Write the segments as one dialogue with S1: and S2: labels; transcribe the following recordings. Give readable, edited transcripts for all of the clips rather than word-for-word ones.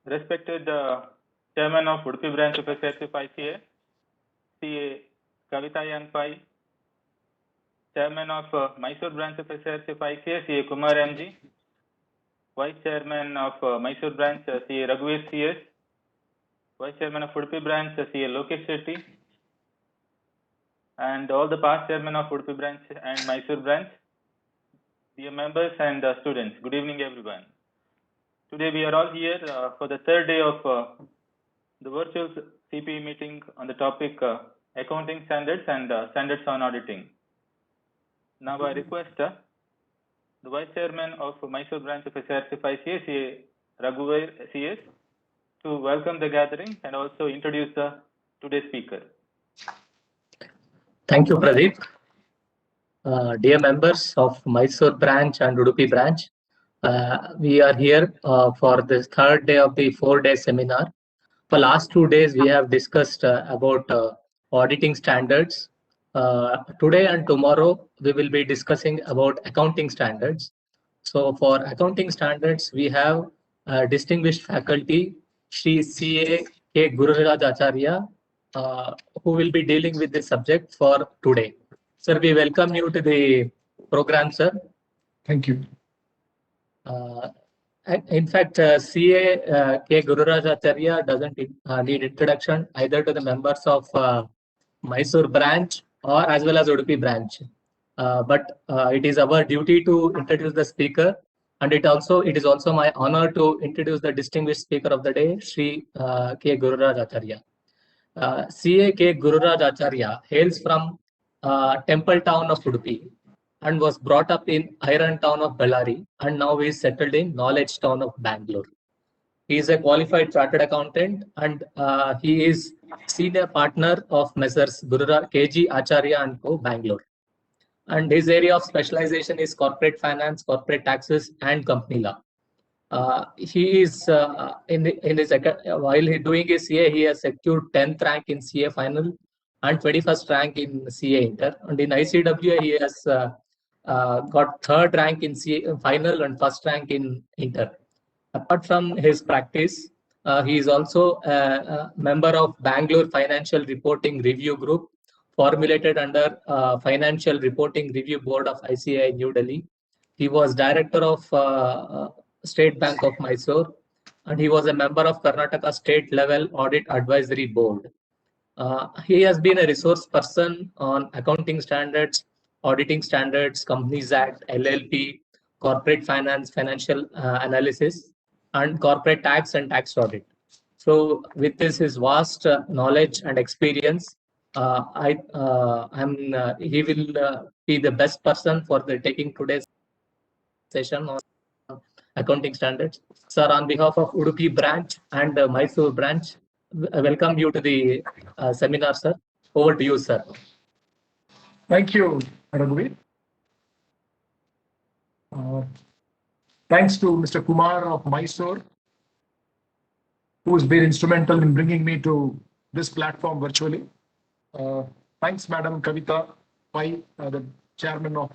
S1: Respected Chairman of Udupi Branch of SIRC ICAI, CA Kavita Yanpai, Chairman of Mysuru Branch of SIRC ICAI, CA Kumar MG, Vice Chairman of Mysuru Branch, CA Raghuveer CS, Vice Chairman of Udupi Branch, CA Lokesh Shetty, and all the past Chairman of Udupi Branch and Mysuru Branch, dear members and students. Good evening, everyone. Today we are all here for the third day of the virtual CPE meeting on the topic accounting standards and standards on auditing. Now I request the Vice Chairman of Mysuru Branch of SIRC ICAI, Raghuveer CS, to welcome the gathering and also introduce today's speaker.
S2: Thank you, Pradeep. Dear members of Mysore branch and Udupi branch, we are here for the third day of the 4-day seminar. For last 2 days, we have discussed about auditing standards. Today and tomorrow, we will be discussing about accounting standards. So for accounting standards, we have distinguished faculty, Shri C.A. K. Gururaj Acharya, who will be dealing with this subject for today. Sir, we welcome you to the program, sir.
S3: Thank you.
S2: In fact, CA K. Gururaj Acharya doesn't need introduction either to the members of Mysore branch or as well as Udupi branch. But it is our duty to introduce the speaker, and it is also my honor to introduce the distinguished speaker of the day, Shri K. Gururaj Acharya. CA K. Gururaj Acharya hails from Temple town of Udupi and was brought up in Iron town of Bellary, and now is settled in Knowledge town of Bangalore. He is a qualified chartered accountant, and he is senior partner of Messrs. Gururaj KG Acharya and Co. Bangalore. And his area of specialization is corporate finance, corporate taxes, and company law. He is while he doing his CA, he has secured 10th rank in CA final and 21st rank in CA Inter. And in ICWA, he has got 3rd rank in CA final and 1st rank in Inter. Apart from his practice, he is also a member of Bangalore Financial Reporting Review Group, formulated under Financial Reporting Review Board of ICAI New Delhi. He was director of State Bank of Mysore, and he was a member of Karnataka State Level Audit Advisory Board. He has been a resource person on accounting standards, auditing standards, Companies Act, LLP, corporate finance, financial analysis, and corporate tax and tax audit. So with this, his vast knowledge and experience, he will be the best person for taking today's session on accounting standards. Sir, on behalf of Udupi branch and Mysore branch, I welcome you to the seminar, sir. Over to you, sir.
S3: Thank you, Raghuveer. Thanks to Mr. Kumar of Mysore, who has been instrumental in bringing me to this platform virtually. Thanks, Madam Kavita Pai, the chairman of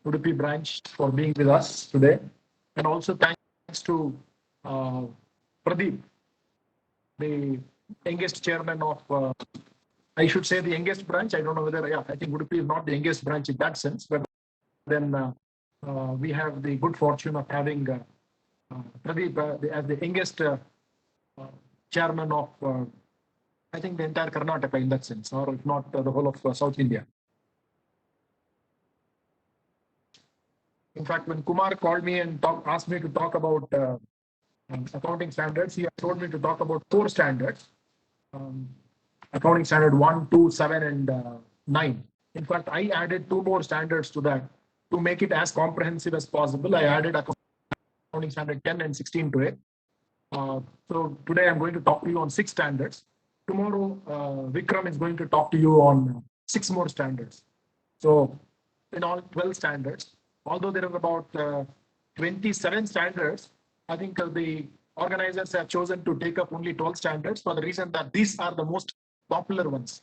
S3: Udupi branch, for being with us today. And also thanks to Pradeep, the youngest chairman of, I should say the youngest branch. I don't know whether, I think Udupi is not the youngest branch in that sense, but then we have the good fortune of having Pradeep as the youngest chairman of, I think, the entire Karnataka in that sense, or if not the whole of South India. In fact, when Kumar called me and asked me to talk about accounting standards, he told me to talk about 4 standards. Accounting standard 1, 2, 7, and 9. In fact, I added 2 more standards to that to make it as comprehensive as possible. I added accounting standard 10 and 16 to it. So today I'm going to talk to you on 6 standards. Tomorrow, Vikram is going to talk to you on 6 more standards. So in all, 12 standards. Although there are about 27 standards, I think the organizers have chosen to take up only 12 standards for the reason that these are the most popular ones.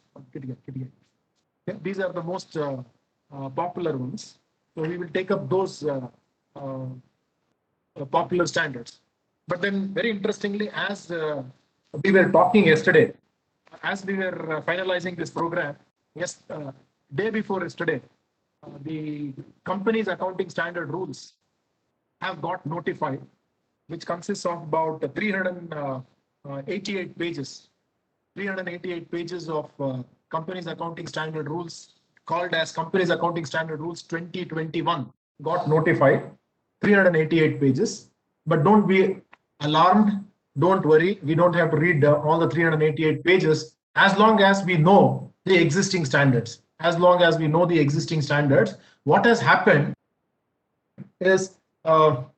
S3: These are the most popular ones. So we will take up those popular standards. But then very interestingly, as we were talking yesterday, as we were finalizing this program, yes, day before yesterday, the company's accounting standard rules have got notified, which consists of about 388 pages. 388 pages of company's accounting standard rules, called as company's accounting standard rules 2021, got notified. 388 pages. But don't be alarmed. Don't worry. We don't have to read all the 388 pages as long as we know the existing standards. As long as we know the existing standards, what has happened is all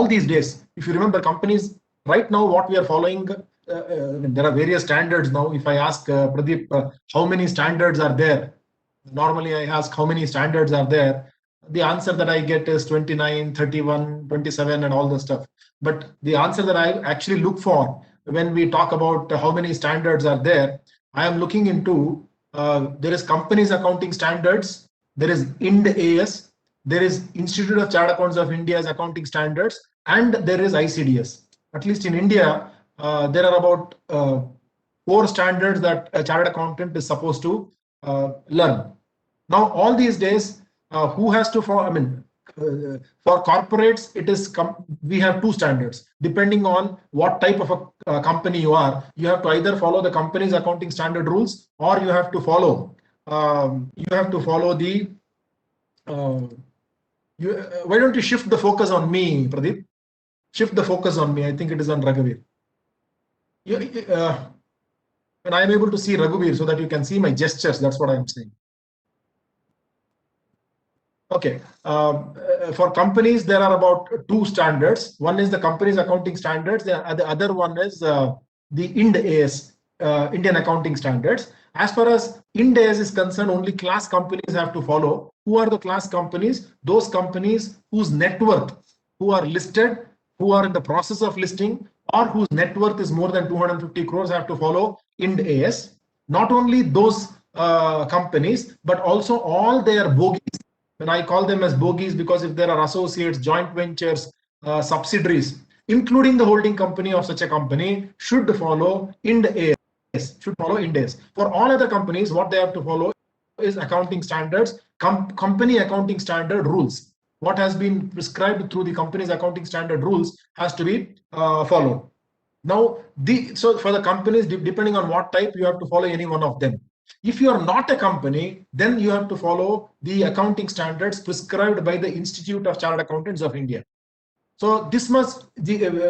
S3: these days, if you remember, companies right now, what we are following, there are various standards now. If I ask Pradeep, how many standards are there? Normally I ask how many standards are there. The answer that I get is 29, 31, 27 and all the stuff. But the answer that I actually look for when we talk about how many standards are there, I am looking into, there is companies accounting standards, there is IND AS, there is Institute of Chartered Accountants of India's accounting standards, and there is ICDS. At least in India, there are about 4 standards that a chartered accountant is supposed to learn. Now, all these days, who has to follow? I mean, for corporates, it is we have 2 standards. Depending on what type of a company you are, you have to either follow the company's accounting standard rules, or you have to follow the. Why don't you shift the focus on me, Pradeep? Shift the focus on me. I think it is on Raghavir. And I am able to see Raghavir so that you can see my gestures. That's what I am saying. Okay. For companies, there are about 2 standards. One is the company's accounting standards. The other one is the IND AS, Indian accounting standards. As far as IND AS is concerned, only class companies have to follow. Who are the class companies? Those companies whose net worth, who are listed, who are in the process of listing, or whose net worth is more than 250 crores have to follow IND AS. Not only those companies, but also all their bogies. When I call them as bogies, because if there are associates, joint ventures, subsidiaries, including the holding company of such a company, should follow IND AS. Should follow IND AS. For all other companies, what they have to follow is accounting standards, company accounting standard rules. What has been prescribed through the company's accounting standard rules has to be followed. Now, so for the companies, depending on what type, you have to follow any one of them. If you are not a company, then you have to follow the accounting standards prescribed by the Institute of Chartered Accountants of India. So this must,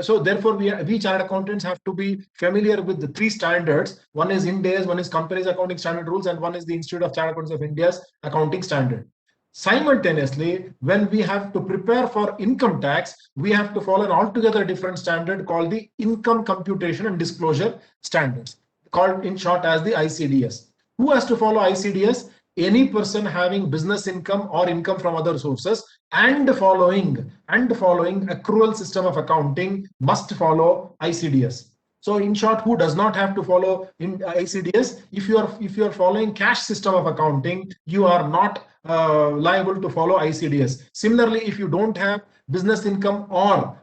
S3: so therefore we chartered accountants have to be familiar with the 3 standards. One is IND AS, one is companies accounting standard rules, and one is the Institute of Chartered Accountants of India's accounting standard. Simultaneously, when we have to prepare for income tax, we have to follow an altogether different standard called the Income Computation and Disclosure Standards, called in short as the ICDS. Who has to follow ICDS? Any person having business income or income from other sources and following accrual system of accounting must follow ICDS. So in short, who does not have to follow in ICDS? If you are following cash system of accounting, you are not liable to follow ICDS. Similarly, if you don't have business income or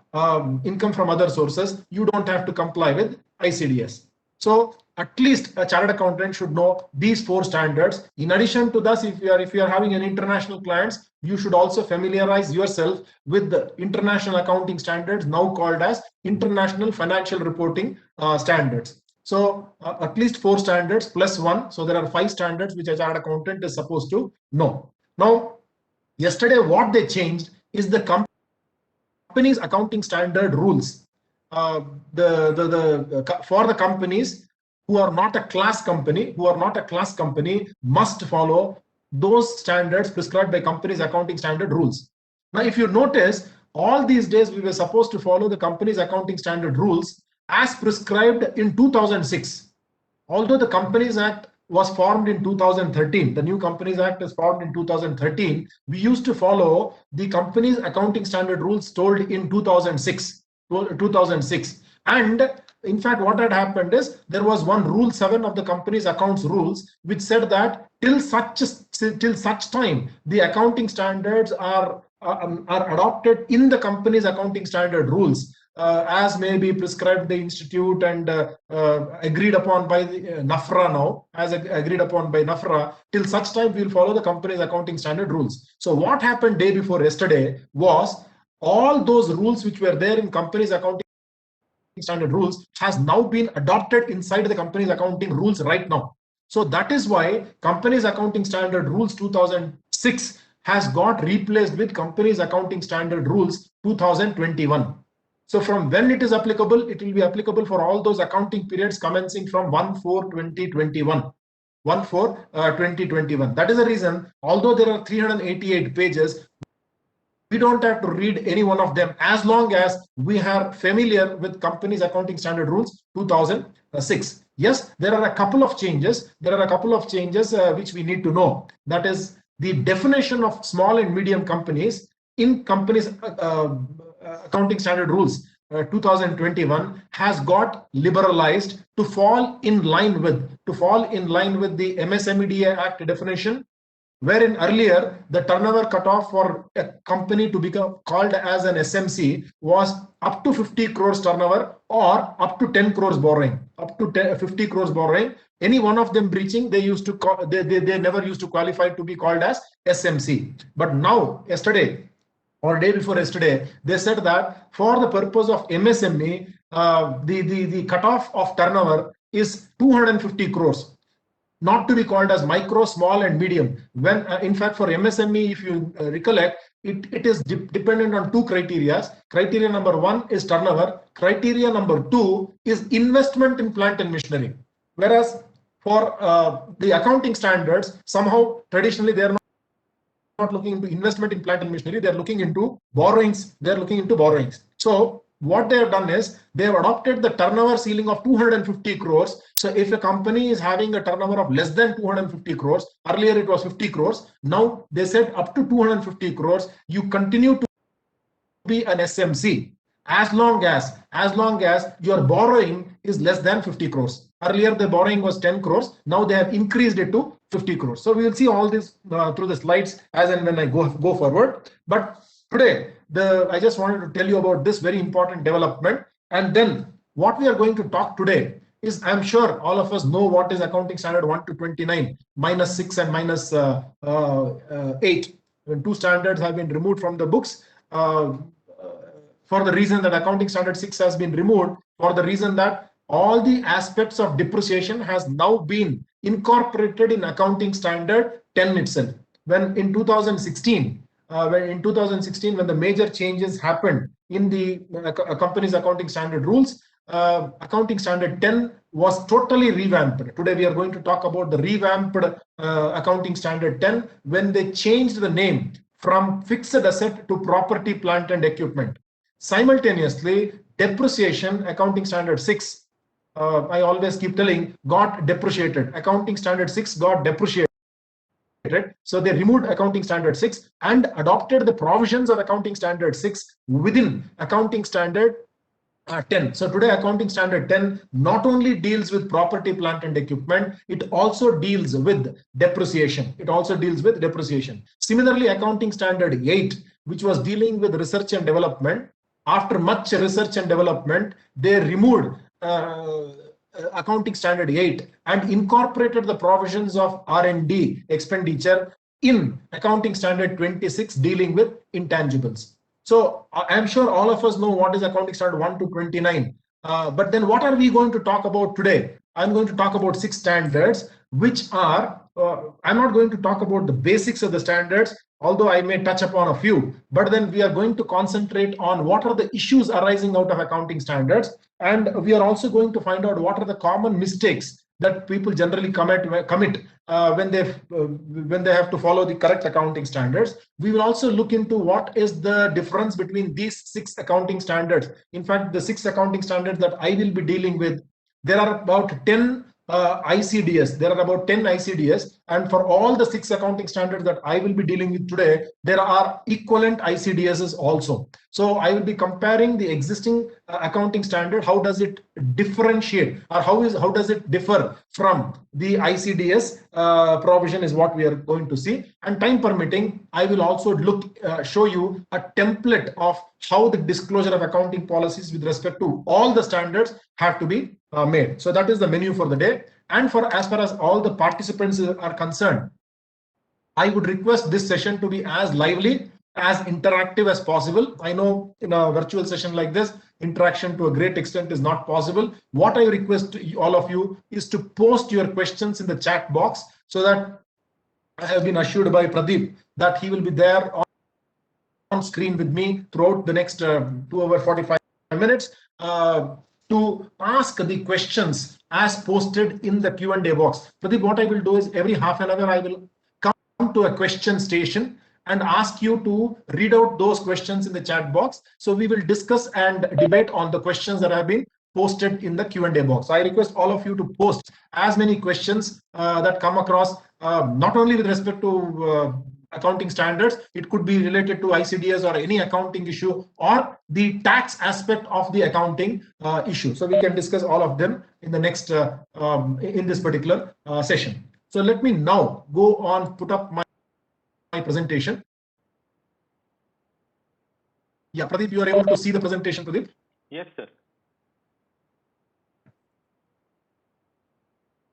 S3: income from other sources, you don't have to comply with ICDS. So at least a chartered accountant should know these 4 standards. In addition to this, if you are having an international clients, you should also familiarize yourself with the international accounting standards, now called as International Financial Reporting Standards. So at least 4 standards plus 1. So there are 5 standards which a chartered accountant is supposed to know. Now, yesterday what they changed is the company's accounting standard rules. For the companies who are not a class company, must follow those standards prescribed by company's accounting standard rules. Now, if you notice, all these days we were supposed to follow the company's accounting standard rules as prescribed in 2006. Although the Companies Act was formed in 2013, the new Companies Act is formed in 2013, we used to follow the company's accounting standard rules told in 2006. And in fact, what had happened is there was one Rule 7 of the company's accounts rules which said that till such time the accounting standards are adopted in the company's accounting standard rules, as may be prescribed the institute and agreed upon by the NAFRA now, as agreed upon by NAFRA. Till such time, we will follow the company's accounting standard rules. So what happened day before yesterday was all those rules which were there in company's accounting standard rules has now been adopted inside the company's accounting rules right now. So that is why company's accounting standard rules 2006 has got replaced with company's accounting standard rules 2021. So from when it is applicable, it will be applicable for all those accounting periods commencing from 1/4/2021. 1/4/2021. That is the reason, although there are 388 pages, we don't have to read any one of them as long as we are familiar with company's accounting standard rules 2006. Yes, there are a couple of changes. Which we need to know. That is the definition of small and medium companies in company's accounting standard rules 2021 has got liberalized to fall in line with the MSMEDA Act definition, wherein earlier the turnover cutoff for a company to become called as an SMC was up to 50 crores turnover or up to 10 crores borrowing. Up to 50 crores borrowing, any one of them breaching, they used to call, they never used to qualify to be called as SMC. But now, yesterday or day before yesterday, they said that for the purpose of MSME, the cutoff of turnover is 250 crores. Not to be called as micro, small, and medium. When in fact for MSME, if you recollect, it is dependent on two criteria. Criteria number one is turnover. Criteria number two is investment in plant and machinery. Whereas for the accounting standards, somehow traditionally they are not looking into investment in plant and machinery. They are looking into borrowings. So what they have done is they have adopted the turnover ceiling of 250 crores. So if a company is having a turnover of less than 250 crores, earlier it was 50 crores. Now they said up to 250 crores, you continue to be an SMC as long as your borrowing is less than 50 crores. Earlier the borrowing was 10 crores. Now they have increased it to 50 crores. So we will see all this through the slides as and when I go forward. But today, I just wanted to tell you about this very important development. And then what we are going to talk today is, I'm sure all of us know what is accounting standard 1 to 29, minus 6 and minus 8. When two standards have been removed from the books, for the reason that accounting standard 6 has been removed, for the reason that all the aspects of depreciation has now been incorporated in accounting standard 10 itself. When in 2016, when the major changes happened in the company's accounting standard rules, accounting standard 10 was totally revamped. Today we are going to talk about the revamped accounting standard 10, when they changed the name from fixed asset to property, plant and equipment. Simultaneously, depreciation, accounting standard 6, I always keep telling, got depreciated. Accounting standard 6 got depreciated. So they removed accounting standard 6 and adopted the provisions of accounting standard 6 within accounting standard 10. So today accounting standard 10 not only deals with property, plant and equipment, it also deals with depreciation. Similarly, accounting standard 8, which was dealing with research and development, after much research and development, they removed accounting standard 8 and incorporated the provisions of R&D expenditure in accounting standard 26 dealing with intangibles. So I'm sure all of us know what is accounting standard 1 to 29. But then what are we going to talk about today? I'm going to talk about 6 standards, which are, I'm not going to talk about the basics of the standards, although I may touch upon a few, but then we are going to concentrate on what are the issues arising out of accounting standards. And we are also going to find out what are the common mistakes that people generally commit when they have to follow the correct accounting standards. We will also look into what is the difference between these 6 accounting standards. In fact, the 6 accounting standards that I will be dealing with, there are about 10 ICDS. There are about 10 ICDS, And for all the 6 accounting standards that I will be dealing with today, there are equivalent ICDSs also. So I will be comparing the existing accounting standard. How does it differentiate, or how does it differ from the ICDS provision is what we are going to see. And time permitting, I will also show you a template of how the disclosure of accounting policies with respect to all the standards have to be made. So that is the menu for the day. And as far as all the participants are concerned, I would request this session to be as lively, as interactive as possible. I know in a virtual session like this, interaction to a great extent is not possible. What I request all of you is to post your questions in the chat box, so that I have been assured by Pradeep that he will be there on screen with me throughout the next 2 hours 45 minutes to ask the questions as posted in the Q&A box. Pradeep, what I will do is every half an hour I will come to a question station and ask you to read out those questions in the chat box. So we will discuss and debate on the questions that have been posted in the Q&A box. I request all of you to post as many questions that come across, not only with respect to accounting standards, it could be related to ICDS or any accounting issue, or the tax aspect of the accounting issue. So we can discuss all of them in the next in this particular session. So let me now go on, put up my presentation. Yeah, Pradeep, you are able to see the presentation, Pradeep?
S1: Yes, sir.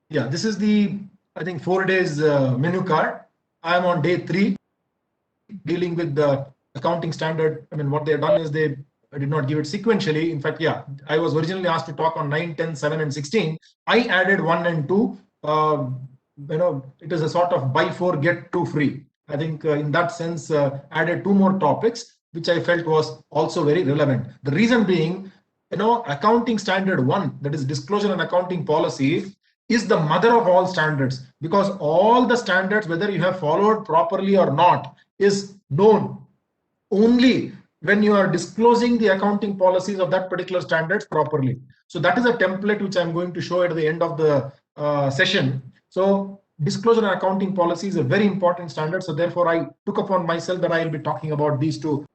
S3: Yeah, this is the, I think, 4 days menu card. I am on day 3 dealing with the accounting standard. I mean, what they have done is they did not give it sequentially. In fact, yeah, I was originally asked to talk on 9, 10, 7, and 16. I added 1 and 2. It is a sort of buy 4, get 2 free. I think in that sense, added 2 more topics, which I felt was also very relevant. The reason being, accounting standard 1, that is disclosure and accounting policy, is the mother of all standards, because all the standards, whether you have followed properly or not, is known only when you are disclosing the accounting policies of that particular standards properly. So that is a template which I'm going to show at the end of the session. So disclosure and accounting policy is a very important standard. So therefore, I took upon myself that I will be talking about these two.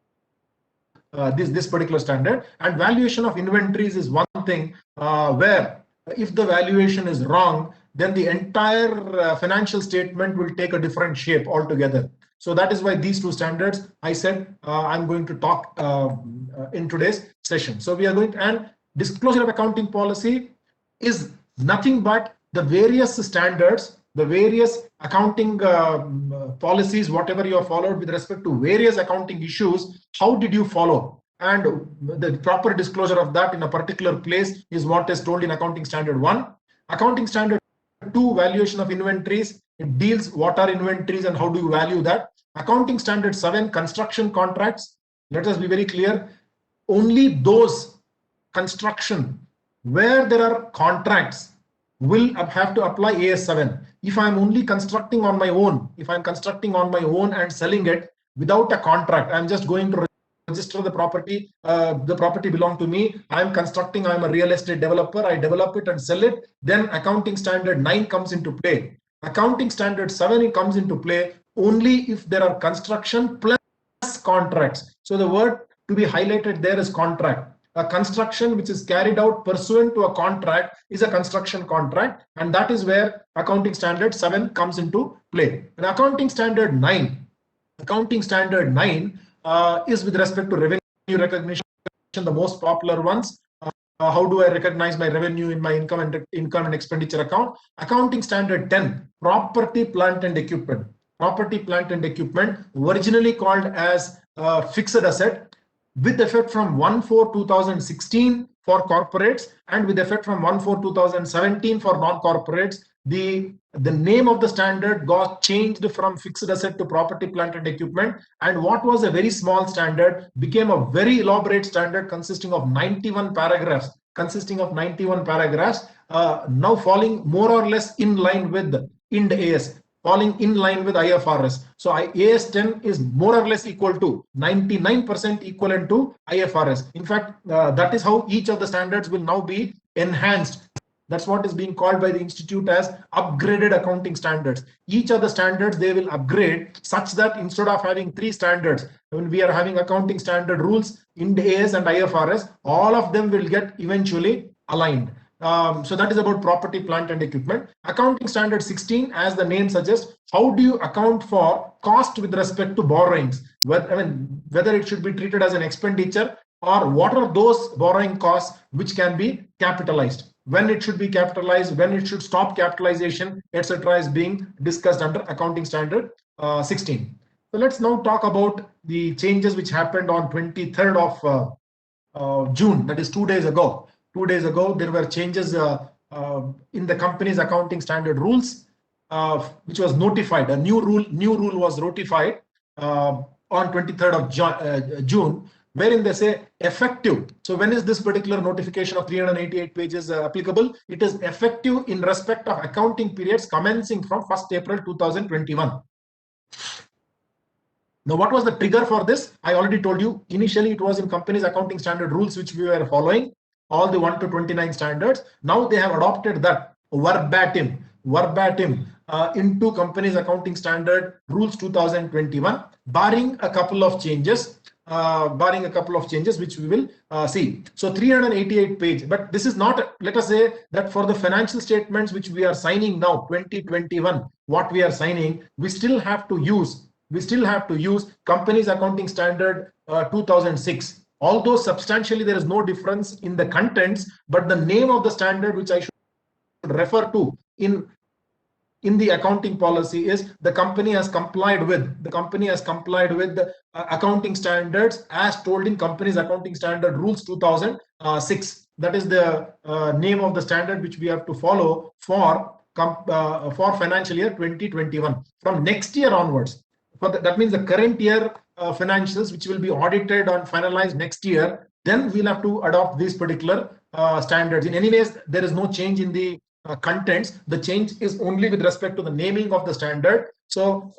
S3: This particular standard. And valuation of inventories is one thing where if the valuation is wrong, then the entire financial statement will take a different shape altogether. So that is why these 2 standards, I said I'm going to talk in today's session. So we are going to, and disclosure of accounting policy is nothing but the various standards, the various accounting policies, whatever you have followed with respect to various accounting issues, how did you follow? And the proper disclosure of that in a particular place is what is told in accounting standard 1. Accounting standard 2, valuation of inventories. It deals what are inventories and how do you value that. Accounting standard 7, construction contracts. Let us be very clear. Only those construction where there are contracts will have to apply AS7. If I'm only constructing on my own, and selling it without a contract, I'm just going to register the property belongs to me, I'm constructing, I'm a real estate developer, I develop it and sell it, then accounting standard 9 comes into play. Accounting standard 7 comes into play only if there are construction plus contracts. So the word to be highlighted there is contract. A construction which is carried out pursuant to a contract is a construction contract, and that is where accounting standard 7 comes into play. And accounting standard 9 is with respect to revenue recognition, the most popular ones. How do I recognize my revenue in my income and expenditure account? Accounting standard 10, property, plant and equipment. Property, plant and equipment, originally called as fixed asset, with effect from 1/4/2016 for corporates and with effect from 1/4/2017 for non-corporates. The name of the standard got changed from fixed asset to property, plant and equipment, and what was a very small standard became a very elaborate standard consisting of 91 paragraphs, now falling more or less in line with Ind AS, falling in line with IFRS. So AS 10 is more or less equal to 99% equivalent to IFRS. In fact, that is how each of the standards will now be enhanced That's what is being called by the institute as upgraded accounting standards. Each of the standards they will upgrade such that instead of having 3 standards, when we are having accounting standard rules, Ind AS and IFRS, all of them will get eventually aligned. So that is about property, plant and equipment. Accounting standard 16, as the name suggests, how do you account for cost with respect to borrowings? Whether it should be treated as an expenditure or what are those borrowing costs which can be capitalized, when it should be capitalized, when it should stop capitalization, etc. is being discussed under accounting standard 16. So let's now talk about the changes which happened on 23rd of June, that is 2 days ago. 2 days ago, there were changes in the company's accounting standard rules, which was notified. A new rule was notified on 23rd of June, wherein they say effective. So when is this particular notification of 388 pages applicable? It is effective in respect of accounting periods commencing from 1st April 2021. Now, what was the trigger for this? I already told you. Initially, it was in company's accounting standard rules, which we were following, all the 1 to 29 standards. Now they have adopted that verbatim into company's accounting standard rules 2021, barring a couple of changes. Which we will see. So 388 page, but this is not, let us say that for the financial statements which we are signing now, 2021, what we are signing, we still have to use company's accounting standard 2006. Although substantially there is no difference in the contents, but the name of the standard which I should refer to in the accounting policy is the company has complied with the accounting standards as told in company's accounting standard rules 2006. That is the name of the standard which we have to follow for financial year 2021. From next year onwards, that means the current year financials which will be audited and finalized next year, then we'll have to adopt these particular standards. In any ways, there is no change in the contents. The change is only with respect to the naming of the standard. So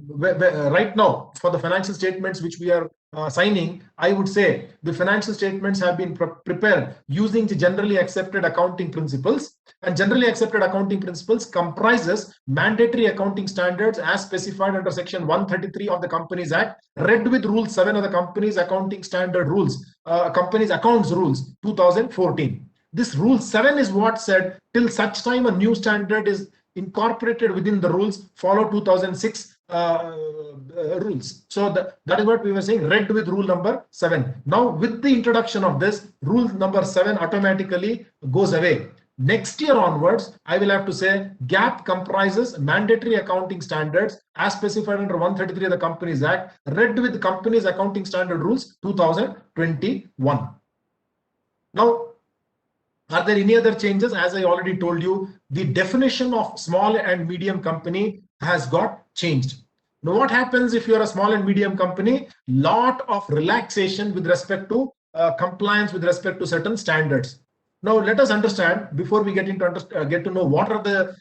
S3: right now, for the financial statements which we are signing, I would say the financial statements have been prepared using the generally accepted accounting principles, and generally accepted accounting principles comprises mandatory accounting standards as specified under section 133 of the Companies Act, read with rule 7 of the company's accounting standard rules, company's accounts rules 2014. This rule 7 is what said till such time a new standard is incorporated within the rules, follow 2006 rules. So that is what we were saying, read with rule number 7. Now with the introduction of this, rule number 7 automatically goes away. Next year onwards, I will have to say GAAP comprises mandatory accounting standards as specified under 133 of the Companies Act, read with company's accounting standard rules 2021. Now, are there any other changes? As I already told you, the definition of small and medium company has got changed. Now, what happens if you are a small and medium company? Lot of relaxation with respect to compliance with respect to certain standards. Now, let us understand, before we get to know what are the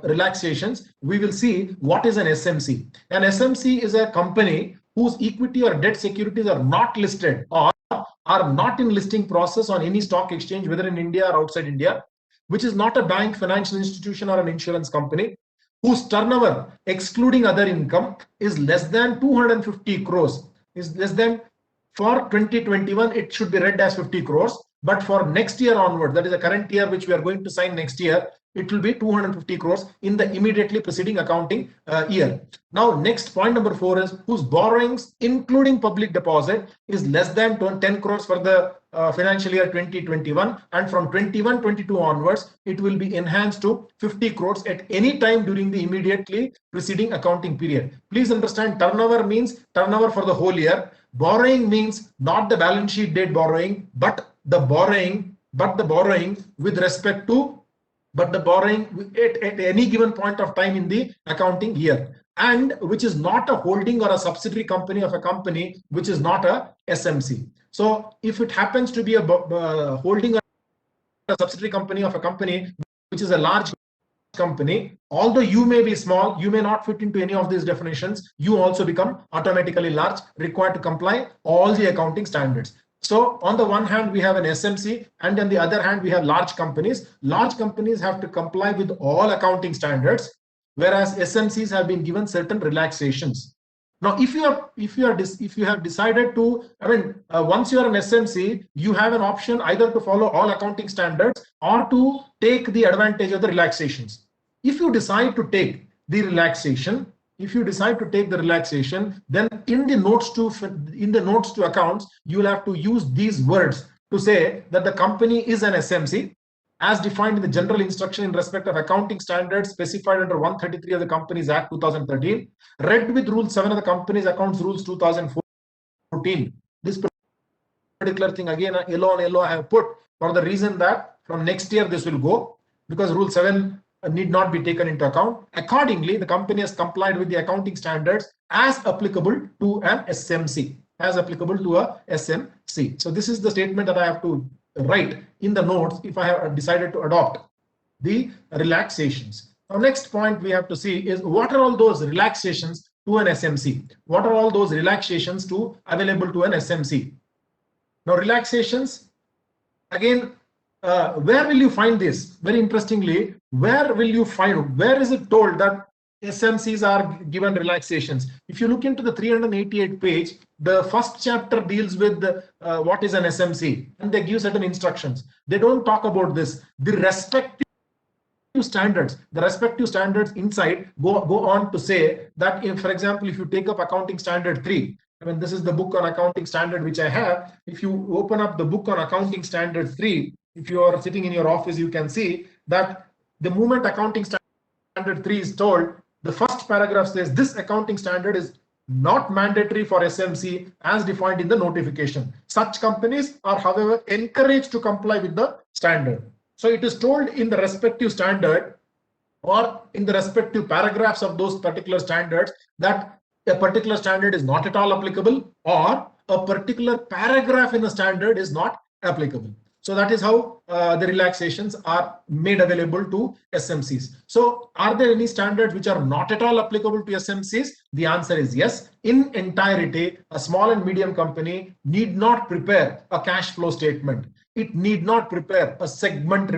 S3: relaxations, we will see what is an SMC. An SMC is a company whose equity or debt securities are not listed or are not in listing process on any stock exchange, whether in India or outside India, which is not a bank, financial institution or an insurance company, whose turnover excluding other income is less than 250 crores, is less than, for 2021 it should be read as 50 crores, but for next year onward, that is the current year which we are going to sign next year, it will be 250 crores in the immediately preceding accounting year. Now, next point number 4 is whose borrowings, including public deposit, is less than 10 crores for the financial year 2021, and from 21-22 onwards, it will be enhanced to 50 crores at any time during the immediately preceding accounting period. Please understand, turnover means turnover for the whole year. Borrowing means not the balance sheet date borrowing, but the borrowing with respect to at any given point of time in the accounting year, and which is not a holding or a subsidiary company of a company which is not a SMC. So if it happens to be a holding or a subsidiary company of a company which is a large company, although you may be small, you may not fit into any of these definitions, you also become automatically large, required to comply all the accounting standards. So on the one hand, we have an SMC, and on the other hand, we have large companies. Large companies have to comply with all accounting standards, whereas SMCs have been given certain relaxations. Now, if you have decided to, once you are an SMC, you have an option either to follow all accounting standards or to take the advantage of the relaxations. If you decide to take the relaxation, then in the notes to accounts, you will have to use these words to say that the company is an SMC as defined in the general instruction in respect of accounting standards specified under 133 of the Companies Act 2013, read with Rule 7 of the Companies Accounts Rules 2014. This particular thing, again, yellow on yellow I have put for the reason that from next year this will go, because Rule 7 need not be taken into account. Accordingly, the company has complied with the accounting standards as applicable to an SMC. So this is the statement that I have to write in the notes if I have decided to adopt the relaxations. Now, next point we have to see is what are all those relaxations to an SMC? What are all those relaxations available to an SMC? Now, relaxations, again, where will you find this? Very interestingly, where is it told that SMCs are given relaxations? If you look into the 388 page, the first chapter deals with what is an SMC, and they give certain instructions. They don't talk about this. The respective standards inside go on to say that, if, for example, if you take up accounting standard 3, this is the book on accounting standard which I have. If you open up the book on accounting standard 3, if you are sitting in your office, you can see that the moment accounting standard 3 is told, the first paragraph says this accounting standard is not mandatory for SMC as defined in the notification. Such companies are, however, encouraged to comply with the standard. So it is told in the respective standard or in the respective paragraphs of those particular standards that a particular standard is not at all applicable, or a particular paragraph in the standard is not applicable. So that is how the relaxations are made available to SMCs. So are there any standards which are not at all applicable to SMCs? The answer is yes. In entirety, a small and medium company need not prepare a cash flow statement. It need not prepare a segment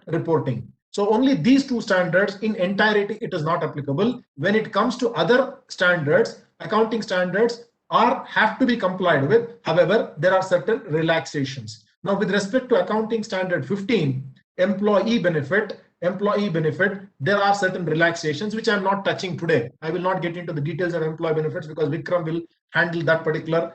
S3: reporting. So only these two standards in entirety it is not applicable. When it comes to other standards, accounting standards have to be complied with. However, there are certain relaxations. Now, with respect to accounting standard 15, employee benefit, there are certain relaxations which I am not touching today. I will not get into the details of employee benefits because Vikram will handle that particular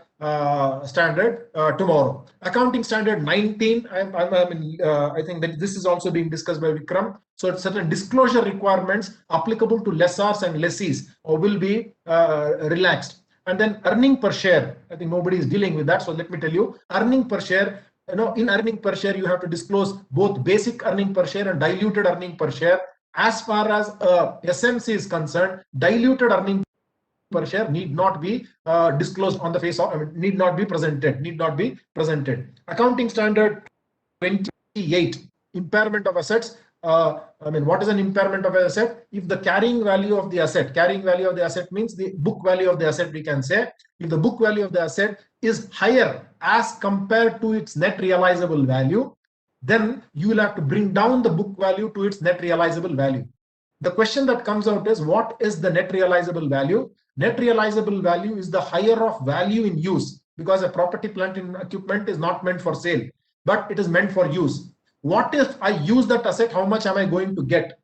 S3: standard tomorrow. Accounting standard 19, I think that this is also being discussed by Vikram. So it's certain disclosure requirements applicable to lessors and lessees will be relaxed. And then earning per share, I think nobody is dealing with that. So let me tell you, earning per share, in earning per share, you have to disclose both basic earning per share and diluted earning per share. As far as SMC is concerned, diluted earning per share need not be disclosed on the face of, need not be presented. Accounting standard 28, impairment of assets. What is an impairment of an asset? If the carrying value of the asset means the book value of the asset, we can say. If the book value of the asset is higher as compared to its net realizable value, then you will have to bring down the book value to its net realizable value. The question that comes out is, what is the net realizable value? Net realizable value is the higher of value in use, because a property, plant and equipment is not meant for sale, but it is meant for use. What if I use that asset? How much am I going to get?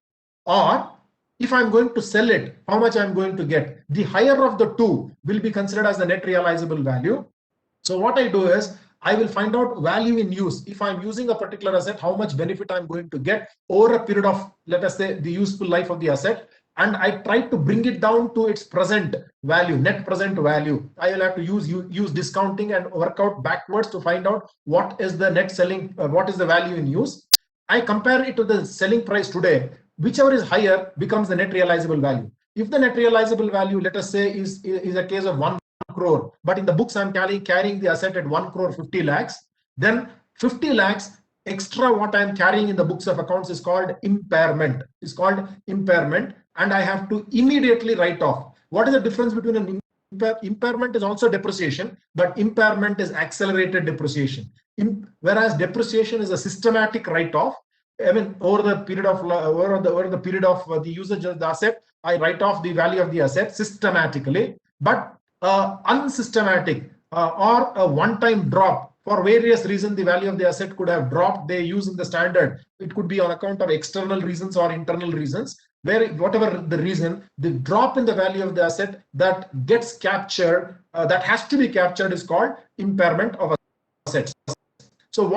S3: Or if I'm going to sell it, how much I'm going to get? The higher of the two will be considered as the net realizable value. So what I do is I will find out value in use. If I'm using a particular asset, how much benefit I'm going to get over a period of, let us say, the useful life of the asset. And I try to bring it down to its present value, net present value. I will have to use discounting and work out backwards to find out what is the net selling, what is the value in use. I compare it to the selling price today. Whichever is higher becomes the net realizable value. If the net realizable value, let us say, is a case of 1 crore, but in the books I'm carrying the asset at 1 crore 50 lakhs, then 50 lakhs extra what I'm carrying in the books of accounts is called impairment. And I have to immediately write off. What is the difference between an impairment is also depreciation, but impairment is accelerated depreciation. Whereas depreciation is a systematic write-off. I mean, over the period of the usage of the asset, I write off the value of the asset systematically. But unsystematic or a one-time drop, for various reasons the value of the asset could have dropped, they use in the standard. It could be on account of external reasons or internal reasons, where whatever the reason, the drop in the value of the asset that gets captured, that has to be captured, is called impairment of assets. So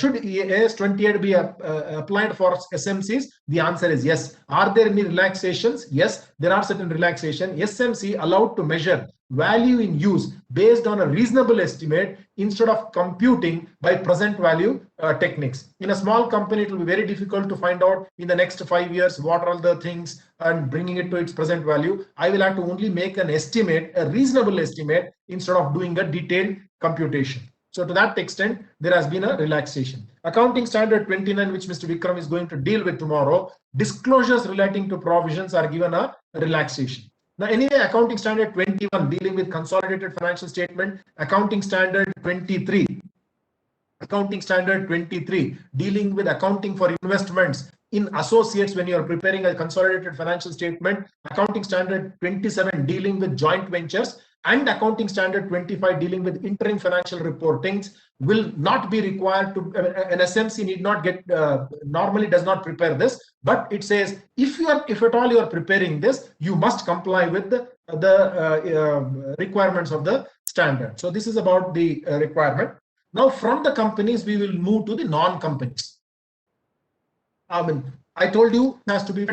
S3: should AS 28 be applied for SMCs? The answer is yes. Are there any relaxations? Yes, there are certain relaxations. SMC allowed to measure value in use based on a reasonable estimate instead of computing by present value techniques. In a small company, it will be very difficult to find out in the next 5 years what are all the things and bringing it to its present value. I will have to only make an estimate, a reasonable estimate, instead of doing a detailed computation. So to that extent, there has been a relaxation. Accounting Standard 29, which Mr. Vikram is going to deal with tomorrow, disclosures relating to provisions are given a relaxation. Now, anyway, Accounting Standard 21 dealing with consolidated financial statement, Accounting Standard 23 dealing with accounting for investments in associates when you are preparing a consolidated financial statement, Accounting Standard 27 dealing with joint ventures, and Accounting Standard 25 dealing with interim financial reportings will not be required to, an SMC need not get, normally does not prepare this, but it says if at all you are preparing this, you must comply with the requirements of the standard. So this is about the requirement. Now from the companies, we will move to the non-companies. I told you it has to be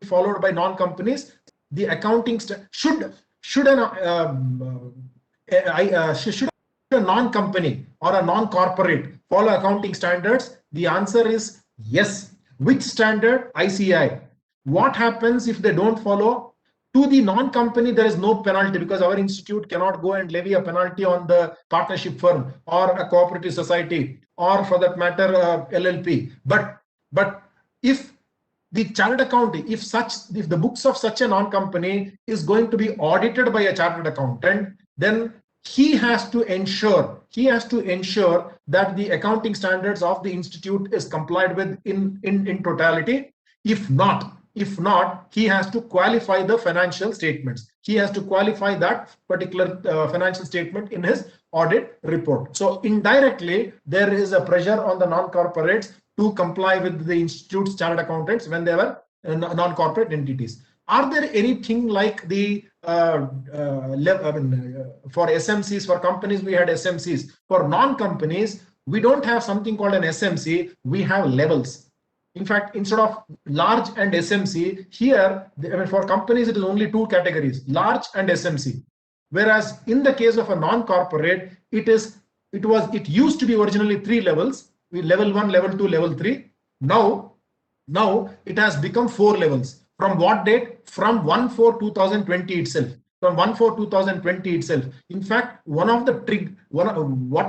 S3: followed by non-companies. The accounting should a non-company or a non-corporate follow accounting standards? The answer is yes. Which standard? ICAI. What happens if they don't follow? To the non-company, there is no penalty, because our institute cannot go and levy a penalty on the partnership firm or a cooperative society, or for that matter, LLP. But if the chartered accountant, if the books of such a non-company is going to be audited by a chartered accountant, then he has to ensure that the accounting standards of the institute is complied with in totality. If not, he has to qualify the financial statements. He has to qualify that particular financial statement in his audit report. So indirectly, there is a pressure on the non-corporates to comply with the institute's chartered accountants when they were non-corporate entities. Are there anything like the for SMCs, for companies we had SMCs, for non-companies we don't have something called an SMC, we have levels. In fact, instead of large and SMC, here for companies it is only two categories, large and SMC. Whereas in the case of a non-corporate, it used to be originally 3 levels, level 1, level 2, level 3. Now it has become 4 levels. From what date? From 1/4/2020 itself. From 1/4/2020 itself. In fact, what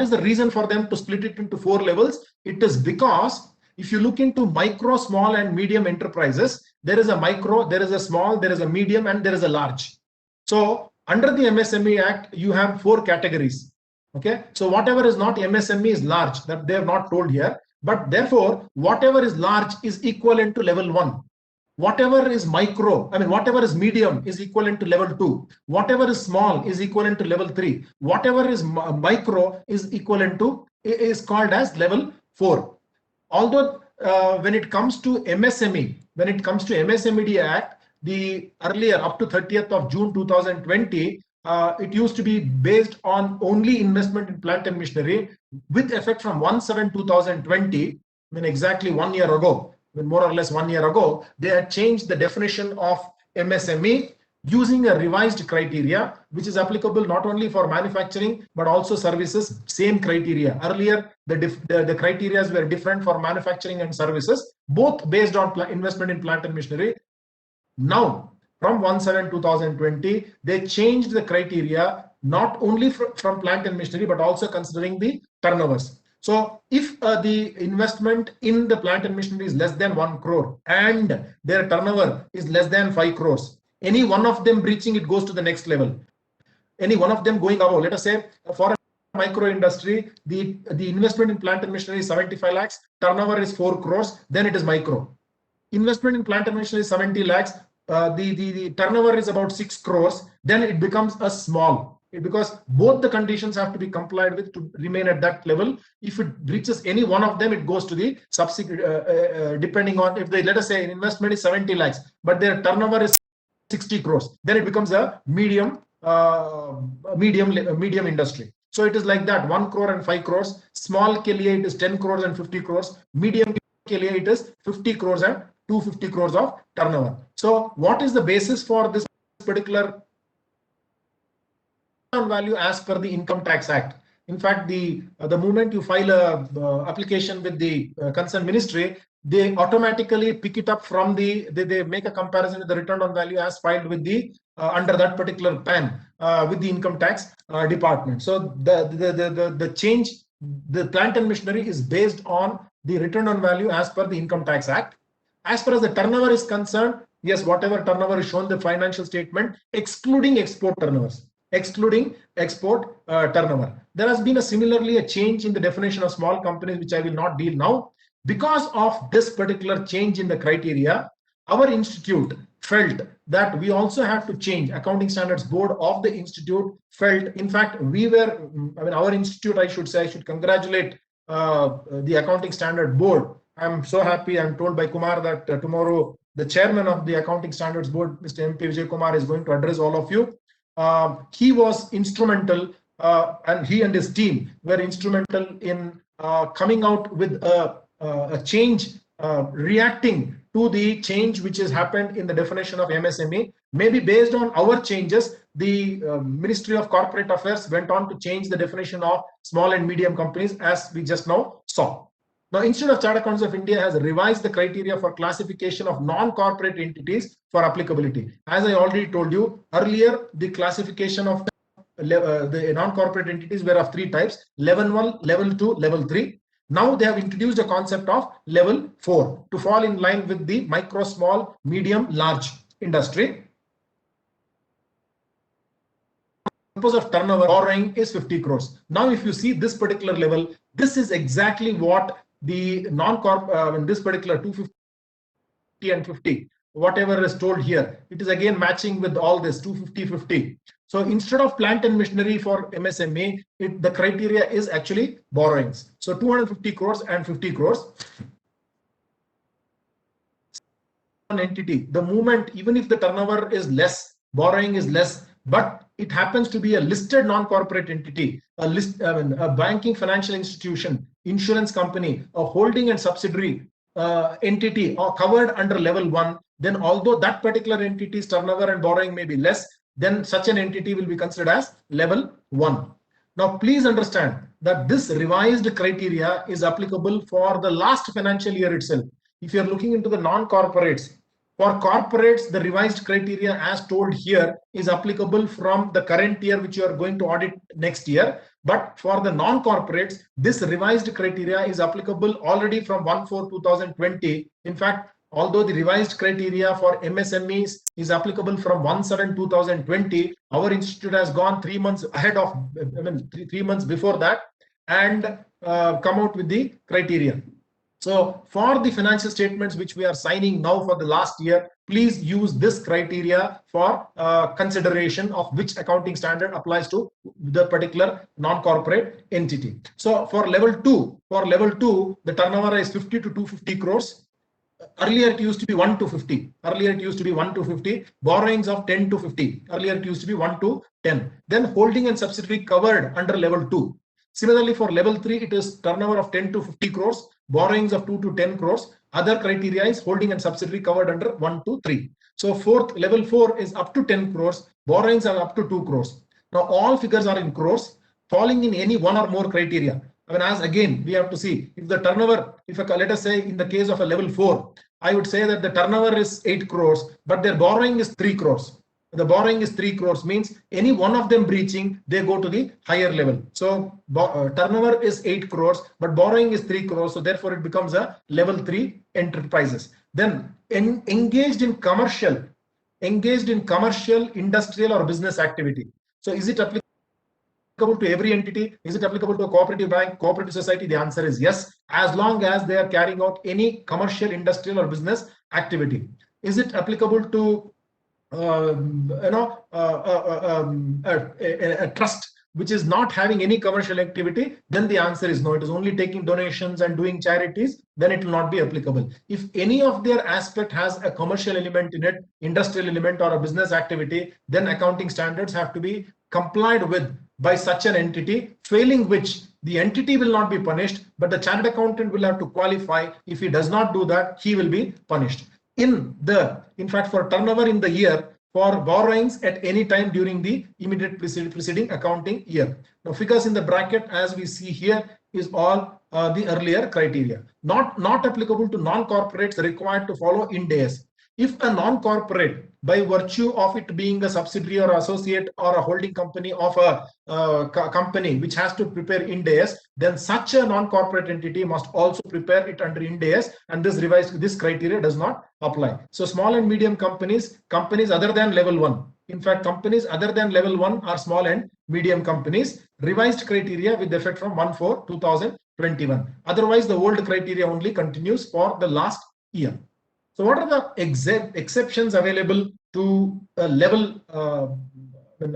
S3: is the reason for them to split it into 4 levels? It is because if you look into micro, small and medium enterprises, there is a micro, there is a small, there is a medium, and there is a large. So under the MSME Act, you have 4 categories. Okay, so whatever is not MSME is large, that they have not told here, but therefore whatever is large is equivalent to level 1. Whatever is micro, whatever is medium is equivalent to level 2. Whatever is small is equivalent to level 3. Whatever is micro is called as level 4. Although when it comes to MSMED Act, the earlier up to 30th of June 2020, it used to be based on only investment in plant and machinery, with effect from 1/7/2020, exactly 1 year ago, more or less 1 year ago, they had changed the definition of MSME using a revised criteria, which is applicable not only for manufacturing but also services. Same criteria. Earlier, the criteria were different for manufacturing and services, both based on investment in plant and machinery. Now, from 1/7/2020, they changed the criteria not only from plant and machinery but also considering the turnovers. So if the investment in the plant and machinery is less than 1 crore and their turnover is less than 5 crores,
S4: Any one of them breaching, it goes to the next level. Any one of them going above, let us say for a micro industry, the investment in plant and machinery is 75 lakhs, turnover is 4 crores, then it is micro. Investment in plant and machinery is 70 lakhs, the turnover is about 6 crores, then it becomes a small, because both the conditions have to be complied with to remain at that level. If it reaches any one of them, it goes to the subsequent, depending on if they, let us say an investment is 70 lakhs, but their turnover is 60 crores, then it becomes a medium industry. So it is like that, 1 crore and 5 crores. Small ke liye it is 10 crores and 50 crores. Medium ke liye it is 50 crores and 250 crores of turnover. So what is the basis for this particular value as per the Income Tax Act? In fact, the moment you file a application with the concerned ministry, they automatically pick it up from they make a comparison with the return on value as filed with the under that particular PAN with the income tax department. So the change, the plant and machinery is based on the return on value as per the Income Tax Act. As far as the turnover is concerned, yes, whatever turnover is shown in the financial statement, excluding export turnovers. Excluding export turnover. There has been similarly a change in the definition of small companies, which I will not deal now. Because of this particular change in the criteria, our institute felt that we also have to change. Accounting Standards Board of the institute felt, in fact, our institute, I should congratulate the Accounting Standard Board. I'm so happy. I'm told by Kumar that tomorrow the chairman of the Accounting Standards Board, Mr. M.P. Vijay Kumar, is going to address all of you. He was instrumental, and he and his team were instrumental in coming out with a change, reacting to the change which has happened in the definition of MSME. Maybe based on our changes, the Ministry of Corporate Affairs went on to change the definition of small and medium companies, as we just now saw. Now, Institute of Chartered Accountants of India has revised the criteria for classification of non-corporate entities for applicability. As I already told you earlier, the classification of the non-corporate entities were of 3 types: level 1, level 2, level 3. Now they have introduced a concept of level 4 to fall in line with the micro, small, medium, large industry. Purpose of turnover borrowing is 50 crores. Now, if you see this particular level, this is exactly what the non-corp, this particular 250 and 50, whatever is told here, it is again matching with all this 250, 50. So instead of plant and machinery for MSME, the criteria is actually borrowings. So 250 crores and 50 crores. An entity, the moment, even if the turnover is less, borrowing is less, but it happens to be a listed non-corporate entity, a banking financial institution, insurance company, a holding and subsidiary entity are covered under level 1, then although that particular entity's turnover and borrowing may be less, then such an entity will be considered as level 1. Now, please understand that this revised criteria is applicable for the last financial year itself. If you are looking into the non-corporates, for corporates, the revised criteria as told here is applicable from the current year, which you are going to audit next year. But for the non-corporates, this revised criteria is applicable already from 1/4/2020. In fact, although the revised criteria for MSMEs is applicable from 1/7/2020, our institute has gone 3 months ahead of, 3 months before that, and come out with the criteria. So for the financial statements which we are signing now for the last year, please use this criteria for consideration of which accounting standard applies to the particular non-corporate entity. So for level 2, the turnover is 50 to 250 crores. Earlier it used to be 1 to 50. Borrowings of 10 to 50. Earlier it used to be 1 to 10. Then holding and subsidiary covered under level 2. Similarly, for level 3, it is turnover of 10 to 50 crores, borrowings of 2 to 10 crores. Other criteria is holding and subsidiary covered under 1 to 3. So level 4 is up to 10 crores, borrowings are up to 2 crores. Now all figures are in crores, falling in any one or more criteria. As again, we have to see if the turnover, let us say in the case of a level 4, I would say that the turnover is 8 crores, but their borrowing is 3 crores. The borrowing is 3 crores means any one of them breaching, they go to the higher level. So turnover is 8 crores, but borrowing is 3 crores. So therefore it becomes a level 3 enterprises. Then engaged in commercial engaged in commercial, industrial, or business activity. So is it applicable to every entity? Is it applicable to a cooperative bank, cooperative society? The answer is yes, as long as they are carrying out any commercial, industrial, or business activity. Is it applicable to a trust which is not having any commercial activity? Then the answer is no. It is only taking donations and doing charities. Then it will not be applicable. If any of their aspect has a commercial element in it, industrial element, or a business activity, then accounting standards have to be complied with by such an entity, failing which the entity will not be punished, but the chartered accountant will have to qualify. If he does not do that, he will be punished. In fact, for turnover in the year, for borrowings at any time during the immediate preceding accounting year. Now, figures in the bracket, as we see here, is all the earlier criteria. Not applicable to non-corporates required to follow Ind AS. If a non-corporate, by virtue of it being a subsidiary or associate or a holding company of a company which has to prepare Ind AS, then such a non-corporate entity must also prepare it under Ind AS, and this criteria does not apply. So small and medium companies other than level 1. In fact, companies other than level 1 are small and medium companies. Revised criteria with effect from 1/4/2021. Otherwise, the old criteria only continues for the last year. So what are the exceptions available to level,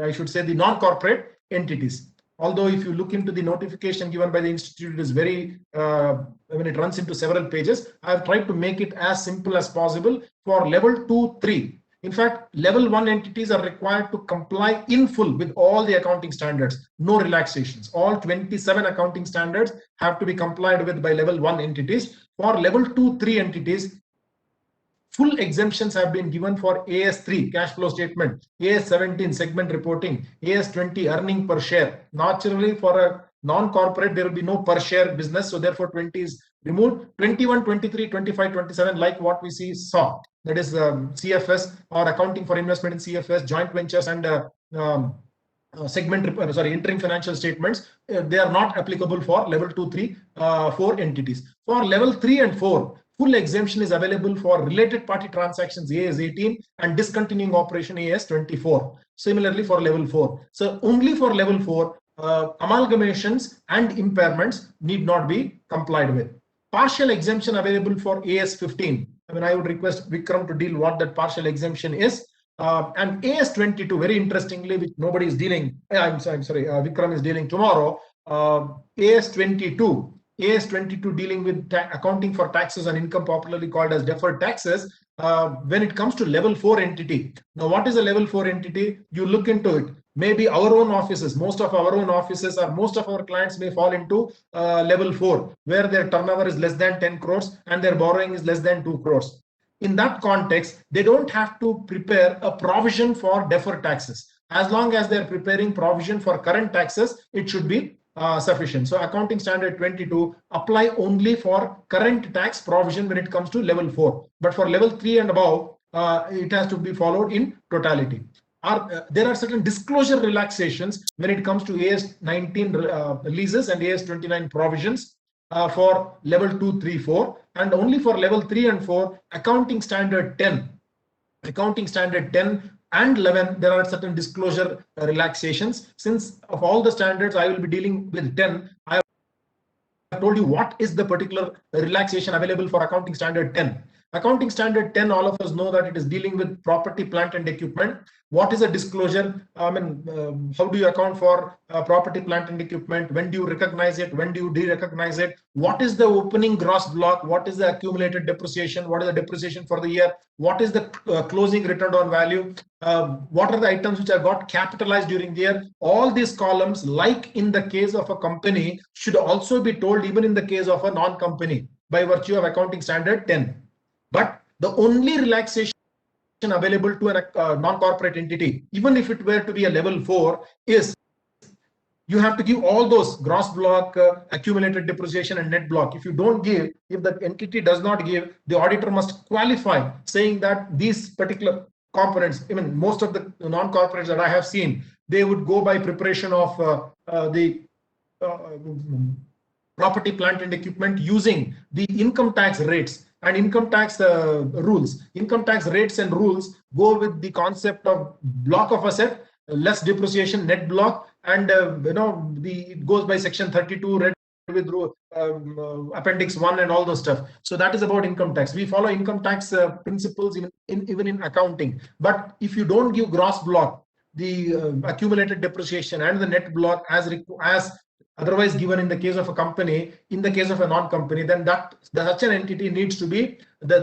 S4: I should say, the non-corporate entities? Although if you look into the notification given by the institute, it is very, it runs into several pages. I have tried to make it as simple as possible for level 2, 3. In fact, level 1 entities are required to comply in full with all the accounting standards, no relaxations. All 27 accounting standards have to be complied with by level 1 entities. For level 2, 3 entities, full exemptions have been given for AS3 cash flow statement, AS17 segment reporting, AS20 earning per share. Naturally, for a non-corporate, there will be no per share business, so therefore 20 is removed. 21, 23, 25, 27, like what we saw, that is CFS or accounting for investment in CFS, joint ventures, and interim financial statements. They are not applicable for level 2, 3, 4 entities. For level 3 and 4, full exemption is available for related party transactions AS18 and discontinuing operation AS24. Similarly for level 4. So only for level 4, amalgamations and impairments need not be complied with. Partial exemption available for AS15. I would request Vikram to deal what that partial exemption is. And AS22, very interestingly, which nobody is dealing. Vikram is dealing tomorrow. AS22 dealing with accounting for taxes on income, popularly called as deferred taxes, when it comes to level 4 entity. Now, what is a level 4 entity? You look into it. Maybe our own offices, most of our own offices or most of our clients may fall into level 4, where their turnover is less than 10 crores and their borrowing is less than 2 crores. In that context, they don't have to prepare a provision for deferred taxes. As long as they're preparing provision for current taxes, it should be sufficient. So accounting standard 22 apply only for current tax provision when it comes to level 4. But for level 3 and above, it has to be followed in totality. There are certain disclosure relaxations when it comes to AS19 leases and AS29 provisions for level 2, 3, 4, and only for level 3 and 4, accounting standard 10 and 11, there are certain disclosure relaxations. Since of all the standards I will be dealing with 10, I have told you what is the particular relaxation available for accounting standard 10. Accounting standard 10, all of us know that it is dealing with property, plant, and equipment. What is a disclosure? How do you account for property, plant, and equipment? When do you recognize it? When do you de-recognize it? What is the opening gross block? What is the accumulated depreciation? What is the depreciation for the year? What is the closing return on value? What are the items which have got capitalized during the year? All these columns, like in the case of a company, should also be told even in the case of a non-company by virtue of accounting standard 10. But the only relaxation available to a non-corporate entity, even if it were to be a level 4, is you have to give all those gross block, accumulated depreciation, and net block. If you don't give, if the entity does not give, the auditor must qualify, saying that these particular components, most of the non-corporates that I have seen, they would go by preparation of the property, plant, and equipment using the income tax rates. and income tax rules. Income tax rates and rules go with the concept of block of asset, less depreciation, net block, and it goes by section 32 read with appendix 1 and all those stuff. So that is about income tax. We follow income tax principles even in accounting. But if you don't give gross block, the accumulated depreciation and the net block as otherwise given in the case of a company, in the case of a non-company, then such an entity needs to be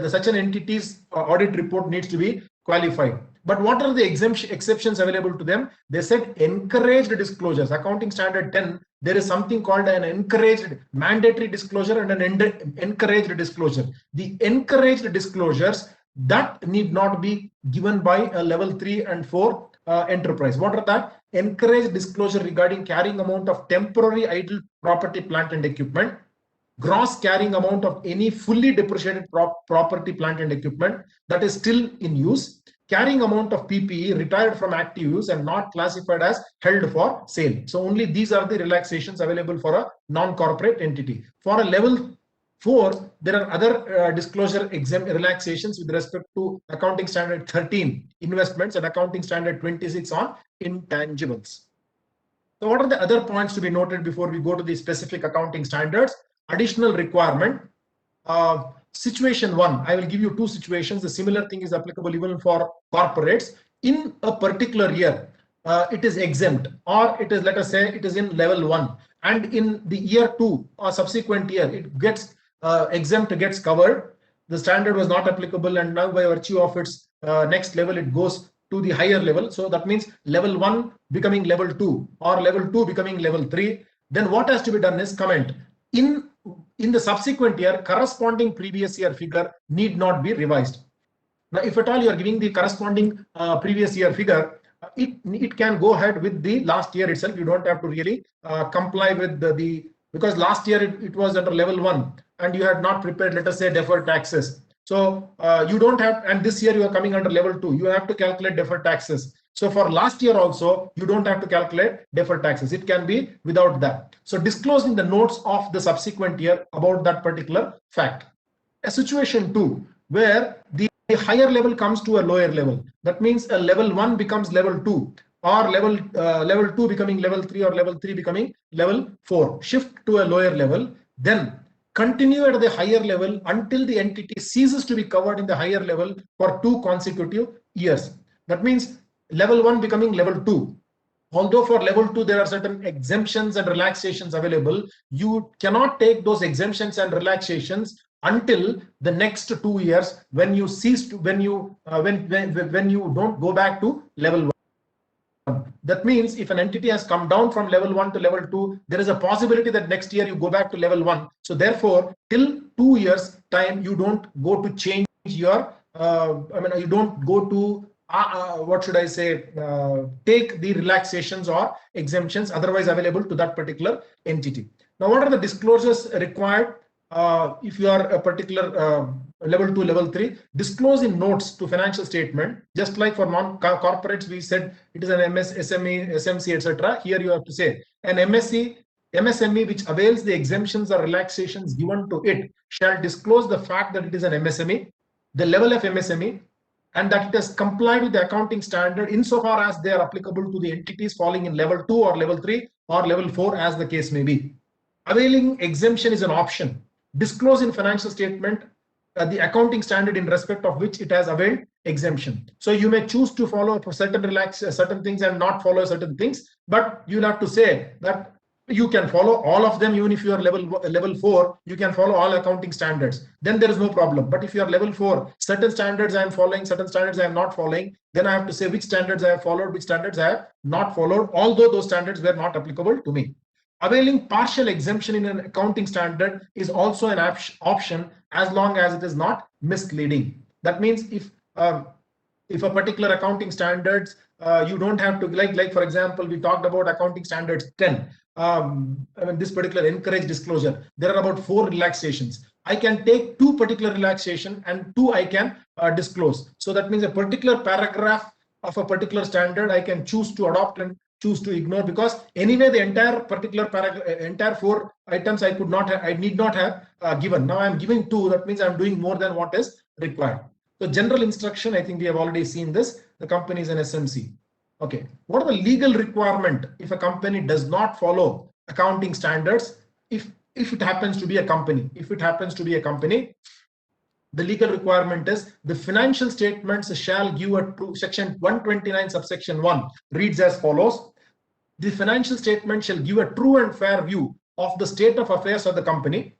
S4: such an entity's audit report needs to be qualified. But what are the exceptions available to them? They said encouraged disclosures. Accounting standard 10, there is something called an encouraged mandatory disclosure and an encouraged disclosure. The encouraged disclosures that need not be given by a level 3 and 4 enterprise. What are that? Encouraged disclosure regarding carrying amount of temporary idle property, plant and equipment, gross carrying amount of any fully depreciated property, plant and equipment that is still in use, carrying amount of PPE retired from active use and not classified as held for sale. So only these are the relaxations available for a non-corporate entity. For a level 4, there are other disclosure relaxations with respect to accounting standard 13 investments and accounting standard 26 on intangibles. So what are the other points to be noted before we go to the specific accounting standards? Additional requirement. Situation 1, I will give you 2 situations. The similar thing is applicable even for corporates. In a particular year, it is exempt, or it is, let us say, it is in level 1, and in the year 2 or subsequent year, it gets exempt, gets covered. The standard was not applicable, and now by virtue of its next level, it goes to the higher level. So that means level 1 becoming level 2 or level 2 becoming level 3. Then what has to be done is comment. In the subsequent year, corresponding previous year figure need not be revised. Now, if at all you are giving the corresponding previous year figure, it can go ahead with the last year itself. You don't have to really comply with because last year it was under level 1 and you had not prepared, let us say, deferred taxes. So you don't have, and this year you are coming under level 2, you have to calculate deferred taxes. So for last year also, you don't have to calculate deferred taxes. It can be without that. So disclose in the notes of the subsequent year about that particular fact. A situation 2, where the higher level comes to a lower level. That means a level 1 becomes level 2, or level 2 becoming level 3, or level 3 becoming level 4. Shift to a lower level, then continue at the higher level until the entity ceases to be covered in the higher level for 2 consecutive years. That means level 1 becoming level 2. Although for level 2 there are certain exemptions and relaxations available, you cannot take those exemptions and relaxations until the next 2 years when you cease to when you don't go back to level 1. That means if an entity has come down from level 1 to level 2, there is a possibility that next year you go back to level 1. So therefore, till 2 years time, you don't go to change your you don't go to what should I say, take the relaxations or exemptions otherwise available to that particular entity. Now, what are the disclosures required if you are a particular level 2, level 3? Disclose in notes to financial statement. Just like for non-corporates, we said it is an MS, SME, SMC, etc. Here you have to say an MSME which avails the exemptions or relaxations given to it shall disclose the fact that it is an MSME, the level of MSME, and that it has complied with the accounting standard insofar as they are applicable to the entities falling in level 2 or level 3 or level 4 as the case may be. Availing exemption is an option. Disclose in financial statement the accounting standard in respect of which it has availed exemption. So you may choose to follow certain things and not follow certain things, but you'll have to say that you can follow all of them. Even if you are level 4, you can follow all accounting standards. Then there is no problem. But if you are level 4, certain standards I am following, certain standards I am not following, then I have to say which standards I have followed, which standards I have not followed, although those standards were not applicable to me. Availing partial exemption in an accounting standard is also an option as long as it is not misleading. That means if a particular accounting standards, you don't have to, like for example, we talked about accounting standards 10. This particular encouraged disclosure, there are about 4 relaxations. I can take 2 particular relaxation and 2 I can disclose. So that means a particular paragraph of a particular standard I can choose to adopt and choose to ignore, because anyway the entire particular paragraph, entire 4 items I need not have given. Now I'm giving 2. That means I'm doing more than what is required. So general instruction, I think we have already seen this. The company is an SMC. Okay. What are the legal requirement if a company does not follow accounting standards? If it happens to be a company, the legal requirement is the financial statements shall give a true, section 129 subsection 1 reads as follows: the financial statement shall give a true and fair view of the state of affairs of the company,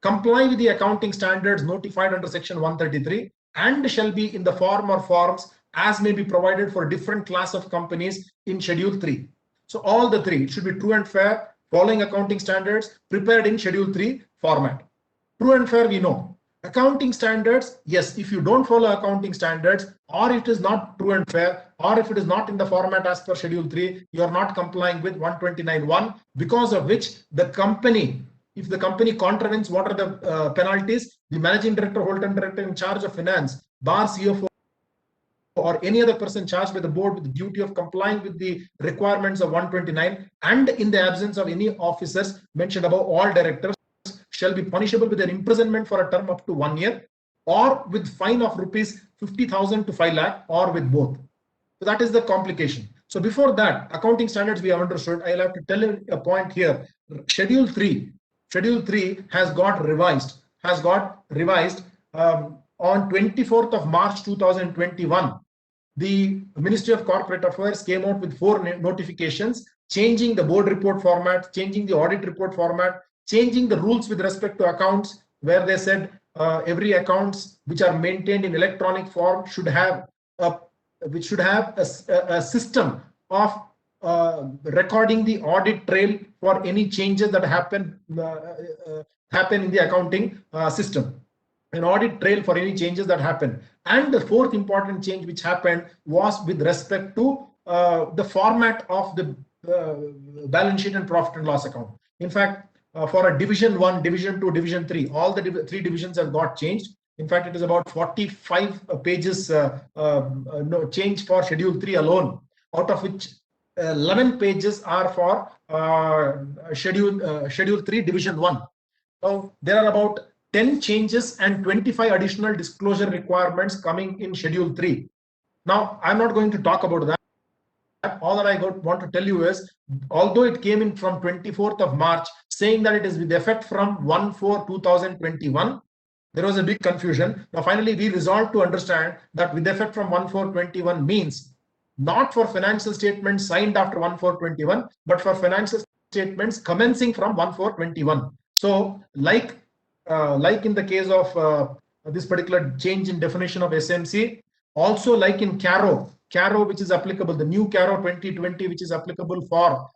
S4: comply with the accounting standards notified under section 133, and shall be in the form or forms as may be provided for different class of companies in schedule 3. So all the 3, it should be true and fair, following accounting standards, prepared in schedule 3 format. True and fair, we know. Accounting standards, yes, if you don't follow accounting standards, or it is not true and fair, or if it is not in the format as per schedule 3, you are not complying with 129(1), because of which the company, if the company contravenes, what are the penalties? The managing director, whole-time director in charge of finance, bar CFO, or any other person charged by the board with the duty of complying with the requirements of 129, and in the absence of any officers mentioned above, all directors shall be punishable with an imprisonment for a term up to 1 year, or with fine of rupees 50,000 to 5 lakh, or with both. So that is the complication. So before that, accounting standards we have understood. I'll have to tell you a point here. Schedule 3 has got revised on 24th of March 2021. The Ministry of Corporate Affairs came out with 4 notifications, changing the board report format, changing the audit report format, changing the rules with respect to accounts, where they said every accounts which are maintained in electronic form should have a system of recording the audit trail for any changes that happen in the accounting system. An audit trail for any changes that happen. And the 4th important change which happened was with respect to the format of the balance sheet and profit and loss account. In fact, for a division 1, division 2, division 3, all the 3 divisions have got changed. In fact, it is about 45 pages change for schedule 3 alone, out of which 11 pages are for schedule 3 division 1. So there are about 10 changes and 25 additional disclosure requirements coming in schedule 3. Now I'm not going to talk about that. All that I want to tell you is, although it came in from 24th of March saying that it is with effect from 1/4/2021, there was a big confusion. Now finally we resolved to understand that with effect from 1/4/21 means not for financial statements signed after 1/4/21, but for financial statements commencing from 1/4/21. So like in the case of this particular change in definition of SMC, also like in CARO, which is applicable, the new CARO 2020, which is applicable for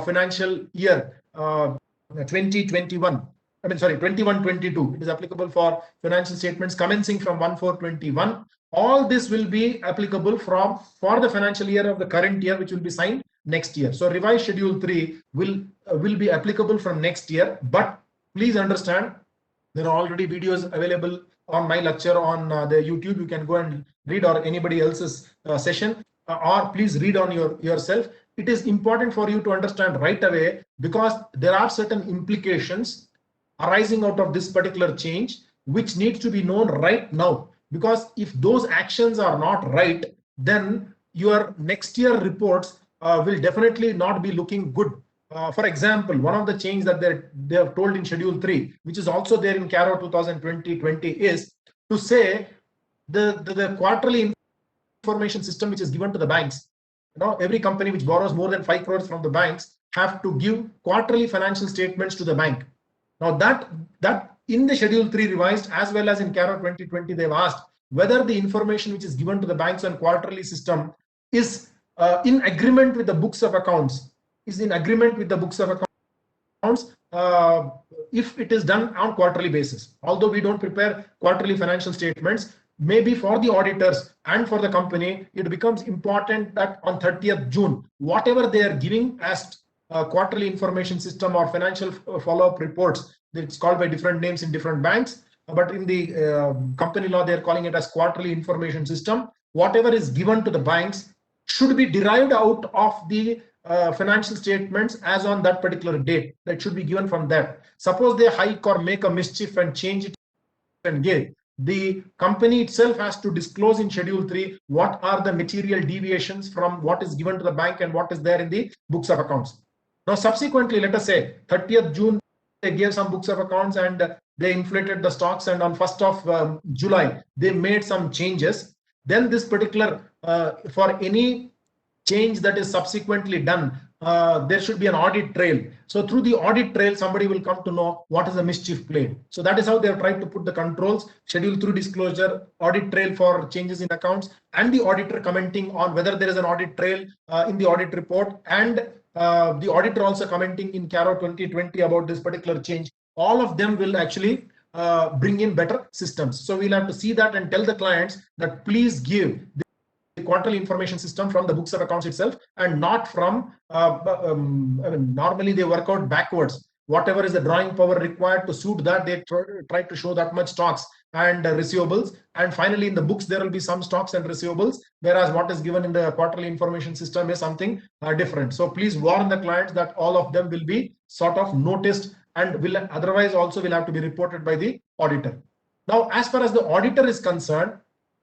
S4: financial year 2021. I mean, sorry, 21-22. It is applicable for financial statements commencing from 1/4/21. All this will be applicable for the financial year of the current year, which will be signed next year. So revised schedule 3 will be applicable from next year. But please understand, there are already videos available on my lecture on the YouTube. You can go and read, or anybody else's session, or please read on yourself. It is important for you to understand right away, because there are certain implications arising out of this particular change which needs to be known right now. Because if those actions are not right, then your next year reports will definitely not be looking good. For example, one of the changes that they have told in schedule 3, which is also there in CARO 2020, is to say the quarterly information system which is given to the banks. Every company which borrows more than 5 crores from the banks have to give quarterly financial statements to the bank. Now that in the schedule 3 revised, as well as in CARO 2020, they've asked whether the information which is given to the banks on quarterly system is in agreement with the books of accounts. If it is done on quarterly basis. Although we don't prepare quarterly financial statements, maybe for the auditors and for the company, it becomes important that on 30th June, whatever they are giving as quarterly information system or financial follow-up reports, it's called by different names in different banks, but in the company law, they're calling it as quarterly information system. Whatever is given to the banks should be derived out of the financial statements as on that particular date. That should be given from that. Suppose they hike or make a mischief and change it and give, the company itself has to disclose in Schedule 3 what are the material deviations from what is given to the bank and what is there in the books of accounts. Now, subsequently, let us say 30th June, they gave some books of accounts and they inflated the stocks, and on 1st of July, they made some changes. Then this particular, for any change that is subsequently done, there should be an audit trail. So through the audit trail, somebody will come to know what is the mischief played. So that is how they have tried to put the controls: Schedule 3 disclosure, audit trail for changes in accounts, and the auditor commenting on whether there is an audit trail in the audit report, and the auditor also commenting in CARO 2020 about this particular change. All of them will actually bring in better systems. So we'll have to see that and tell the clients that please give the quarterly information system from the books of accounts itself, and not from normally they work out backwards. Whatever is the drawing power required to suit that, they try to show that much stocks and receivables, and finally in the books there will be some stocks and receivables, whereas what is given in the quarterly information system is something different. So please warn the clients that all of them will be sort of noticed and will otherwise also will have to be reported by the auditor. Now, as far as the auditor is concerned,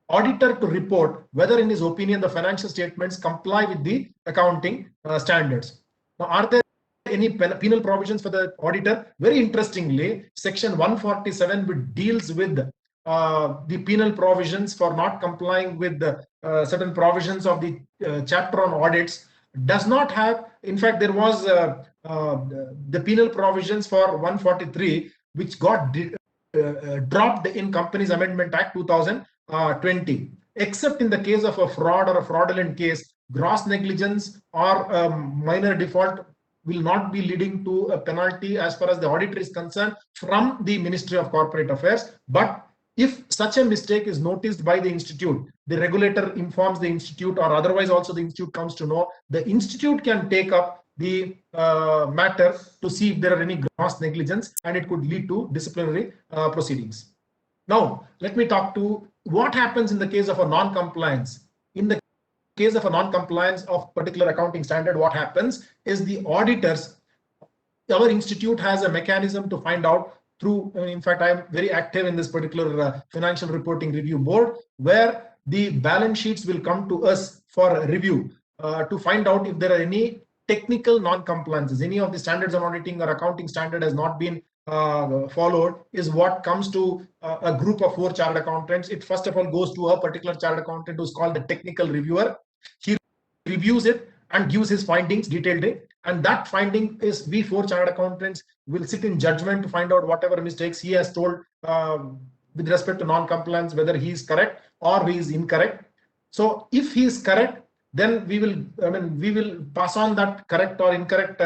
S4: auditor to report whether in his opinion the financial statements comply with the accounting standards. Now, are there any penal provisions for the auditor? Very interestingly, section 147, which deals with the penal provisions for not complying with the certain provisions of the chapter on audits, does not have. In fact, there was the penal provisions for 143, which got dropped in Companies Amendment Act 2020, except in the case of a fraud or a fraudulent case. Gross negligence or minor default will not be leading to a penalty as far as the auditor is concerned from the Ministry of Corporate Affairs. But if such a mistake is noticed by the institute, the regulator informs the institute, or otherwise also the institute comes to know, the institute can take up the matter to see if there are any gross negligence, and it could lead to disciplinary proceedings. Now, let me talk to what happens in the case of a non-compliance. In the case of a non-compliance of particular accounting standard, what happens is the auditors, our institute has a mechanism to find out through, in fact, I am very active in this particular financial reporting review board, where the balance sheets will come to us for review to find out if there are any technical non-compliances. Any of the standards on auditing or accounting standard has not been followed, is what comes to a group of 4 chartered accountants. It first of all goes to a particular chartered accountant who's called the technical reviewer. He reviews it and gives his findings detailedly, and that finding is we 4 chartered accountants will sit in judgment to find out whatever mistakes he has told with respect to non-compliance, whether he is correct or he is incorrect. So if he is correct, then we will pass on that correct or incorrect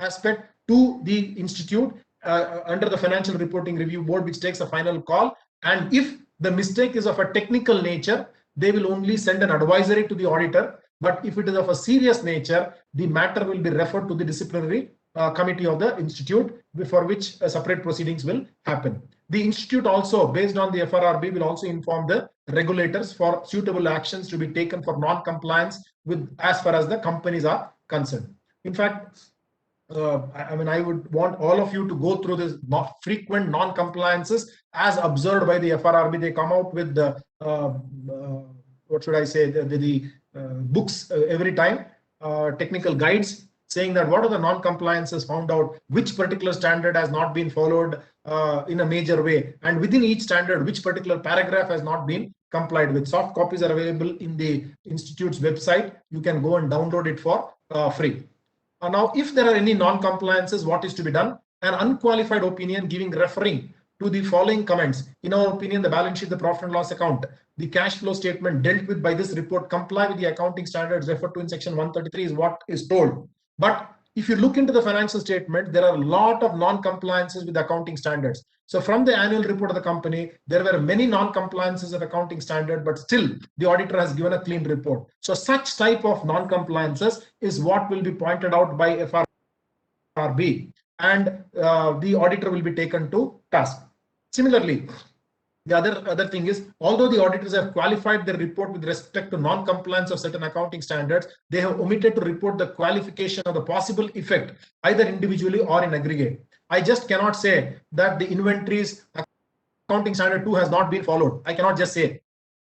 S4: aspect to the institute under the financial reporting review board, which takes a final call. And if the mistake is of a technical nature, they will only send an advisory to the auditor. But if it is of a serious nature, the matter will be referred to the disciplinary committee of the institute, for which separate proceedings will happen. The institute also, based on the FRRB, will also inform the regulators for suitable actions to be taken for non-compliance with as far as the companies are concerned. In fact, I would want all of you to go through this frequent non-compliances as observed by the FRRB. They come out with the what should I say, the books every time, technical guides, saying that what are the non-compliances found out, which particular standard has not been followed in a major way, and within each standard, which particular paragraph has not been complied with. Soft copies are available in the institute's website. You can go and download it for free. Now, if there are any non-compliances, what is to be done? An unqualified opinion referring to the following comments. In our opinion, the balance sheet, the profit and loss account, the cash flow statement dealt with by this report comply with the accounting standards referred to in section 133 is what is told. But if you look into the financial statement, there are a lot of non-compliances with accounting standards. So from the annual report of the company, there were many non-compliances of accounting standard, but still the auditor has given a clean report. So such type of non-compliances is what will be pointed out by FRRB, and the auditor will be taken to task. Similarly, The other thing is, although the auditors have qualified their report with respect to non-compliance of certain accounting standards, they have omitted to report the qualification of the possible effect, either individually or in aggregate. I just cannot say that the inventories accounting standard 2 has not been followed. I cannot just say.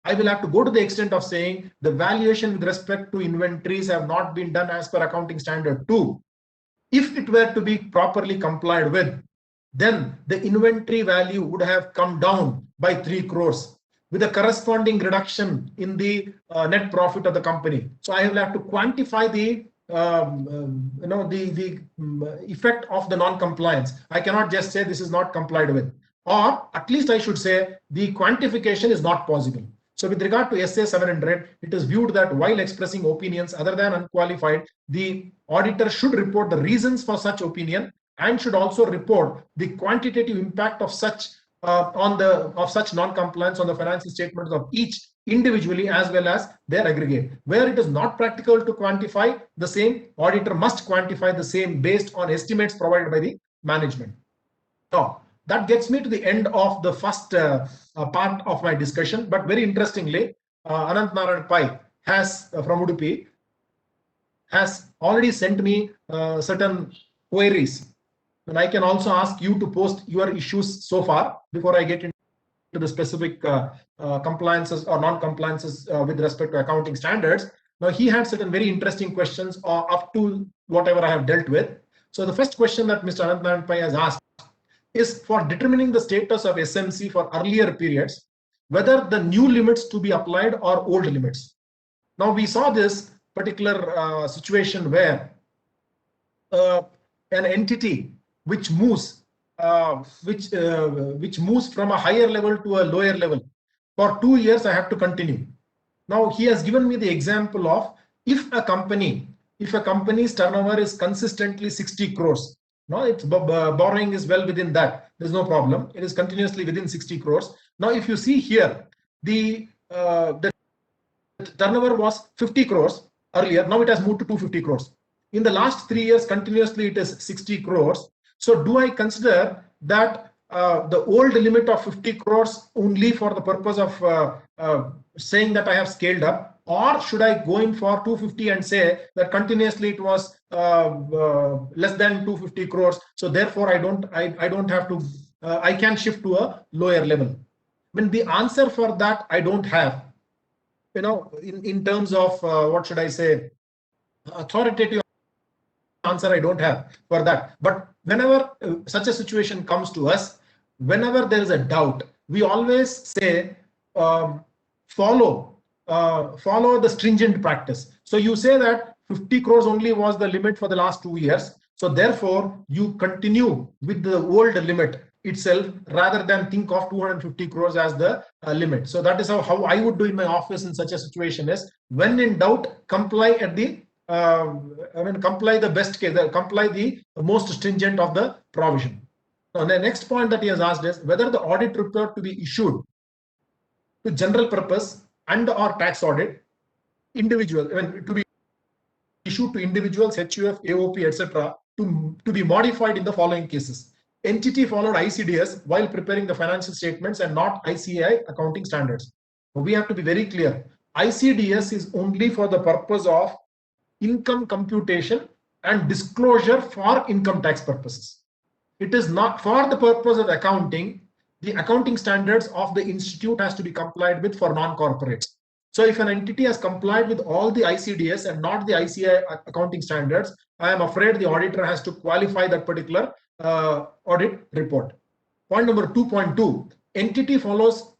S4: I will have to go to the extent of saying the valuation with respect to inventories have not been done as per accounting standard 2. If it were to be properly complied with, then the inventory value would have come down by 3 crores with a corresponding reduction in the net profit of the company. So I will have to quantify the effect of the non-compliance. I cannot just say this is not complied with, or at least I should say the quantification is not possible. So with regard to SA 700, it is viewed that while expressing opinions other than unqualified, the auditor should report the reasons for such opinion and should also report the quantitative impact of such non-compliance on the financial statements of each individually as well as their aggregate. Where it is not practical to quantify the same, auditor must quantify the same based on estimates provided by the management. Now, that gets me to the end of the first part of my discussion. But very interestingly, Anant Narayan Pai has from Udupi has already sent me certain queries, and I can also ask you to post your issues so far before I get into the specific compliances or non-compliances with respect to accounting standards. Now, he had certain very interesting questions up to whatever I have dealt with. So the first question that Mr. Anant Narayan Pai has asked is for determining the status of SMC for earlier periods, whether the new limits to be applied or old limits. Now, we saw this particular situation where an entity which moves from a higher level to a lower level for 2 years, I have to continue. Now, he has given me the example of if a company's turnover is consistently 60 crores. No, its borrowing is well within that. There's no problem. It is continuously within 60 crores. Now, if you see here, the turnover was 50 crores earlier. Now it has moved to 250 crores. In the last 3 years, continuously it is 60 crores. So do I consider that the old limit of 50 crores only for the purpose of saying that I have scaled up? Or should I go in for 250 and say that continuously it was less than 250 crores? So therefore, I don't have to. I can shift to a lower level. When the answer for that I don't have, in terms of what should I say, authoritative answer I don't have for that. But whenever such a situation comes to us, whenever there is a doubt, we always say follow the stringent practice. So you say that 50 crores only was the limit for the last 2 years. So therefore, you continue with the old limit itself rather than think of 250 crores as the limit. So that is how I would do in my office in such a situation is, when in doubt, comply at the comply the best case, comply the most stringent of the provision. Now, the next point that he has asked is whether the audit report to be issued to general purpose and or tax audit, to be issued to individuals, HUF, AOP, etc., to be modified in the following cases. Entity followed ICDS while preparing the financial statements and not ICAI accounting standards. So we have to be very clear. ICDS is only for the purpose of income computation and disclosure for income tax purposes. It is not for the purpose of accounting. The accounting standards of the institute has to be complied with for non-corporates. So if an entity has complied with all the ICDS and not the ICAI accounting standards, I am afraid the auditor has to qualify that particular audit report. Point number 2.2, entity follows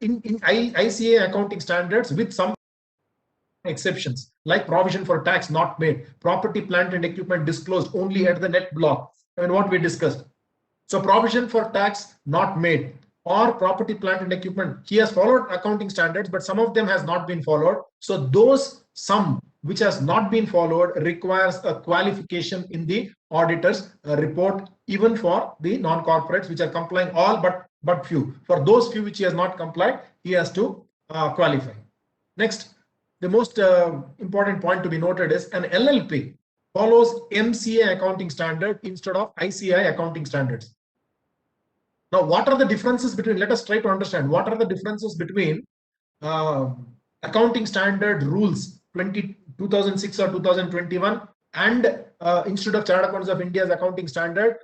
S4: in ICAI accounting standards with some exceptions, like provision for tax not made, property, plant and equipment disclosed only at the net block, what we discussed. So provision for tax not made, or property, plant and equipment, he has followed accounting standards, but some of them has not been followed. So those some which has not been followed requires a qualification in the auditor's report, even for the non-corporates which are complying all but few. For those few which he has not complied, he has to qualify. Next, the most important point to be noted is an LLP follows MCA accounting standard instead of ICAI accounting standards. Now, what are the differences between, let us try to understand, what are the differences between accounting standard rules 2006 or 2021 and Institute of Chartered Accountants of India's accounting standard?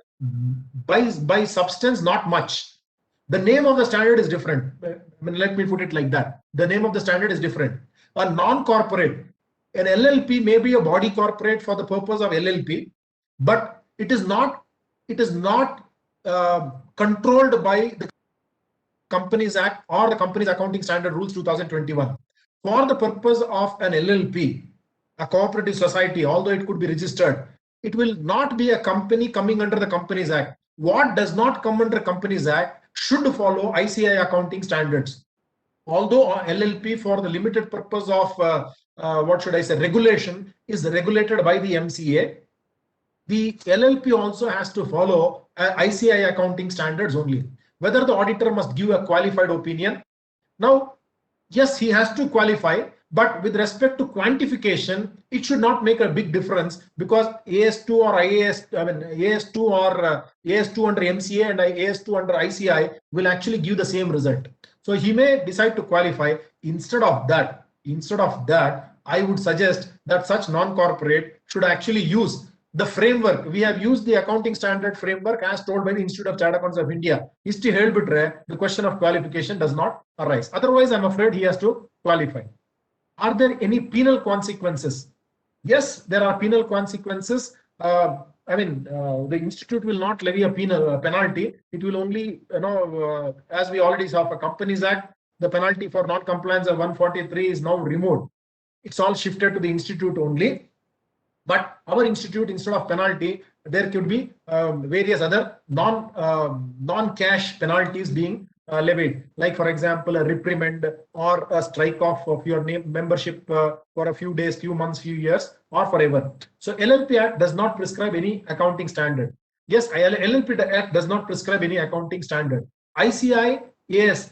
S4: By substance, not much. The name of the standard is different. I mean, let me put it like that. The name of the standard is different. A non-corporate, an LLP may be a body corporate for the purpose of LLP, but it is not controlled by the Companies Act or the Companies Accounting Standard Rules 2021. For the purpose of an LLP, a cooperative society, although it could be registered, it will not be a company coming under the Companies Act. What does not come under Companies Act should follow ICAI accounting standards. Although LLP, for the limited purpose of what should I say, regulation, is regulated by the MCA, the LLP also has to follow ICAI accounting standards only. Whether the auditor must give a qualified opinion. Now, yes, he has to qualify, but with respect to quantification, it should not make a big difference, because AS2 or AS2 or AS2 under MCA and AS2 under ICAI will actually give the same result. So he may decide to qualify. Instead of that, I would suggest that such non-corporate should actually use the framework. We have used the accounting standard framework as told by the Institute of Chartered Accountants of India. The question of qualification does not arise. Otherwise, I'm afraid he has to qualify. Are there any penal consequences? Yes, there are penal consequences. The institute will not levy a penalty. It will only, as we already saw for Companies Act, the penalty for non-compliance of 143 is now removed. It's all shifted to the institute only. But our institute, instead of penalty, there could be various other non-cash penalties being levied, like for example a reprimand or a strike off of your membership for a few days, few months, few years, or forever. So LLP Act does not prescribe any accounting standard. Yes, LLP Act does not prescribe any accounting standard. ICAI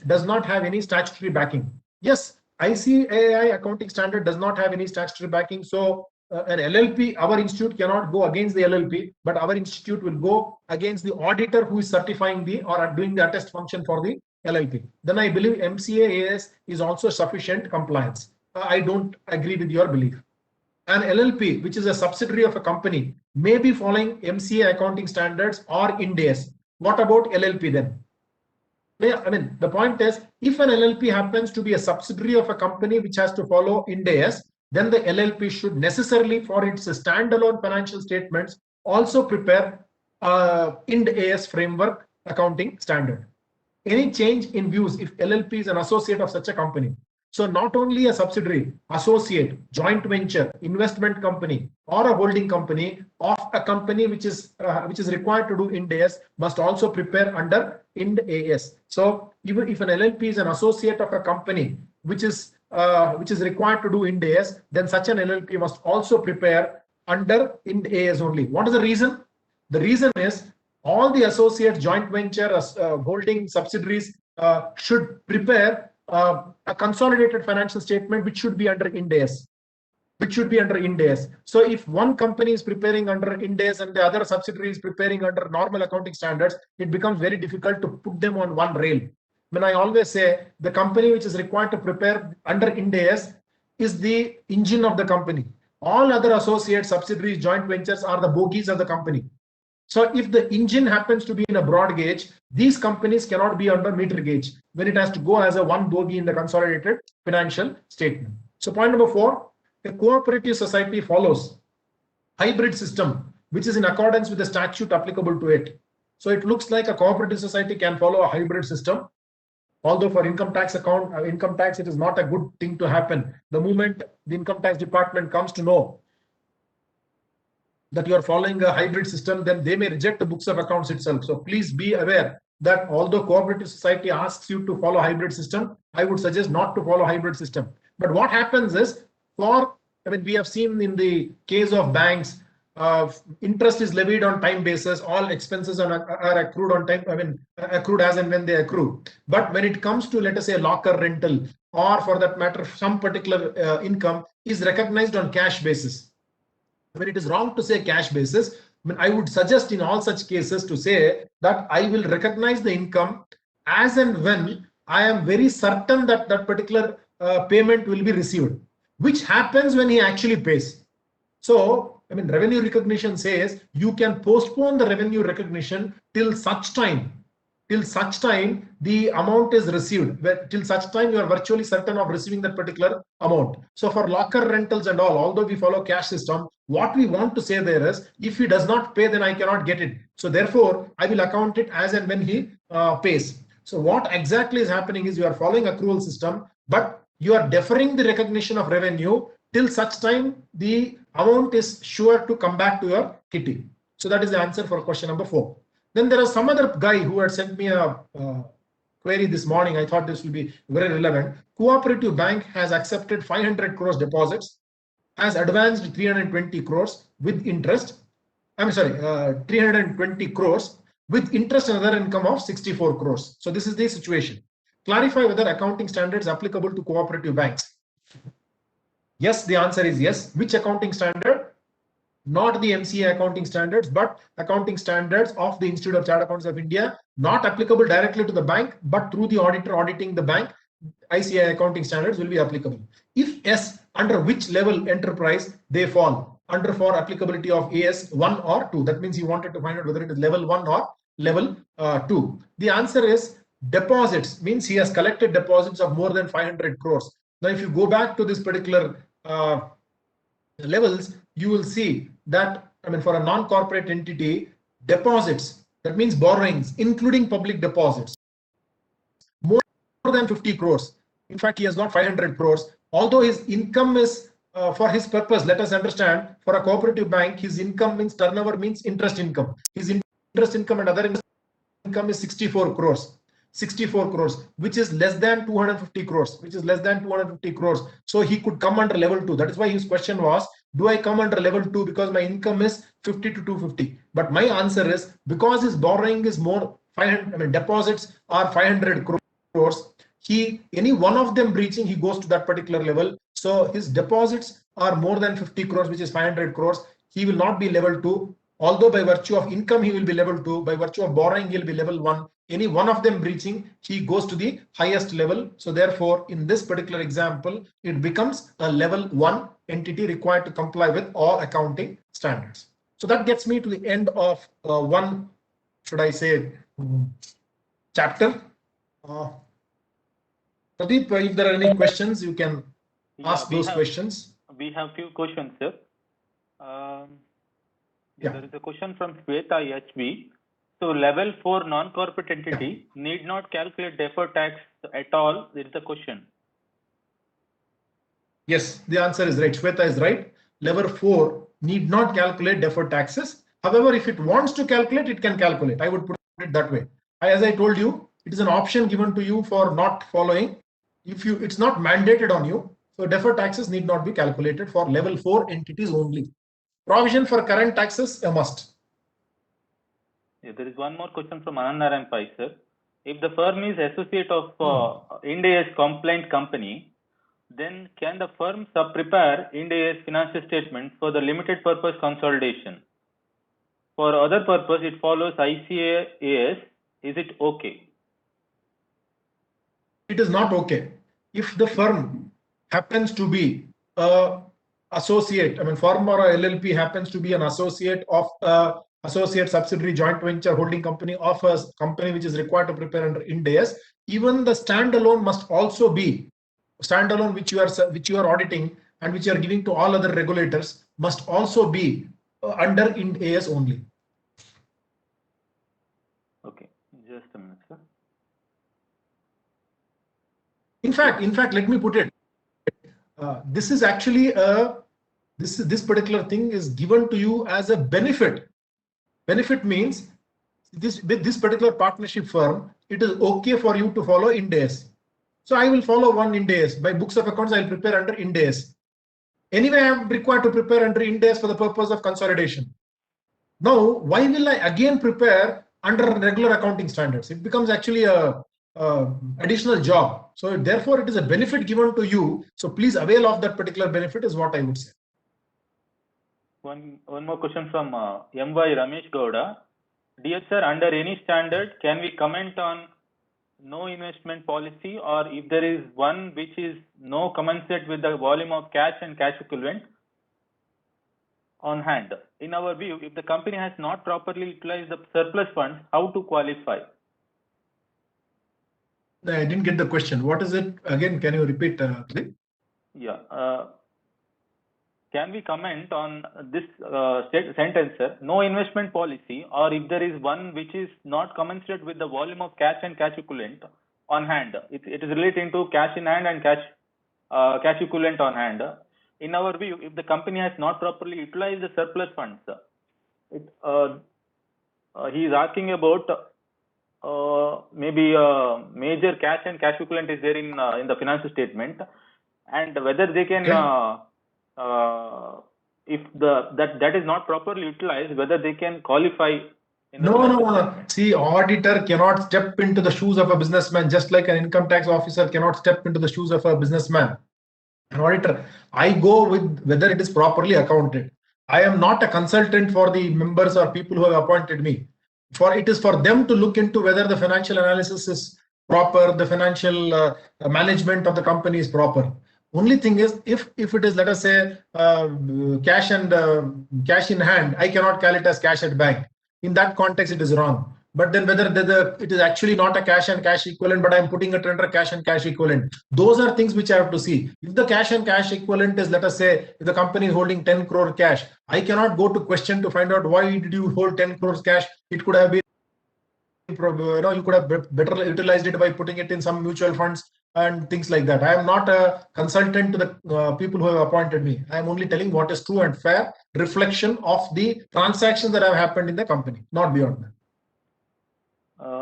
S4: does not have any statutory backing. Yes, ICAI accounting standard does not have any statutory backing. So an LLP, our institute cannot go against the LLP, but our institute will go against the auditor who is certifying or doing the attest function for the LLP. Then I believe MCA is also sufficient compliance. I don't agree with your belief. An LLP, which is a subsidiary of a company, may be following MCA accounting standards or Ind AS. What about LLP then? The point is, if an LLP happens to be a subsidiary of a company which has to follow Ind AS, then the LLP should necessarily, for its standalone financial statements, also prepare Ind AS framework accounting standard. Any change in views if LLP is an associate of such a company? So not only a subsidiary, associate, joint venture, investment company, or a holding company of a company which is required to do Ind AS must also prepare under Ind AS. So even if an LLP is an associate of a company which is required to do Ind AS, then such an LLP must also prepare under Ind AS only. What is the reason? The reason is all the associates, joint venture, holding subsidiaries should prepare a consolidated financial statement which should be under Ind AS. So if one company is preparing under Ind AS and the other subsidiary is preparing under normal accounting standards, it becomes very difficult to put them on one rail. When I always say the company which is required to prepare under Ind AS is the engine of the company. All other associates, subsidiaries, joint ventures are the bogies of the company. So if the engine happens to be in a broad gauge, these companies cannot be under meter gauge when it has to go as a one bogie in the consolidated financial statement. So point number 4, a cooperative society follows hybrid system, which is in accordance with the statute applicable to it. So it looks like a cooperative society can follow a hybrid system. Although for income tax, it is not a good thing to happen. The moment the income tax department comes to know that you are following a hybrid system, then they may reject the books of accounts itself. So please be aware that although cooperative society asks you to follow hybrid system, I would suggest not to follow hybrid system. But what happens is, we have seen in the case of banks, interest is levied on time basis. All expenses are accrued on time. Accrued as and when they accrue. But when it comes to, let us say, locker rental, or for that matter, some particular income is recognized on cash basis. When it is wrong to say cash basis, I mean, I would suggest in all such cases to say that I will recognize the income as and when I am very certain that that particular payment will be received, which happens when he actually pays. So, I mean, revenue recognition says you can postpone the revenue recognition till such time the amount is received, till such time you are virtually certain of receiving that particular amount. So for locker rentals and all, although we follow cash system, what we want to say there is, if he does not pay, then I cannot get it. So therefore, I will account it as and when he pays. So what exactly is happening is you are following accrual system, but you are deferring the recognition of revenue till such time the amount is sure to come back to your kitty. So that is the answer for question number 4. Then there is some other guy who had sent me a query this morning. I thought this will be very relevant. Cooperative bank has accepted 500 crores deposits, has advanced 320 crores with interest. 320 crores with interest and other income of 64 crores. So this is the situation. Clarify whether accounting standards applicable to cooperative banks. Yes, the answer is yes. Which accounting standard? Not the MCA accounting standards, but accounting standards of the Institute of Chartered Accountants of India, not applicable directly to the bank, but through the auditor auditing the bank, ICAI accounting standards will be applicable. If yes, under which level enterprise they fall under for applicability of AS 1 or 2. That means you wanted to find out whether it is level 1 or level 2. The answer is deposits, means he has collected deposits of more than 500 crores. Now, if you go back to this particular levels, you will see that, I mean, for a non-corporate entity, deposits, that means borrowings, including public deposits, more than 50 crores. In fact, he has not 500 crores. Although his income is, for his purpose, let us understand, for a cooperative bank, his income means turnover means interest income. His interest income and other income is 64 crores. 64 crores, which is less than 250 crores, So he could come under level 2. That is why his question was, do I come under level 2 because my income is 50 to 250? But my answer is, because his borrowing is more 500, I mean, deposits are 500 crores. Any one of them breaching, he goes to that particular level. So his deposits are more than 50 crores, which is 500 crores. He will not be level 2. Although by virtue of income, he will be level 2. By virtue of borrowing, he will be level 1. Any one of them breaching, he goes to the highest level. So therefore, in this particular example, it becomes a level 1 entity required to comply with all accounting standards. So that gets me to the end of one, should I say, chapter. Pradeep, if there are any questions, you can ask those questions.
S1: We have few questions, sir. There is a question from Shweta HB. So level 4 non-corporate entity need not calculate deferred tax at all. There is a question.
S4: Yes, the answer is right. Shweta is right. Level 4 need not calculate deferred taxes. However, if it wants to calculate, it can calculate. I would put it that way. As I told you, it is an option given to you for not following. It's not mandated on you. So deferred taxes need not be calculated for level 4 entities only. Provision for current taxes a must.
S1: Yeah, there is one more question from Anand Pai, sir. If the firm is associate of Ind AS compliant company, then can the firm prepare Ind AS financial statement for the limited purpose consolidation? For other purpose, it follows ICAI. Is it okay?
S4: It is not okay. If the firm happens to be associate, I mean, firm or a LLP happens to be an associate of associate subsidiary joint venture holding company of a company which is required to prepare under Ind AS, even the standalone must also be standalone, which you are auditing and which you are giving to all other regulators, must also be under Ind AS only.
S1: Okay, just a minute, sir.
S4: In fact, let me put it. This is actually this particular thing is given to you as a benefit. Benefit means with this particular partnership firm, it is okay for you to follow Ind AS. So I will follow one Ind AS. By books of accounts, I will prepare under Ind AS. Anyway, I am required to prepare under Ind AS for the purpose of consolidation. Now, why will I again prepare under regular accounting standards? It becomes actually a additional job. So therefore, it is a benefit given to you. So please avail of that particular benefit is what I would say.
S1: One more question from M.Y. Ramesh Gowda. Dear sir, under any standard, can we comment on no investment policy, or if there is one which is no commensurate with the volume of cash and cash equivalent on hand? In our view, if the company has not properly utilized the surplus funds, how to qualify?
S4: I didn't get the question. What is it again? Can you repeat?
S1: Yeah. Can we comment on this sentence, sir? No investment policy, or if there is one which is not commensurate with the volume of cash and cash equivalent on hand. It is relating to cash in hand and cash equivalent on hand. In our view, if the company has not properly utilized the surplus funds, he is asking about maybe major cash and cash equivalent is there in the financial statement, and whether they can. If that is not properly utilized, whether they can qualify.
S4: No. See, auditor cannot step into the shoes of a businessman, just like an income tax officer cannot step into the shoes of a businessman. An auditor, I go with whether it is properly accounted. I am not a consultant for the members or people who have appointed me. It is for them to look into whether the financial analysis is proper, the financial management of the company is proper. Only thing is, if it is, let us say, cash in hand, I cannot call it as cash at bank. In that context, it is wrong. But then whether it is actually not a cash and cash equivalent, but I'm putting it under cash and cash equivalent. Those are things which I have to see. If the cash and cash equivalent is, let us say, if the company is holding 10 crore cash, I cannot go to question to find out why did you hold 10 crores cash. It could have been, you could have better utilized it by putting it in some mutual funds and things like that. I am not a consultant to the people who have appointed me. I am only telling what is true and fair reflection of the transactions that have happened in the company, not beyond that.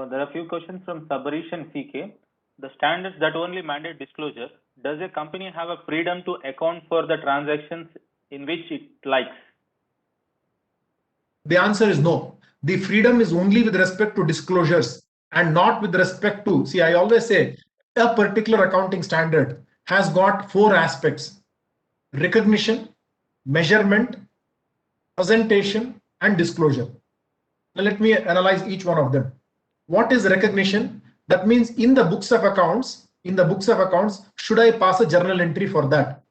S1: There are a few questions from Sabarish and CK. The standards that only mandate disclosure, does a company have a freedom to account for the transactions in which it likes?
S4: The answer is no. The freedom is only with respect to disclosures and not with respect to, see, I always say a particular accounting standard has got 4 aspects: recognition, measurement, presentation, and disclosure. Now let me analyze each one of them. What is recognition? That means in the books of accounts, should I pass a journal entry for that?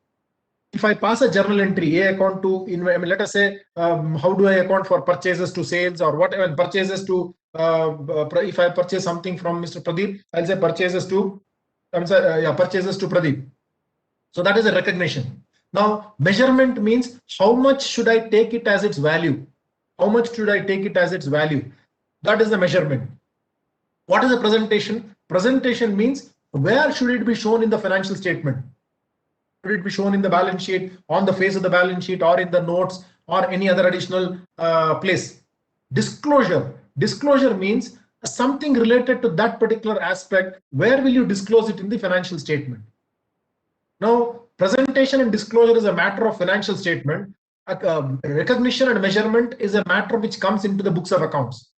S4: If I pass a journal entry, A account to, let us say, how do I account for purchases to sales or whatever, purchases to, if I purchase something from Mr. Pradeep, I'll say purchases to Pradeep. So that is a recognition. Now, measurement means how much should I take it as its value? How much should I take it as its value? That is the measurement. What is the presentation? Presentation means where should it be shown in the financial statement? Should it be shown in the balance sheet, on the face of the balance sheet, or in the notes, or any other additional place? Disclosure. Disclosure means something related to that particular aspect. Where will you disclose it in the financial statement? Now, presentation and disclosure is a matter of financial statement. Recognition and measurement is a matter which comes into the books of accounts.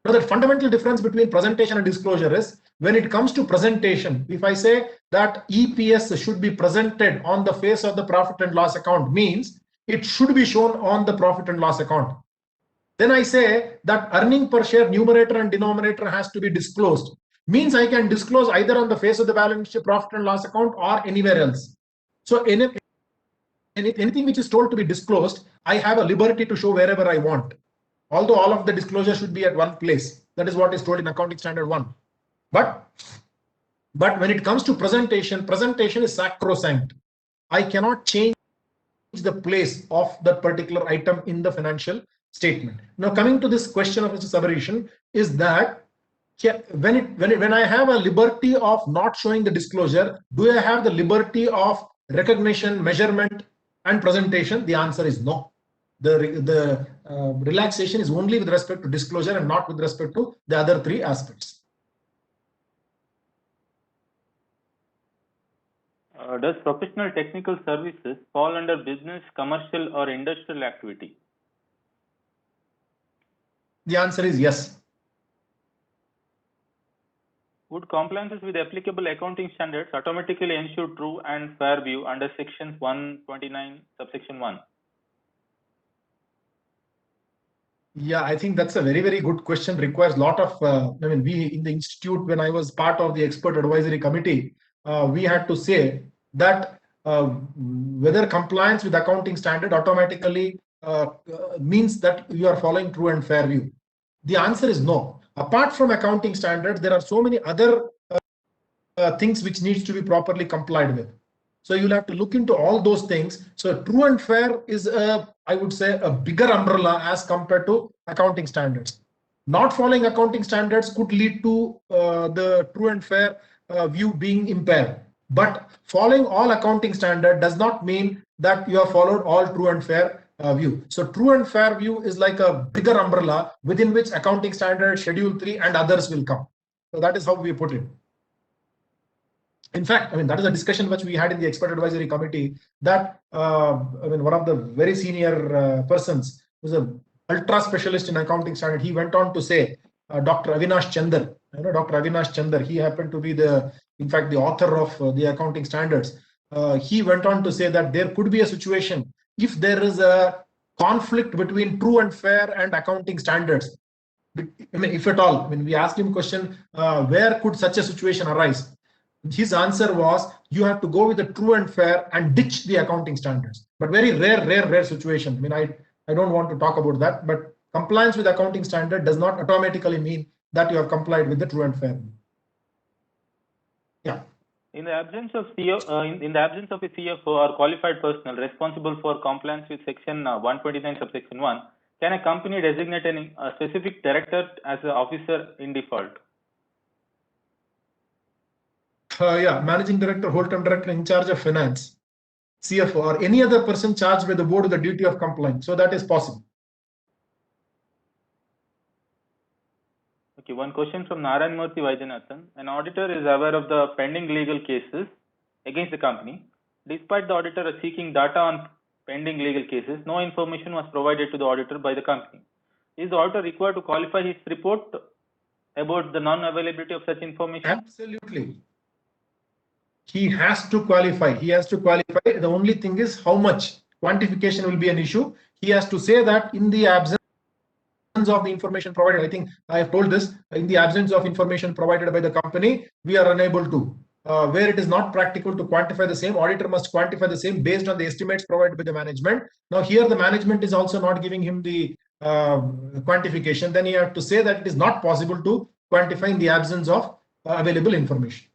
S4: Now, the fundamental difference between presentation and disclosure is when it comes to presentation, if I say that EPS should be presented on the face of the profit and loss account, means it should be shown on the profit and loss account. Then I say that earning per share numerator and denominator has to be disclosed, means I can disclose either on the face of the balance sheet, profit and loss account, or anywhere else. So anything which is told to be disclosed, I have a liberty to show wherever I want. Although all of the disclosure should be at one place. That is what is told in Accounting Standard 1. But when it comes to presentation, presentation is sacrosanct. I cannot change the place of that particular item in the financial statement. Now, coming to this question of Mr. Sabarish, is that when I have a liberty of not showing the disclosure, do I have the liberty of recognition, measurement, and presentation? The answer is no. The relaxation is only with respect to disclosure and not with respect to the other 3 aspects.
S1: Does professional technical services fall under business, commercial, or industrial activity?
S4: The answer is yes.
S1: Would compliances with applicable accounting standards automatically ensure true and fair view under Section 129, subsection 1?
S4: Yeah, I think that's a very, very good question. Requires a lot of, I mean, we in the institute, when I was part of the expert advisory committee, we had to say that whether compliance with accounting standard automatically means that you are following true and fair view. The answer is no. Apart from accounting standards, there are so many other things which needs to be properly complied with. So you'll have to look into all those things. So true and fair is I would say a bigger umbrella as compared to accounting standards. Not following accounting standards could lead to the true and fair view being impaired. But following all accounting standard does not mean that you have followed all true and fair view. So true and fair view is like a bigger umbrella within which accounting standard, schedule 3 and others will come. So that is how we put it. In fact, I mean, that is a discussion which we had in the expert advisory committee that, I mean, one of the very senior persons who's a ultra specialist in accounting standard, he went on to say, Dr. Avinash Chandar, Dr. Avinash Chandar, he happened to be in fact, the author of the accounting standards. He went on to say that there could be a situation if there is a conflict between true and fair and accounting standards. I mean, if at all, when we asked him a question, where could such a situation arise? His answer was, you have to go with the true and fair and ditch the accounting standards. But very rare situation. I mean, I don't want to talk about that, but compliance with accounting standard does not automatically mean that you have complied with the true and fair. Yeah.
S1: In the absence of in the absence of a CFO or qualified personnel responsible for compliance with Section 129, subsection 1, can a company designate a specific director as an officer in default?
S4: Yeah, managing director, whole-time director in charge of finance, CFO, or any other person charged by the board with the duty of compliance. So that is possible.
S1: Okay, one question from Narayan Murthy Vaidyanathan. An auditor is aware of the pending legal cases against the company. Despite the auditor seeking data on pending legal cases, no information was provided to the auditor by the company. Is the auditor required to qualify his report about the non-availability of such information?
S4: Absolutely. He has to qualify. He has to qualify. The only thing is how much. Quantification will be an issue. He has to say that in the absence of the information provided, I think I have told this, in the absence of information provided by the company, we are unable to. Where it is not practical to quantify the same, auditor must quantify the same based on the estimates provided by the management. Now here the management is also not giving him the quantification. Then you have to say that it is not possible to quantify in the absence of available information.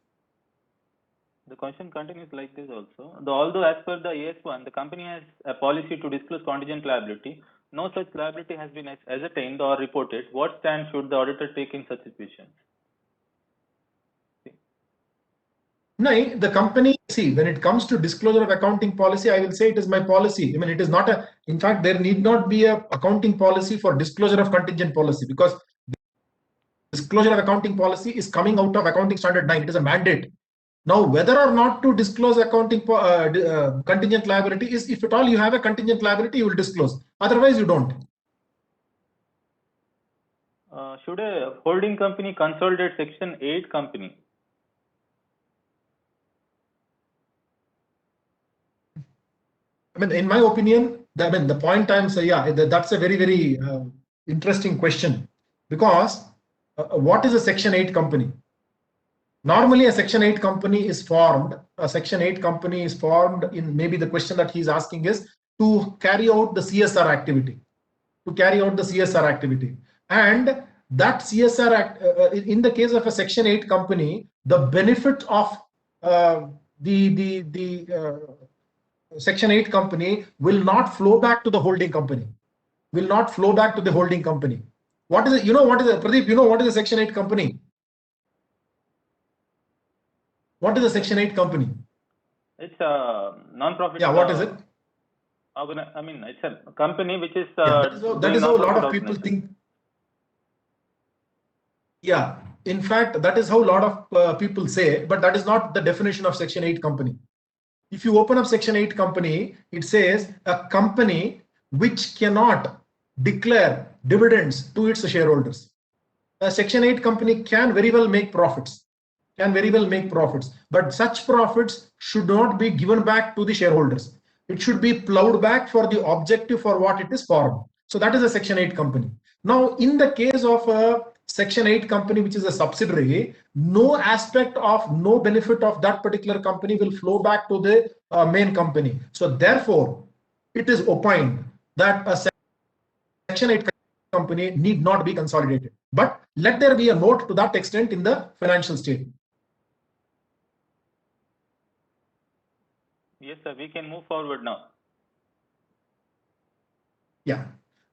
S1: The question continues like this also. Although as per the AS1, the company has a policy to disclose contingent liability, no such liability has been ascertained or reported. What stand should the auditor take in such situations?
S4: No, the company, see, when it comes to disclosure of accounting policy, I will say it is my policy. I mean, it is not a, in fact, there need not be a accounting policy for disclosure of contingent policy, because disclosure of accounting policy is coming out of accounting standard 9. It is a mandate. Now, whether or not to disclose accounting contingent liability is, if at all you have a contingent liability, you will disclose. Otherwise, you don't.
S1: Should a holding company consolidate Section 8 company?
S4: I mean, in my opinion, the point I'm saying, yeah, that's a very interesting question, because what is a Section 8 company? Normally, a Section 8 company is formed. A Section 8 company is formed in, maybe the question that he's asking is to carry out the CSR activity. And that CSR in the case of a Section 8 company, the benefit of the Section 8 company will not flow back to the holding company. What is it? Pradeep, what is a Section 8 company? What is a Section 8 company?
S1: It's a non-profit.
S4: Yeah, what is it?
S1: I mean, it's a company which is.
S4: That is how a lot of people think. Yeah, in fact, that is how a lot of people say, but that is not the definition of Section 8 company. If you open up Section 8 company, it says a company which cannot declare dividends to its shareholders. A Section 8 company can very well make profits. But such profits should not be given back to the shareholders. It should be plowed back for the objective for what it is formed. So that is a Section 8 company. Now, in the case of a Section 8 company, which is a subsidiary, no aspect of, no benefit of that particular company will flow back to the main company. So therefore, it is opined that a Section 8 company need not be consolidated. But let there be a note to that extent in the financial statement.
S1: Yes, sir. We can move forward now.
S4: Yeah.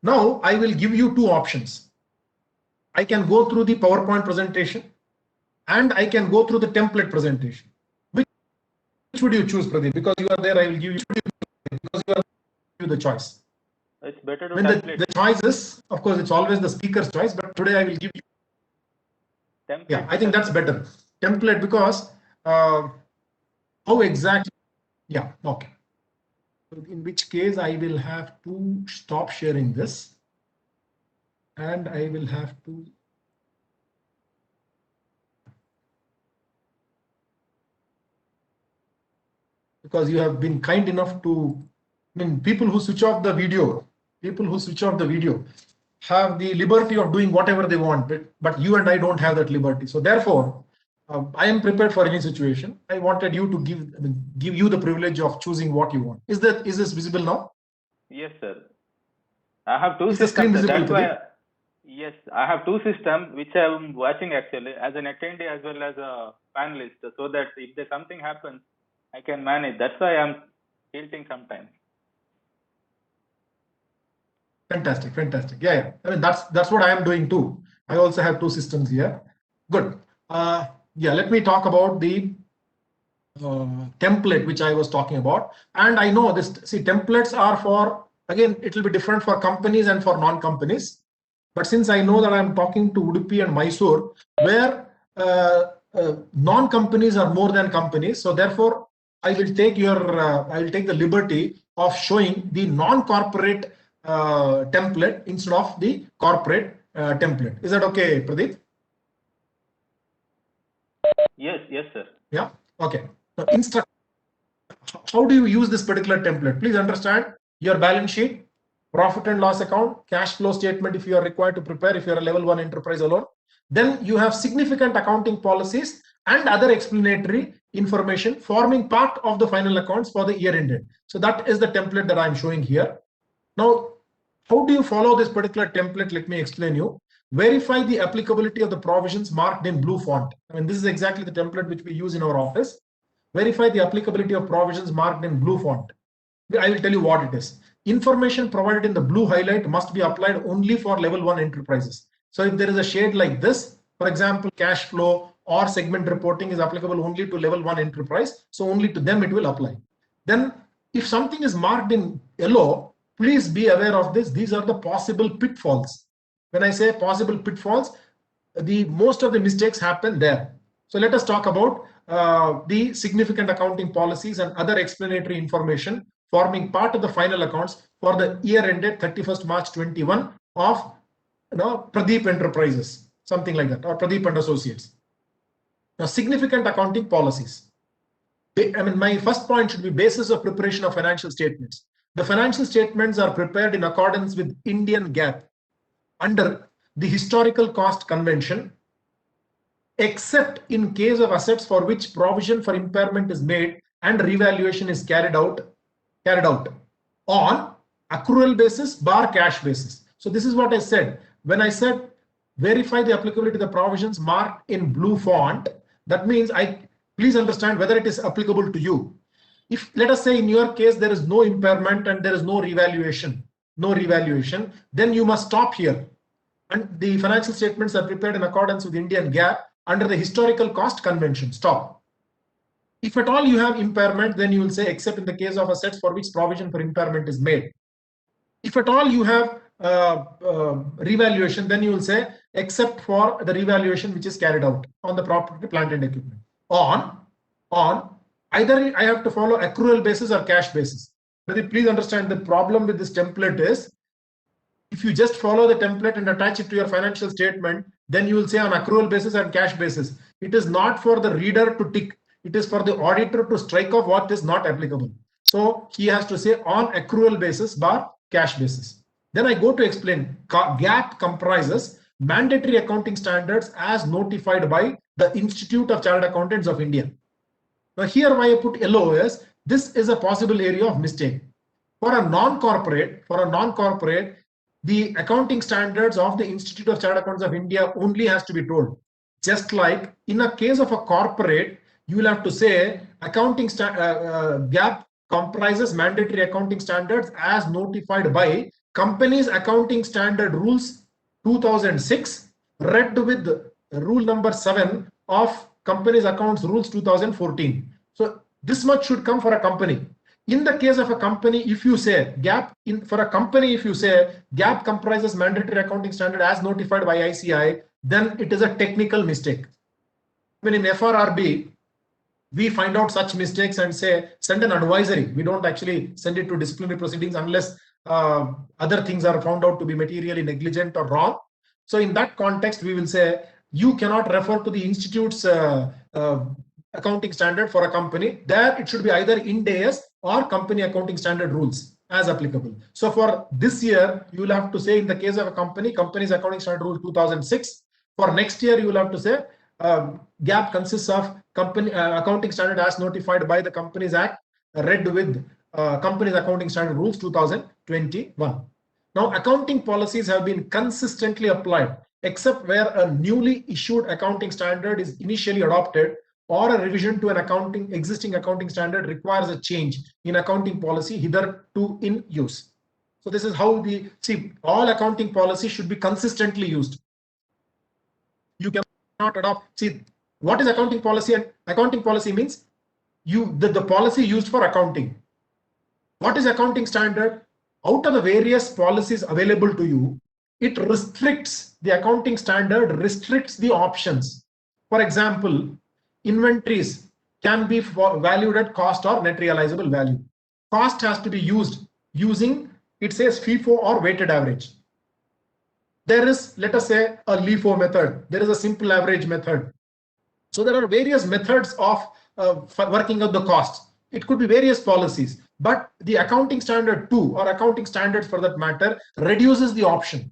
S4: Now I will give you two options. I can go through the PowerPoint presentation and I can go through the template presentation. Which would you choose, Pradeep? Because you are there, I will give you, because you are the choice.
S1: It's better to
S4: When
S1: template.
S4: the choice is, of course, it's always the speaker's choice, but today I will give you.
S1: Template.
S4: Yeah, I think that's better. Template, because how exactly? Yeah, okay. In which case I will have to stop sharing this and I will have to. Because you have been kind enough to, I mean, people who switch off the video, have the liberty of doing whatever they want, but you and I don't have that liberty. So therefore, I am prepared for any situation. I wanted you to give you the privilege of choosing what you want. Is this visible now?
S1: Yes, sir. I have two
S4: Is the screen
S1: systems.
S4: visible,
S1: That's why. Yes, I have two systems which I am watching actually as an attendee as well as a panelist, so that if there's something happens, I can manage. That's why I'm tilting sometimes.
S4: Fantastic, fantastic. Yeah. I mean, that's what I am doing too. I also have two systems here. Good. Yeah, let me talk about the template which I was talking about. And I know this, see, templates are for, again, it will be different for companies and for non-companies. But since I know that I'm talking to Udupi and Mysuru, where non-companies are more than companies, so therefore I will take the liberty of showing the non-corporate template instead of the corporate template. Is that okay, Pradeep?
S1: Yes, sir.
S4: Yeah. Okay. Now, how do you use this particular template? Please understand your balance sheet, profit and loss account, cash flow statement if you are required to prepare, if you are a level 1 enterprise alone. Then you have significant accounting policies and other explanatory information forming part of the final accounts for the year ended. So that is the template that I'm showing here. Now, how do you follow this particular template? Let me explain you. Verify the applicability of the provisions marked in blue font. I mean, this is exactly the template which we use in our office. Verify the applicability of provisions marked in blue font. I will tell you what it is. Information provided in the blue highlight must be applied only for level 1 enterprises. So if there is a shade like this, for example, cash flow or segment reporting is applicable only to level 1 enterprise. So only to them it will apply. Then if something is marked in yellow, please be aware of this. These are the possible pitfalls. When I say possible pitfalls, most of the mistakes happen there. So let us talk about the significant accounting policies and other explanatory information forming part of the final accounts for the year ended 31st March 21 of Pradeep Enterprises, something like that, or Pradeep and Associates. Now, significant accounting policies. I mean, my first point should be basis of preparation of financial statements. The financial statements are prepared in accordance with Indian GAAP under the historical cost convention, except in case of assets for which provision for impairment is made and revaluation is carried out on accrual basis bar cash basis. So this is what I said. When I said verify the applicability of the provisions marked in blue font, that means please understand whether it is applicable to you. If, let us say, in your case there is no impairment and there is no revaluation, then you must stop here. And the financial statements are prepared in accordance with Indian GAAP under the historical cost convention. Stop. If at all you have impairment, then you will say except in the case of assets for which provision for impairment is made. If at all you have revaluation, then you will say except for the revaluation which is carried out on the property, plant and equipment. On either I have to follow accrual basis or cash basis. But please understand the problem with this template is, if you just follow the template and attach it to your financial statement, then you will say on accrual basis and cash basis. It is not for the reader to tick. It is for the auditor to strike off what is not applicable. So he has to say on accrual basis bar cash basis. Then I go to explain GAAP comprises mandatory accounting standards as notified by the Institute of Chartered Accountants of India. Now here why I put yellow is this is a possible area of mistake. For a non-corporate, the accounting standards of the Institute of Chartered Accountants of India only has to be told. Just like in a case of a corporate, you will have to say accounting GAAP comprises mandatory accounting standards as notified by Companies Accounting Standard Rules 2006, read with rule number 7 of Companies Accounts Rules 2014. So this much should come for a company. In the case of a company, if you say for a company, if you say GAAP comprises mandatory accounting standard as notified by ICAI, then it is a technical mistake. When in FRRB, we find out such mistakes and say send an advisory. We don't actually send it to disciplinary proceedings unless other things are found out to be materially negligent or wrong. So in that context, we will say you cannot refer to the institute's accounting standard for a company. There it should be either Ind AS or company accounting standard rules as applicable. So for this year, you will have to say in the case of a company, Companies Accounting Standard Rule 2006. For next year, you will have to say GAAP consists of company accounting standard as notified by the Companies Act, read with Companies Accounting Standard Rules 2021. Now, accounting policies have been consistently applied, except where a newly issued accounting standard is initially adopted or a revision to an existing accounting standard requires a change in accounting policy hitherto in use. So this is how all accounting policies should be consistently used. You cannot adopt. See, what is accounting policy? And accounting policy means the policy used for accounting. What is accounting standard? Out of the various policies available to you, it restricts the accounting standard, restricts the options. For example, inventories can be valued at cost or net realizable value. Cost has to be used using, it says FIFO or weighted average. There is, let us say, a LIFO method. There is a simple average method. So there are various methods of working out the costs. It could be various policies, but the accounting standard 2 or accounting standards for that matter reduces the option.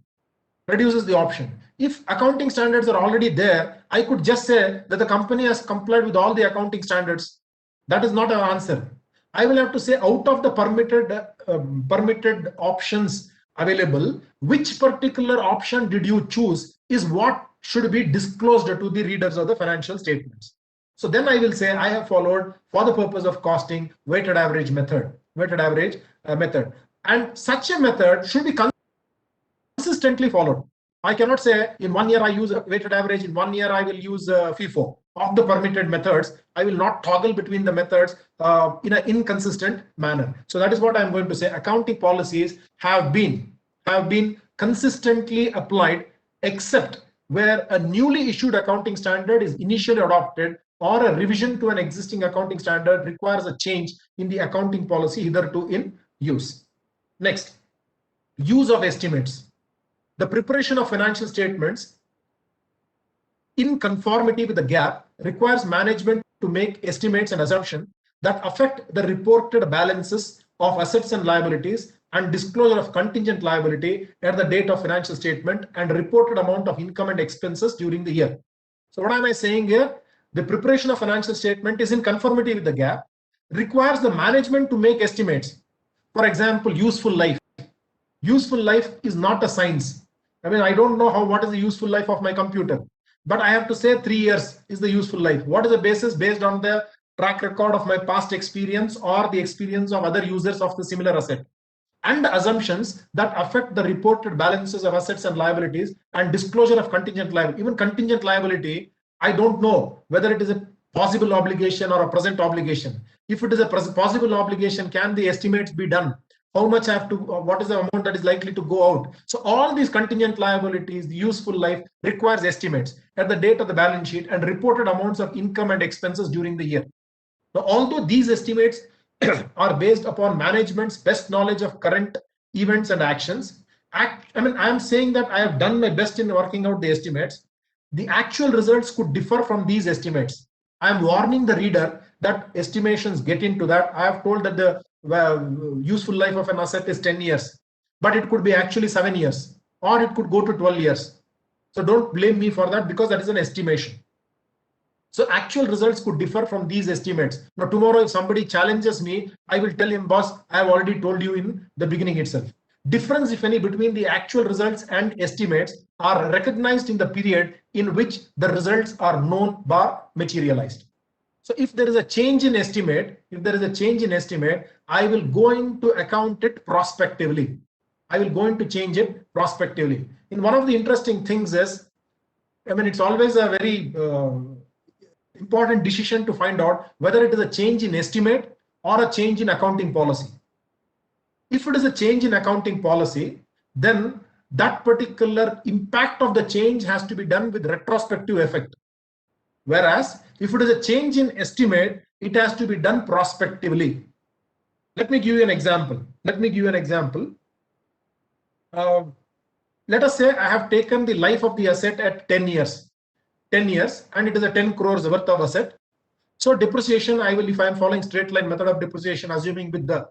S4: If accounting standards are already there, I could just say that the company has complied with all the accounting standards. That is not an answer. I will have to say out of the permitted options available, which particular option did you choose is what should be disclosed to the readers of the financial statements. So then I will say I have followed, for the purpose of costing, weighted average method. And such a method should be consistently followed. I cannot say in 1 year I use a weighted average, in 1 year I will use FIFO. Of the permitted methods, I will not toggle between the methods in an inconsistent manner. So that is what I'm going to say. Accounting policies have been consistently applied, except where a newly issued accounting standard is initially adopted or a revision to an existing accounting standard requires a change in the accounting policy hitherto in use. Next, use of estimates. The preparation of financial statements in conformity with the GAAP requires management to make estimates and assumptions that affect the reported balances of assets and liabilities and disclosure of contingent liability at the date of financial statement and reported amount of income and expenses during the year. So what am I saying here? The preparation of financial statement is in conformity with the GAAP, requires the management to make estimates. For example, useful life. Useful life is not a science. I mean, I don't know what is the useful life of my computer, but I have to say 3 years is the useful life. What is the basis? Based on the track record of my past experience or the experience of other users of the similar asset, and assumptions that affect the reported balances of assets and liabilities and disclosure of contingent liability. Even contingent liability, I don't know whether it is a possible obligation or a present obligation. If it is a possible obligation, can the estimates be done? How much I have to, what is the amount that is likely to go out? So all these contingent liabilities, the useful life requires estimates at the date of the balance sheet and reported amounts of income and expenses during the year. Now, although these estimates are based upon management's best knowledge of current events and actions, I am saying that I have done my best in working out the estimates. The actual results could differ from these estimates. I am warning the reader that estimations get into that. I have told that the useful life of an asset is 10 years. but it could be actually 7 years, or it could go to 12 years. So don't blame me for that, because that is an estimation. So actual results could differ from these estimates. Now, tomorrow, if somebody challenges me, I will tell him, boss, I have already told you in the beginning itself. Difference, if any, between the actual results and estimates are recognized in the period in which the results are known or materialized. So if there is a change in estimate, I will going to account it prospectively. I will going to change it prospectively. And one of the interesting things is, it's always a very important decision to find out whether it is a change in estimate or a change in accounting policy. If it is a change in accounting policy, then that particular impact of the change has to be done with retrospective effect. Whereas if it is a change in estimate, it has to be done prospectively. Let me give you an example. Let us say I have taken the life of the asset at 10 years, and it is a 10 crores worth of asset. So depreciation, if I am following straight line method of depreciation, assuming with the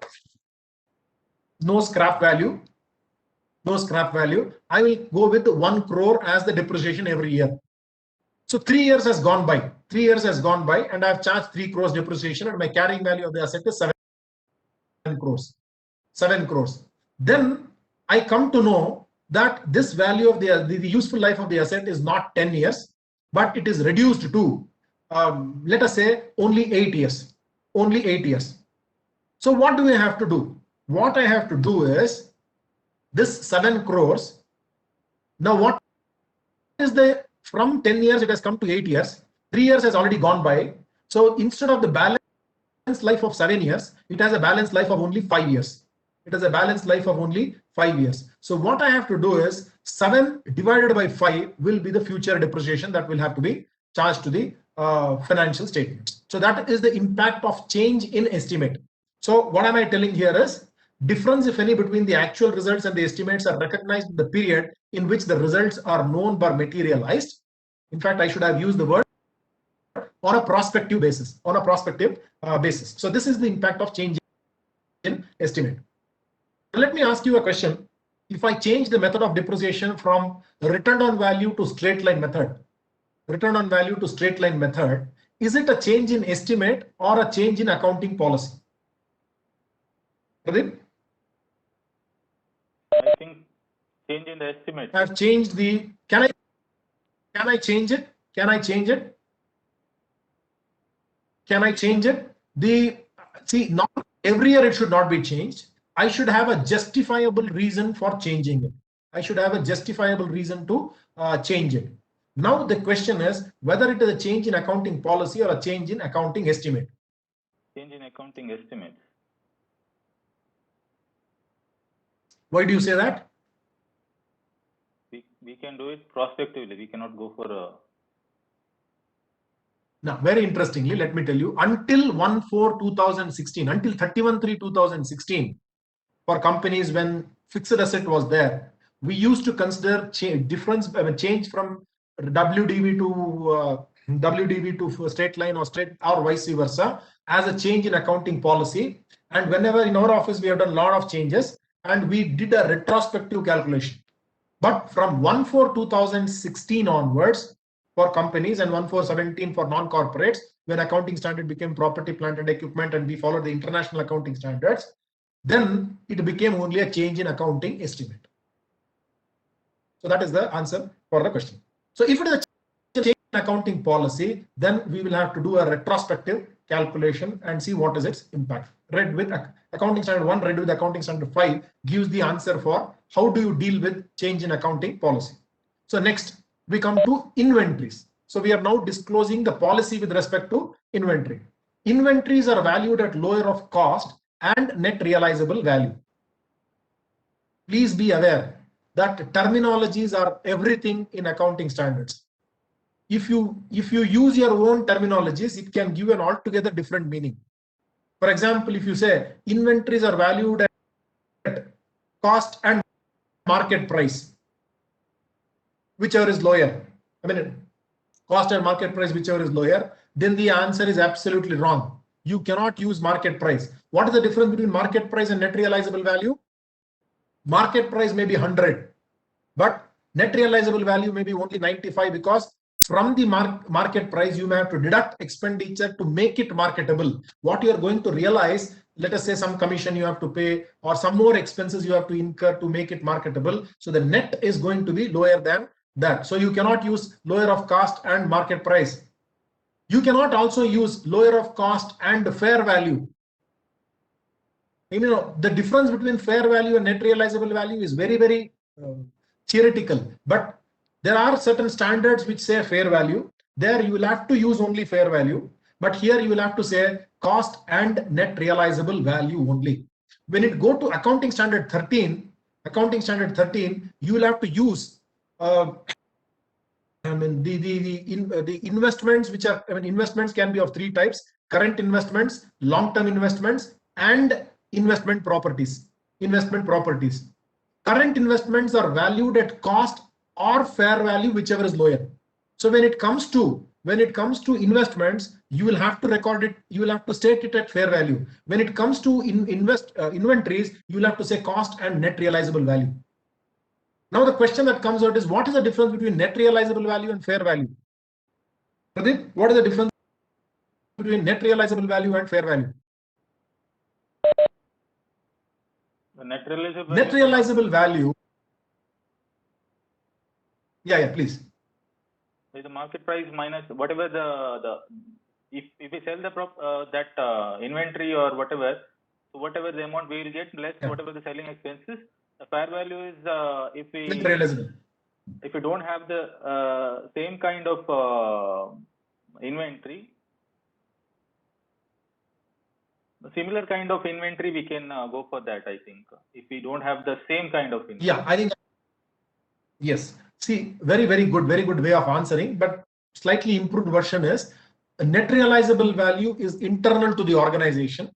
S4: no scrap value, I will go with 1 crore as the depreciation every year. So 3 years has gone by, and I have charged 3 crores depreciation, and my carrying value of the asset is 7 crores. Then I come to know that this value of the useful life of the asset is not 10 years, but it is reduced to, let us say, only 8 years. So what do I have to do? What I have to do is this 7 crores. Now what is the, from 10 years it has come to 8 years, 3 years has already gone by. So instead of the balance life of 7 years, it has a balance life of only 5 years. So what I have to do is 7 divided by 5 will be the future depreciation that will have to be charged to the financial statements. So that is the impact of change in estimate. So what am I telling here is, difference, if any, between the actual results and the estimates are recognized in the period in which the results are known or materialized. In fact, I should have used the word on a prospective basis. So this is the impact of change in estimate. Let me ask you a question. If I change the method of depreciation from return on value to straight line method, is it a change in estimate or a change in accounting policy? Pradeep?
S1: I think change in the estimate.
S4: I have changed the, can I change it? Not every year it should not be changed. I should have a justifiable reason for changing it. I should have a justifiable reason to change it. Now the question is whether it is a change in accounting policy or a change in accounting estimate.
S1: Change in accounting estimate.
S4: Why do you say that?
S1: We can do it prospectively. We cannot go for a...
S4: Now, very interestingly, let me tell you, until 1/4/2016, until 31/3/2016, for companies when fixed asset was there, we used to consider change from WDV to straight line or vice versa as a change in accounting policy. And whenever in our office we have done a lot of changes, and we did a retrospective calculation. But from 1/4/2016 onwards for companies and 1/4/17 for non-corporates, when accounting standard became property, plant and equipment, and we followed the international accounting standards, then it became only a change in accounting estimate. So that is the answer for the question. So if it is a change in accounting policy, then we will have to do a retrospective calculation and see what is its impact. Read with accounting standard 1, read with accounting standard 5 gives the answer for how do you deal with change in accounting policy. So next we come to inventories. So we are now disclosing the policy with respect to inventory. Inventories are valued at lower of cost and net realizable value. Please be aware that terminologies are everything in accounting standards. If you use your own terminologies, it can give an altogether different meaning. For example, if you say inventories are valued at cost and market price, whichever is lower, cost and market price, whichever is lower, then the answer is absolutely wrong. You cannot use market price. What is the difference between market price and net realizable value? market price may be 100, but net realizable value may be only 95, because from the market price you may have to deduct expenditure to make it marketable. What you are going to realize, let us say some commission you have to pay or some more expenses you have to incur to make it marketable. So the net is going to be lower than that. So you cannot use lower of cost and market price. You cannot also use lower of cost and fair value. You know, the difference between fair value and net realizable value is very, very theoretical, but there are certain standards which say fair value. There you will have to use only fair value, but here you will have to say cost and net realizable value only. When it go to accounting standard 13, you will have to use the investments which are, investments can be of three types: current investments, long-term investments, and investment properties. Current investments are valued at cost or fair value, whichever is lower. So when it comes to investments, you will have to record it, you will have to state it at fair value. When it comes to inventories, you will have to say cost and net realizable value. Now the question that comes out is, what is the difference between net realizable value and fair value? Pradeep, what is the difference between net realizable value and fair value?
S1: The net realizable
S4: value. Yeah, please.
S1: Is the market price minus whatever if we sell the inventory or whatever, so whatever the amount we will get less whatever the selling expenses. The fair value is if we don't have the same kind of inventory, a similar kind of inventory, we can go for that. I think if we don't have the same kind of inventory.
S4: Yeah, I think yes. See, very good way of answering, but slightly improved version is net realizable value is internal to the organization.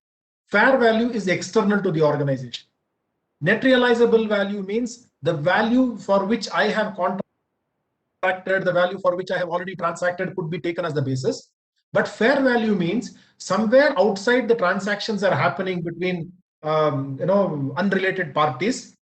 S4: Fair value is external to the organization. Net realizable value means the value for which I have contracted, the value for which I have already transacted could be taken as the basis. But fair value means somewhere outside the transactions are happening between unrelated parties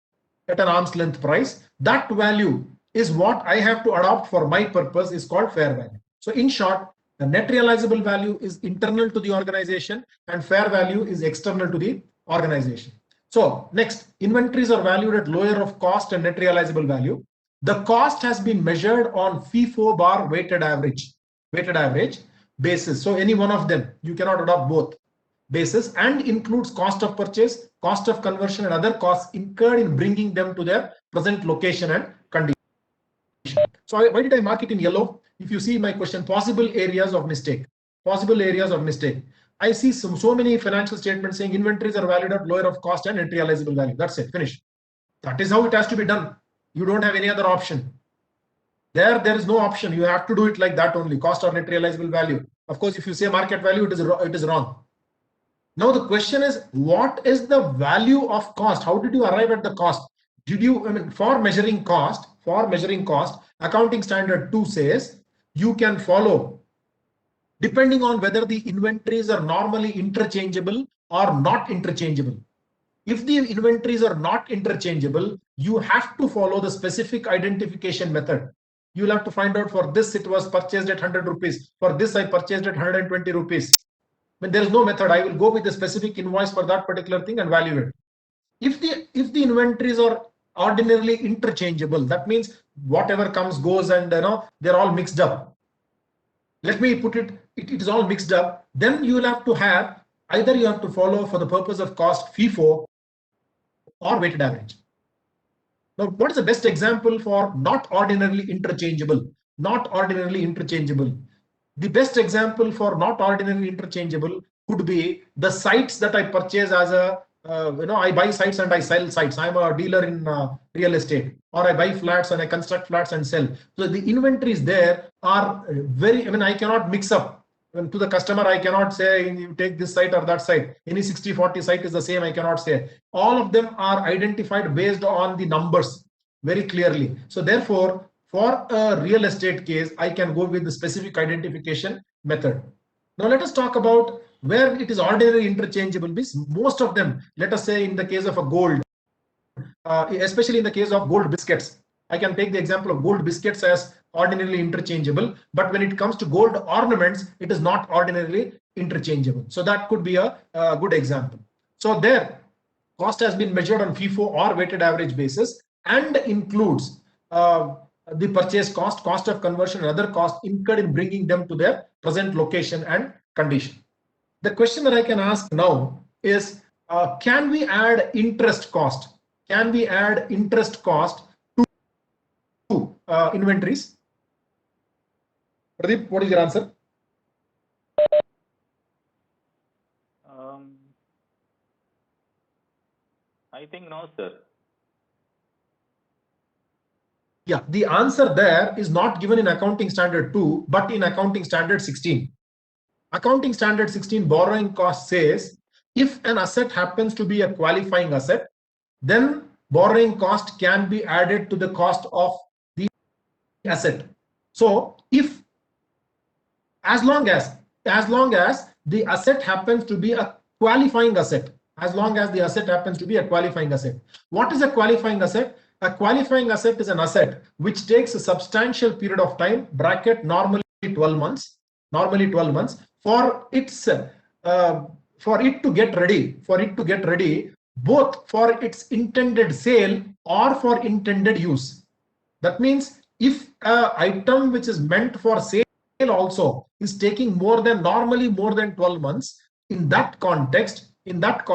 S4: at an arm's length price. That value is what I have to adopt for my purpose is called fair value. So in short, the net realizable value is internal to the organization and fair value is external to the organization. So next, inventories are valued at lower of cost and net realizable value. The cost has been measured on FIFO bar weighted average basis. So any one of them, you cannot adopt both basis, and includes cost of purchase, cost of conversion, and other costs incurred in bringing them to their present location and condition. So why did I mark it in yellow? If you see my question, possible areas of mistake. I see so many financial statements saying inventories are valued at lower of cost and net realizable value. That's it, finished. That is how it has to be done. You don't have any other option. There is no option. You have to do it like that only, cost or net realizable value. Of course, if you say market value, it is wrong. Now the question is, what is the value of cost? How did you arrive at the cost? For measuring cost, accounting standard 2 says you can follow depending on whether the inventories are normally interchangeable or not interchangeable. If the inventories are not interchangeable, you have to follow the specific identification method. You will have to find out, for this it was purchased at 100 rupees. For this I purchased at 120 rupees. When there is no method, I will go with the specific invoice for that particular thing and value it. If the inventories are ordinarily interchangeable, that means whatever comes goes, and they're all mixed up. Let me put it is all mixed up. Then you will have to have, either you have to follow for the purpose of cost FIFO or weighted average. Now, what is the best example for not ordinarily interchangeable? The best example for not ordinarily interchangeable could be the sites that I purchase as a, I buy sites and I sell sites. I'm a dealer in real estate, or I buy flats and I construct flats and sell. So the inventories there are very, I cannot mix up. To the customer, I cannot say you take this site or that site. Any 60-40 site is the same, I cannot say. All of them are identified based on the numbers very clearly. So therefore, for a real estate case, I can go with the specific identification method. Now let us talk about where it is ordinarily interchangeable. Most of them, let us say in the case of a gold, especially in the case of gold biscuits. I can take the example of gold biscuits as ordinarily interchangeable, but when it comes to gold ornaments, it is not ordinarily interchangeable. So that could be a good example. So there, cost has been measured on FIFO or weighted average basis and includes the purchase cost, cost of conversion, and other costs incurred in bringing them to their present location and condition. The question that I can ask now is, can we add interest cost? Can we add interest cost to inventories? Pradeep, what is your answer?
S1: I think no, sir.
S4: Yeah, the answer there is not given in Accounting Standard 2, but in Accounting Standard 16. Accounting Standard 16 borrowing cost says, if an asset happens to be a qualifying asset, then borrowing cost can be added to the cost of the asset. So if, as long as the asset happens to be a qualifying asset, as long as the asset happens to be a qualifying asset. What is a qualifying asset? A qualifying asset is an asset which takes a substantial period of time, bracket normally 12 months, for its for it to get ready, both for its intended sale or for intended use. That means if an item which is meant for sale also is taking normally more than 12 months, in that context, you have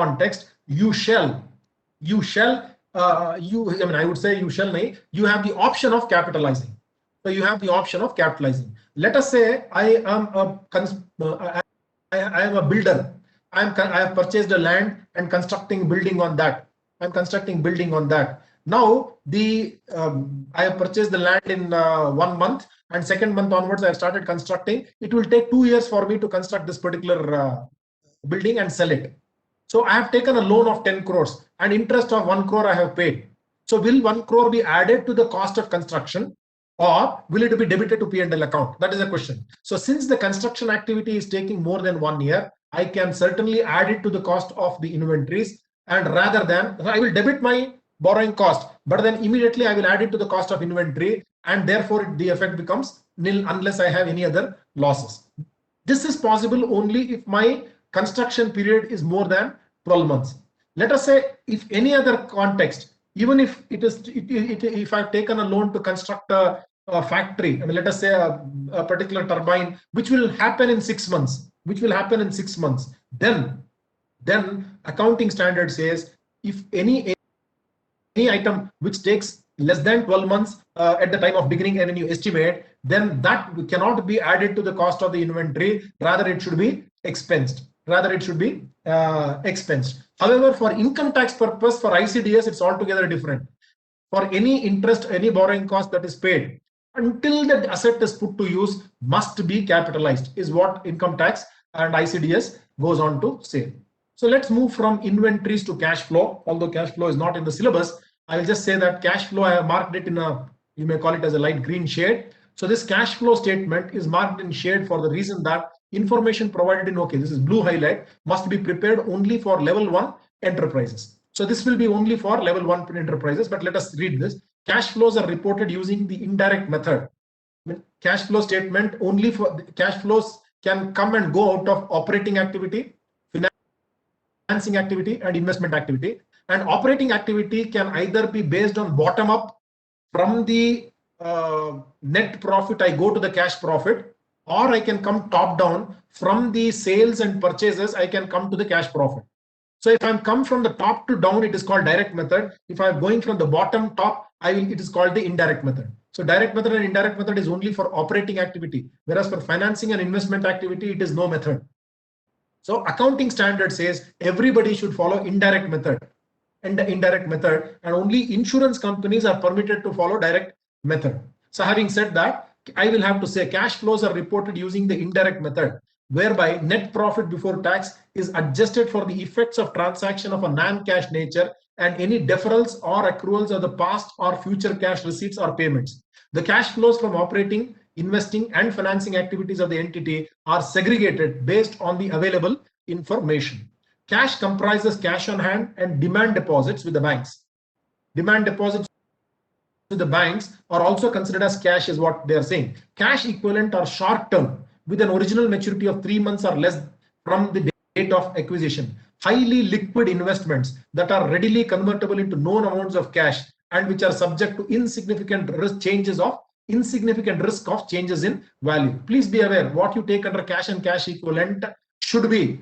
S4: the option of capitalizing. So you have the option of capitalizing. Let us say I am a builder. I have purchased a land and constructing building on that. Now I have purchased the land in 1 month, and second month onwards I have started constructing. It will take 2 years for me to construct this particular building and sell it. So I have taken a loan of 10 crores and interest of 1 crore I have paid. So will 1 crore be added to the cost of construction, or will it be debited to P&L account? That is the question. So since the construction activity is taking more than 1 year, I can certainly add it to the cost of the inventories, and rather than, I will debit my borrowing cost, but then immediately I will add it to the cost of inventory, and therefore the effect becomes nil unless I have any other losses. This is possible only if my construction period is more than 12 months. Let us say if any other context, even if if I've taken a loan to construct a factory, let us say a particular turbine, which will happen in 6 months, then accounting standard says if any item which takes less than 12 months at the time of beginning and when you estimate, then that cannot be added to the cost of the inventory, rather it should be expensed. However, for income tax purpose, for ICDS, it's altogether different. For any interest, any borrowing cost that is paid until the asset is put to use must be capitalized, is what income tax and ICDS goes on to say. So let's move from inventories to cash flow. Although cash flow is not in the syllabus, I will just say that cash flow, I have marked it in a, you may call it as a light green shade. So this cash flow statement is marked in shade for the reason that information provided in, okay, this is blue highlight, must be prepared only for level 1 enterprises. So this will be only for level 1 enterprises, but let us read this. Cash flows are reported using the indirect method. Cash flow statement only for cash flows can come and go out of operating activity, financing activity, and investment activity. And operating activity can either be based on bottom up, from the net profit I go to the cash profit, or I can come top down, from the sales and purchases I can come to the cash profit. So if I'm come from the top to down, it is called direct method. If I'm going from the bottom top, it is called the indirect method. So direct method and indirect method is only for operating activity, whereas for financing and investment activity, it is no method. So accounting standard says everybody should follow indirect method, and only insurance companies are permitted to follow direct method. So having said that, I will have to say cash flows are reported using the indirect method, whereby net profit before tax is adjusted for the effects of transaction of a non-cash nature and any deferrals or accruals of the past or future cash receipts or payments. The cash flows from operating, investing, and financing activities of the entity are segregated based on the available information. Cash comprises cash on hand and demand deposits with the banks. demand deposits to the banks are also considered as cash, is what they are saying. Cash equivalent are short term with an original maturity of 3 months or less from the date of acquisition. Highly liquid investments that are readily convertible into known amounts of cash and which are subject to insignificant risk of changes in value. Please be aware, what you take under cash and cash equivalent should be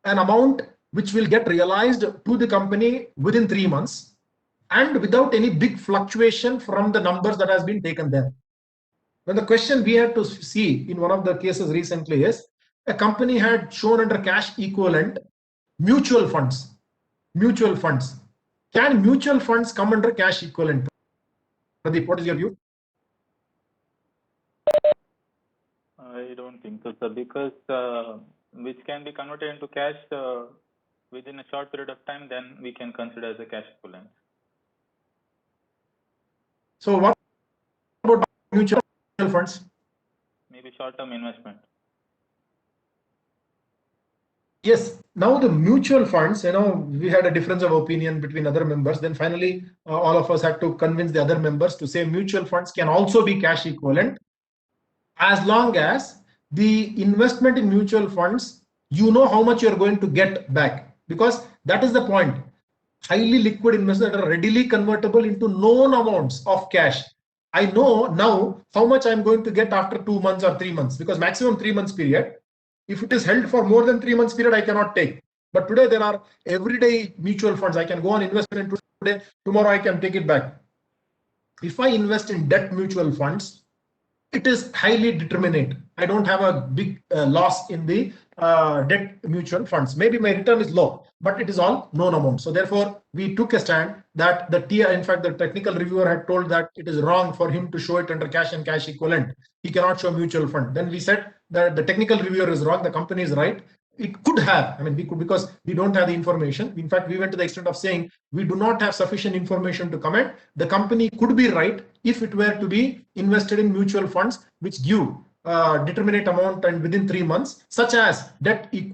S4: an amount which will get realized to the company within 3 months and without any big fluctuation from the numbers that has been taken there. Now the question we had to see in one of the cases recently is, a company had shown under cash equivalent mutual funds. Can mutual funds come under cash equivalent? Pradeep, what is your view?
S1: I don't think so, sir, because which can be converted into cash within a short period of time, then we can consider as a cash equivalent.
S4: So what about mutual funds?
S1: Maybe short-term investment.
S4: Yes, now the mutual funds, we had a difference of opinion between other members. Then finally, all of us had to convince the other members to say mutual funds can also be cash equivalent as long as the investment in mutual funds, you know how much you're going to get back, because that is the point. Highly liquid investments that are readily convertible into known amounts of cash. I know now how much I'm going to get after 2 months or 3 months, because maximum 3 months period. If it is held for more than 3 months period, I cannot take. But today there are everyday mutual funds. I can go on investment today, tomorrow I can take it back. If I invest in debt mutual funds, it is highly determinate. I don't have a big loss in the debt mutual funds. Maybe my return is low, but it is all known amount. So therefore, we took a stand that in fact, the technical reviewer had told that it is wrong for him to show it under cash and cash equivalent. He cannot show mutual fund. Then we said that the technical reviewer is wrong. The company is right. It could have, we could, because we don't have the information. In fact, we went to the extent of saying we do not have sufficient information to comment. The company could be right if it were to be invested in mutual funds which give determinate amount and within 3 months, such as debt-based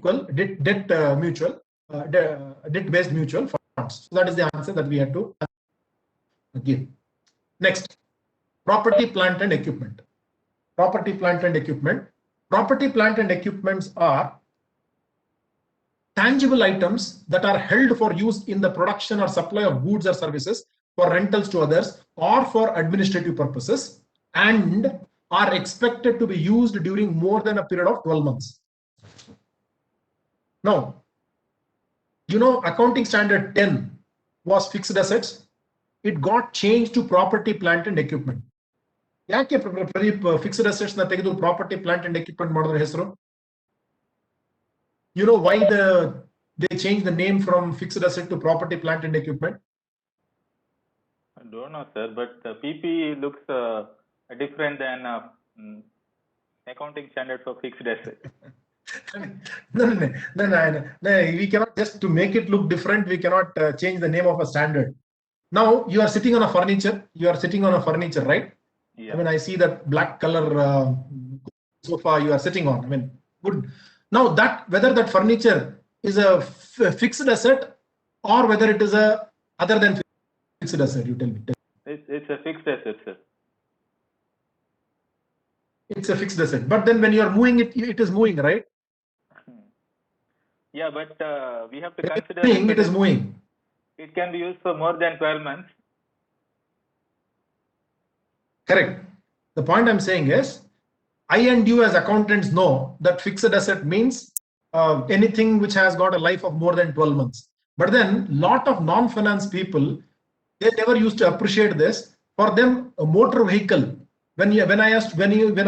S4: mutual funds. So that is the answer that we had to give. Next, property, plant and equipment. Property, plant and equipment. Property, plant and equipments are tangible items that are held for use in the production or supply of goods or services, for rentals to others, or for administrative purposes, and are expected to be used during more than a period of 12 months. Now, accounting standard 10 was fixed assets. It got changed to property, plant and equipment. Yake Pradeep fixed assets na tegedu property, plant and equipment madidre hesaru? You know why they changed the name from fixed asset to property, plant and equipment?
S1: I don't know, sir, but PPE looks different than accounting standard for fixed assets.
S4: No. We cannot, just to make it look different, we cannot change the name of a standard. Now you are sitting on a furniture. Right?
S1: Yeah.
S4: I see that black color sofa you are sitting on. Good. Now whether that furniture is a fixed asset or whether it is a other than fixed asset, you tell me.
S1: It's a fixed asset, sir.
S4: It's a fixed asset, but then when you are moving it, it is moving, right?
S1: Yeah, but we have to consider
S4: it is moving.
S1: It can be used for more than 12 months.
S4: Correct. The point I'm saying is, I and you as accountants know that fixed asset means anything which has got a life of more than 12 months. But then lot of non-finance people, they never used to appreciate this. For them, a motor vehicle, when I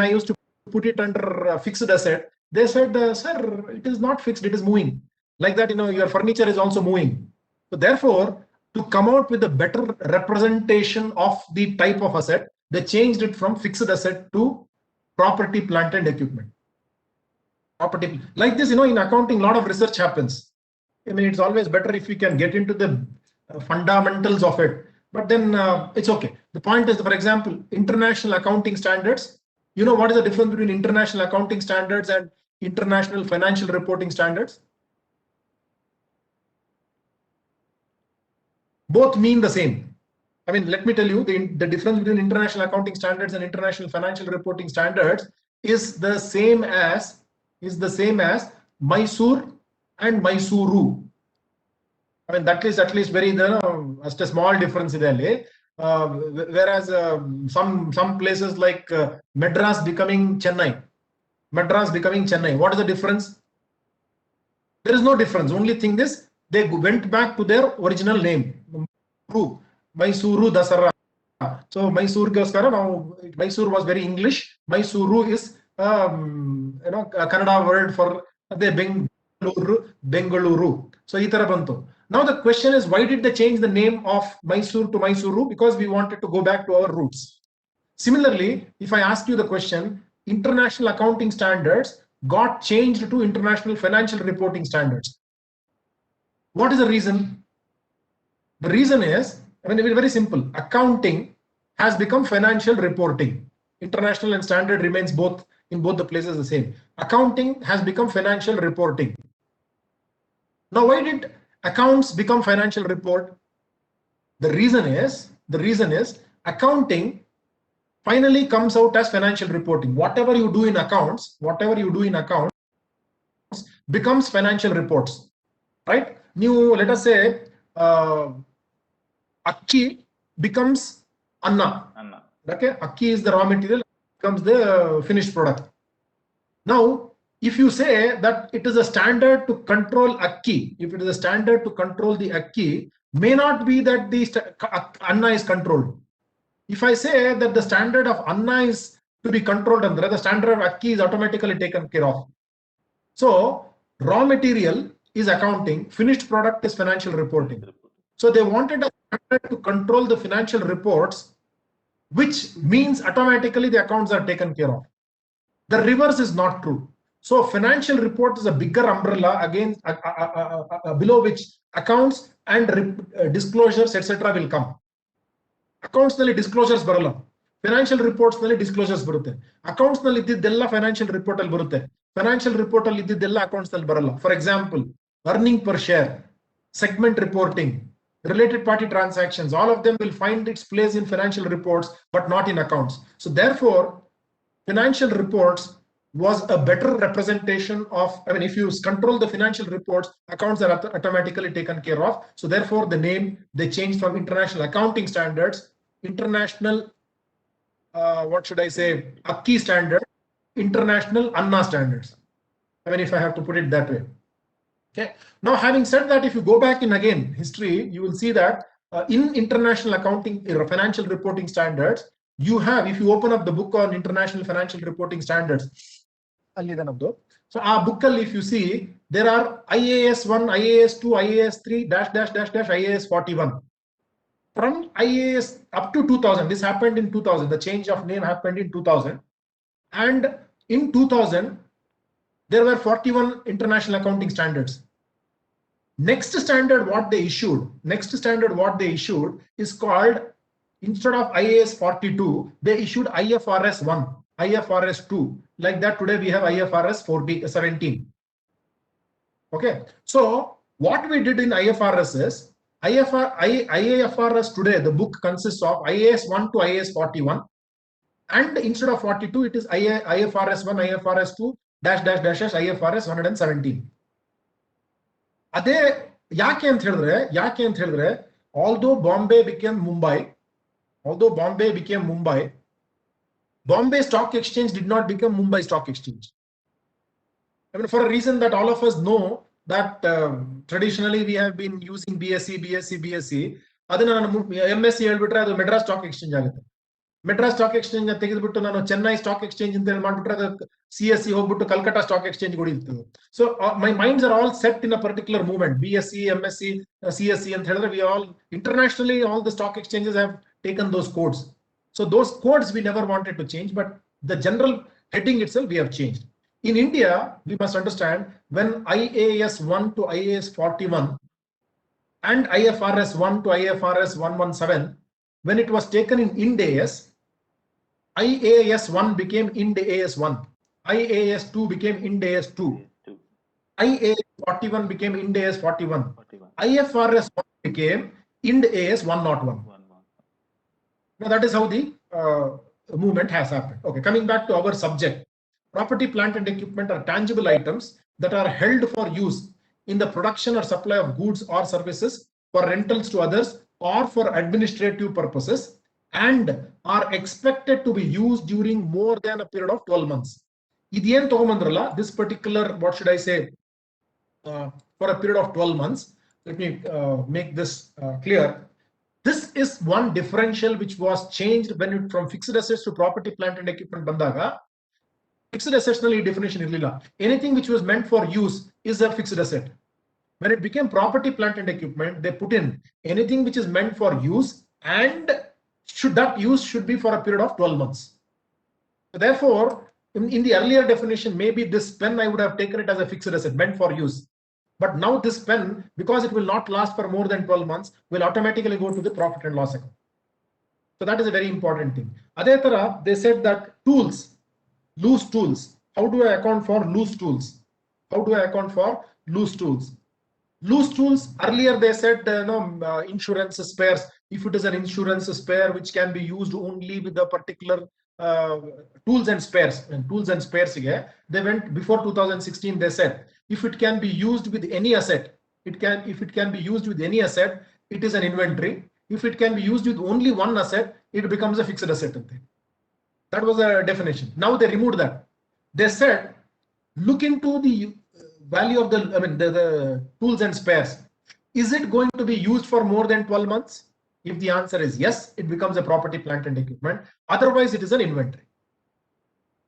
S4: used to put it under fixed asset, they said, sir, it is not fixed, it is moving. Like that, your furniture is also moving. So therefore, to come out with a better representation of the type of asset, they changed it from fixed asset to property, plant and equipment. Property, like this, in accounting, a lot of research happens. It's always better if we can get into the fundamentals of it, but then it's okay. The point is, for example, international accounting standards. What is the difference between international accounting standards and international financial reporting standards? Both mean the same. I mean, let me tell you, the difference between international accounting standards and international financial reporting standards is the same as Mysore and Mysuru. I mean, that is at least very just a small difference there. Whereas some places like Madras becoming Chennai. What is the difference? There is no difference. Only thing is they went back to their original name. Mysuru Dasara. So Mysuru goskara now Mysuru was very English. Mysuru is a Kannada word for the Bengaluru. So itara bantu. Now the question is, why did they change the name of Mysuru to Mysuru? Because we wanted to go back to our roots. Similarly, if I ask you the question, international accounting standards got changed to international financial reporting standards. What is the reason? The reason is, I mean, very simple. Accounting has become financial reporting. International and standard remains in both the places the same. Accounting has become financial reporting. Now, why did accounts become financial report? The reason is accounting finally comes out as financial reporting. Whatever you do in accounts becomes financial reports, right? Let us say Akki becomes Anna. Okay, Akki is the raw material, becomes the finished product. Now, if you say that it is a standard to control Akki, if it is a standard to control the Akki, may not be that the Anna is controlled. If I say that the standard of Anna is to be controlled, and the standard of Akki is automatically taken care of. So, raw material is accounting, finished product is financial reporting. So, they wanted a standard to control the financial reports, which means automatically the accounts are taken care of. The reverse is not true. So, financial report is a bigger umbrella against below which accounts and disclosures, etc. will come. Accounts nalli disclosures baralla. Financial reports nalli disclosures barutte. Accounts nalli iddidella financial report alli barutte. Financial report alli iddidella accounts nalli baralla. For example, earning per share, segment reporting, related party transactions, all of them will find its place in financial reports, but not in accounts. So therefore, financial reports was a better representation of, I mean, if you control the financial reports, accounts are automatically taken care of. So therefore, the name, they changed from international accounting standards, international, Akki standard, international Anna standards. I mean, if I have to put it that way. Okay. Now, having said that, if you go back in again history, you will see that in international accounting, financial reporting standards, you have, if you open up the book on international financial reporting standards, so our book, if you see, there are IAS 1, IAS 2, IAS 3, IAS 41. From IAS up to 2000, this happened in 2000, the change of name happened in 2000. And in 2000, there were 41 international accounting standards. Next standard what they issued is called, instead of IAS 42, they issued IFRS 1, IFRS 2. Like that, today we have IFRS 17. Okay. So what we did in IFRS is, IFRS today, the book consists of IAS 1 to IAS 41. And instead of 42, it is IFRS 1, IFRS 2, IFRS 117. Ade yake ant helidre, although Bombay became Mumbai, Bombay Stock Exchange did not become Mumbai Stock Exchange. I mean, for a reason that all of us know, that traditionally we have been using BSc. Adana MSc helbitre adu Madras Stock Exchange agutte. Madras Stock Exchange ತೆಗೆದುಬಿಟ್ಟು ನಾನು Chennai Stock Exchange ಅಂತ ಹೇಳಿ ಮಾಡಿಬಿಟ್ರೆ ಅದು CSE ಹೋಗ್ಬಿಟ್ಟು Calcutta Stock Exchange ಕೊಡಿರ್ತದೆ. So my minds are all set in a particular movement. BSc, MSc, CSE ಅಂತ ಹೇಳಿದ್ರೆ we all internationally, all the stock exchanges have taken those codes. So those codes we never wanted to change, but the general heading itself we have changed. In India, we must understand, when IAS 1 to IAS 41 and IFRS 1 to IFRS 117, when it was taken in Ind AS, IAS 1 became Ind AS 1, IAS 2 became Ind AS 2, IAS 41 became Ind AS 41, IFRS 1 became Ind AS 101. Now that is how the movement has happened. Okay, coming back to our subject, property, plant and equipment are tangible items that are held for use in the production or supply of goods or services, for rentals to others, or for administrative purposes, and are expected to be used during more than a period of 12 months. This particular, what should I say, for a period of 12 months. Let me make this clear. This is one differential which was changed when it from fixed assets to property, plant and equipment bandaga. Fixed assets definition irrilla. Anything which was meant for use is a fixed asset. When it became property, plant and equipment, they put in anything which is meant for use, and that use should be for a period of 12 months. So therefore, in the earlier definition, maybe this pen I would have taken it as a fixed asset meant for use. But now this pen, because it will not last for more than 12 months, will automatically go to the profit and loss account. So that is a very important thing. Adetara, they said that tools, loose tools. How do I account for loose tools? How do I account for loose tools? Loose tools, earlier they said insurance spares. If it is an insurance spare which can be used only with a particular tools and spares, they went before 2016. They said if it can be used with any asset, if it can be used with any asset, it is an inventory. If it can be used with only one asset, it becomes a fixed asset. That was a definition. Now they removed that. They said look into the value of the tools and spares. Is it going to be used for more than 12 months? If the answer is yes, it becomes a property, plant and equipment. Otherwise, it is an inventory.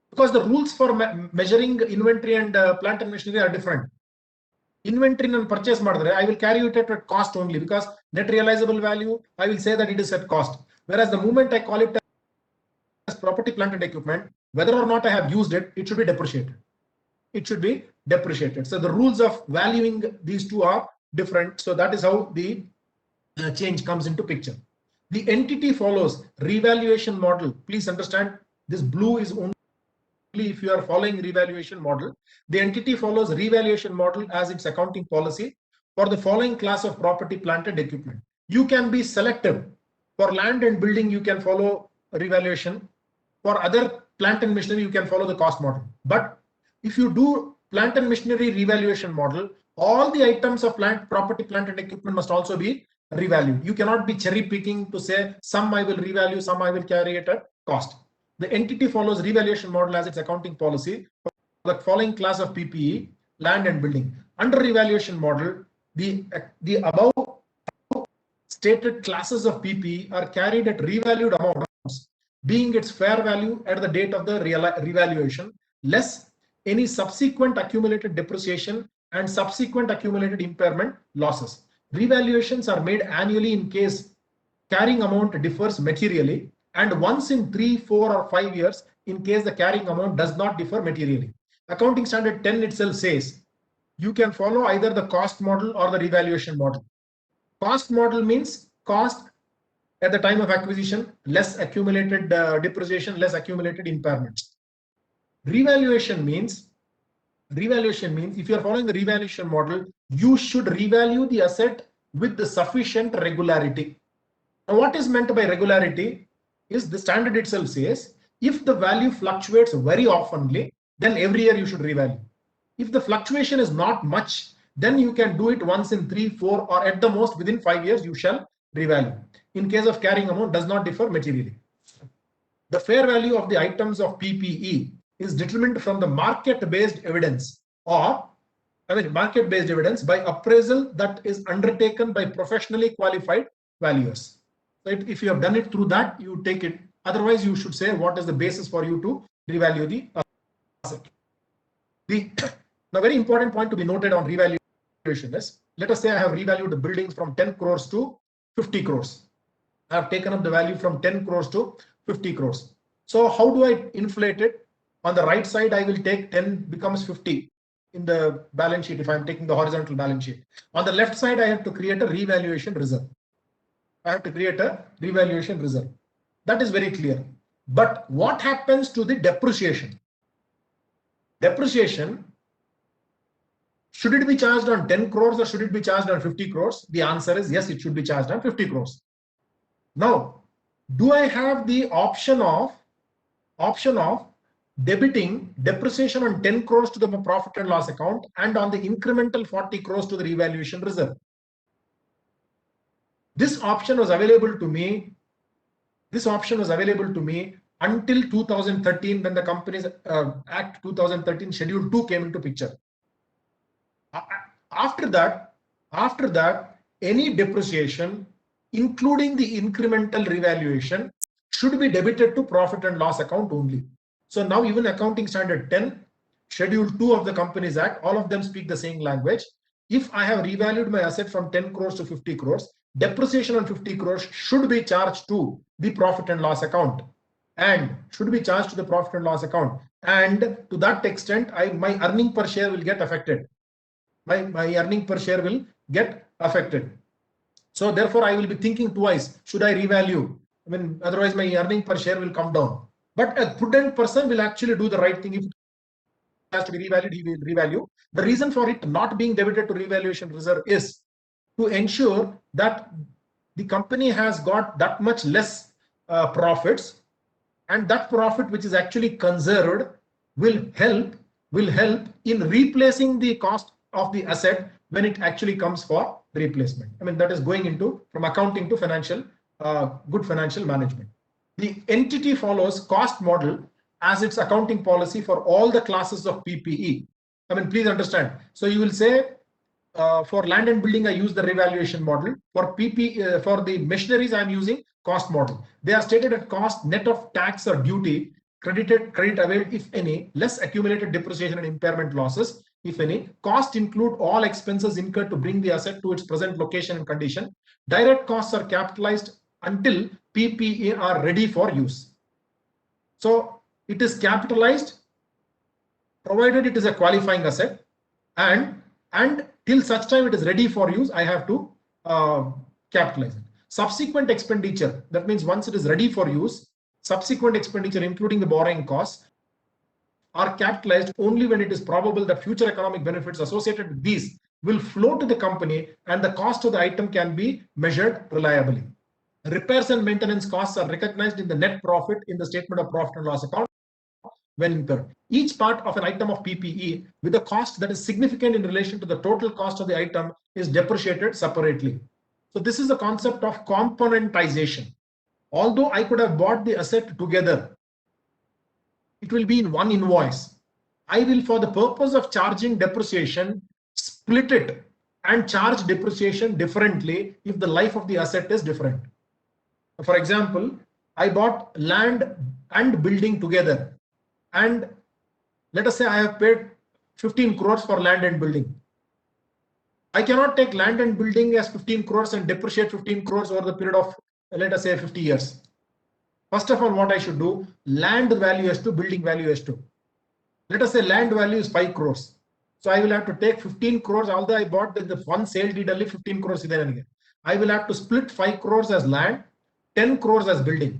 S4: Because the rules for measuring inventory and plant and machinery are different. Inventory and purchase, I will carry it at cost only, because net realizable value, I will say that it is at cost. Whereas the moment I call it as property, plant and equipment, whether or not I have used it, it should be depreciated. It should be depreciated. So the rules of valuing these two are different. So that is how the change comes into picture. The entity follows revaluation model. Please understand, this blue is only if you are following revaluation model. The entity follows revaluation model as its accounting policy for the following class of property, plant and equipment. You can be selective. For land and building, you can follow revaluation. For other plant and machinery, you can follow the cost model. But if you do plant and machinery revaluation model, all the items of property, plant and equipment must also be revalued. You cannot be cherry picking to say some I will revalue, some I will carry it at cost. The entity follows revaluation model as its accounting policy for the following class of PPE, land and building. Under revaluation model, the above stated classes of PPE are carried at revalued amounts, being its fair value at the date of the revaluation, less any subsequent accumulated depreciation and subsequent accumulated impairment losses. Revaluations are made annually in case carrying amount differs materially, and once in 3, 4 or 5 years in case the carrying amount does not differ materially. Accounting standard 10 itself says you can follow either the cost model or the revaluation model. Cost model means cost at the time of acquisition, less accumulated depreciation, less accumulated impairments. Revaluation means if you are following the revaluation model, you should revalue the asset with the sufficient regularity. Now, what is meant by regularity is the standard itself says if the value fluctuates very oftenly, then every year you should revalue. If the fluctuation is not much, then you can do it once in 3, 4 or at the most within 5 years you shall revalue. In case of carrying amount does not differ materially. The fair value of the items of PPE is determined from the market-based evidence market-based evidence by appraisal that is undertaken by professionally qualified valuers. So if you have done it through that, you take it. Otherwise, you should say what is the basis for you to revalue the asset. The very important point to be noted on revaluation is, let us say I have revalued the buildings from 10 crores to 50 crores. I have taken up the value from 10 crores to 50 crores. So how do I inflate it? On the right side, I will take 10 becomes 50 in the balance sheet if I'm taking the horizontal balance sheet. On the left side, I have to create a revaluation reserve. That is very clear. But what happens to the depreciation? Depreciation, should it be charged on 10 crores or should it be charged on 50 crores? The answer is yes, it should be charged on 50 crores. Now, do I have the option of debiting depreciation on 10 crores to the profit and loss account and on the incremental 40 crores to the revaluation reserve? This option was available to me. Until 2013, when the Companies Act 2013 Schedule 2 came into picture. After that, any depreciation, including the incremental revaluation, should be debited to profit and loss account only. So now even Accounting Standard 10, Schedule 2 of the Companies Act, all of them speak the same language. If I have revalued my asset from 10 crores to 50 crores, depreciation on 50 crores should be charged to the profit and loss account. And to that extent, my earning per share will get affected. My earning per share will get affected. So therefore, I will be thinking twice, should I revalue? I mean, otherwise my earning per share will come down. But a prudent person will actually do the right thing. If it has to be revalued, he will revalue. The reason for it not being debited to revaluation reserve is to ensure that the company has got that much less profits, and that profit which is actually conserved will help in replacing the cost of the asset when it actually comes for replacement. I mean, that is going into from accounting to financial, good financial management. The entity follows cost model as its accounting policy for all the classes of PPE. I mean, please understand. So you will say, for land and building, I use the revaluation model. For PPE, for the machineries, I am using cost model. They are stated at cost net of tax or duty, credit availed if any, less accumulated depreciation and impairment losses if any. Cost include all expenses incurred to bring the asset to its present location and condition. Direct costs are capitalized until PPE are ready for use. So it is capitalized provided it is a qualifying asset, and till such time it is ready for use, I have to capitalize it. Subsequent expenditure, that means once it is ready for use, subsequent expenditure including the borrowing costs are capitalized only when it is probable that future economic benefits associated with these will flow to the company and the cost of the item can be measured reliably. Repairs and maintenance costs are recognized in the net profit in the statement of profit and loss account when incurred. Each part of an item of PPE with a cost that is significant in relation to the total cost of the item is depreciated separately. So this is the concept of componentization. Although I could have bought the asset together, it will be in one invoice. I will, for the purpose of charging depreciation, split it and charge depreciation differently if the life of the asset is different. For example, I bought land and building together, and let us say I have paid 15 crores for land and building. I cannot take land and building as 15 crores and depreciate 15 crores over the period of, let us say, 50 years. First of all, what I should do, land value as to building value as to. Let us say land value is 5 crores. So I will have to take 15 crores, although I bought the one sale deed only 15 crores. I will have to split 5 crores as land, 10 crores as building.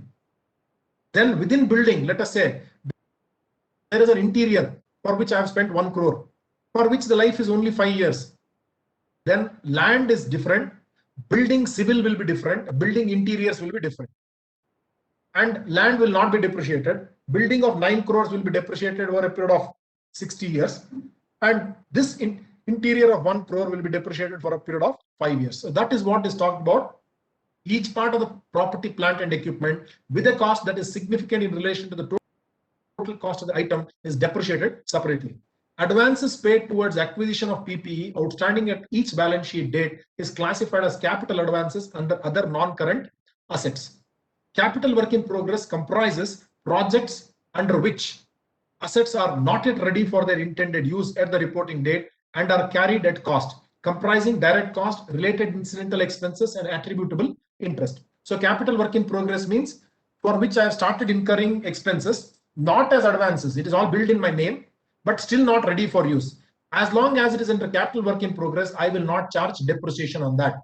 S4: Then within building, let us say, there is an interior for which I have spent 1 crore, for which the life is only 5 years. Then land is different, building civil will be different, building interiors will be different. And land will not be depreciated. Building of 9 crores will be depreciated over a period of 60 years. And this interior of 1 crore will be depreciated for a period of 5 years. So that is what is talked about. Each part of the property, plant and equipment with a cost that is significant in relation to the total cost of the item is depreciated separately. Advances paid towards acquisition of PPE outstanding at each balance sheet date is classified as capital advances under other non-current assets. Capital work in progress comprises projects under which assets are not yet ready for their intended use at the reporting date and are carried at cost, comprising direct cost, related incidental expenses, and attributable interest. So capital work in progress means for which I have started incurring expenses, not as advances. It is all billed in my name, but still not ready for use. As long as it is under capital work in progress, I will not charge depreciation on that.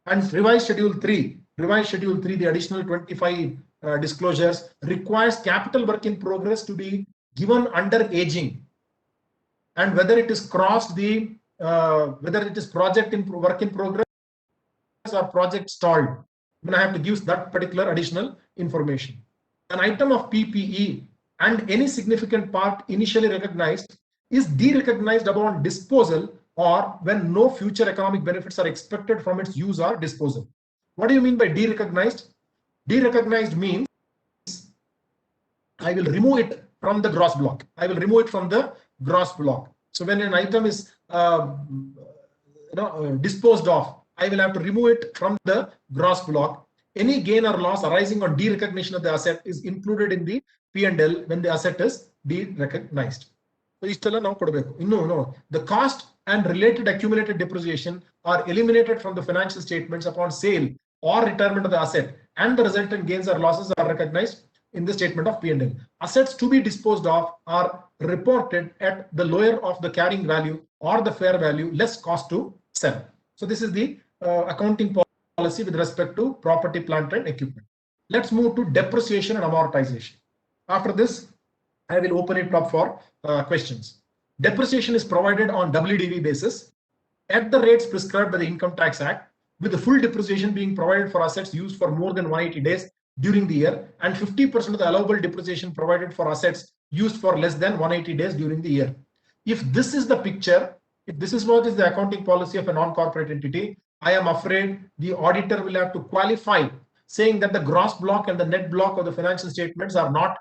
S4: And revised schedule 3, the additional 25 disclosures requires capital work in progress to be given under aging, and whether it is crossed the whether it is project in work in progress or project stalled. when I have to give that particular additional information. An item of PPE and any significant part initially recognized is derecognized upon disposal or when no future economic benefits are expected from its use or disposal. What do you mean by derecognized? Derecognized means I will remove it from the gross block. I will remove it from the gross block. So when an item is disposed of, I will have to remove it from the gross block. Any gain or loss arising on derecognition of the asset is included in the P&L when the asset is derecognized. So the cost and related accumulated depreciation are eliminated from the financial statements upon sale or retirement of the asset, and the resultant gains or losses are recognized in the statement of P&L. Assets to be disposed of are reported at the lower of the carrying value or the fair value less cost to sell. So this is the accounting policy with respect to property, plant and equipment. Let's move to depreciation and amortization. After this, I will open it up for questions. Depreciation is provided on WDV basis at the rates prescribed by the Income Tax Act, with the full depreciation being provided for assets used for more than 180 days during the year, and 50% of the allowable depreciation provided for assets used for less than 180 days during the year. If this is the picture, if this is what is the accounting policy of a non-corporate entity, I am afraid the auditor will have to qualify, saying that the gross block and the net block of the financial statements are not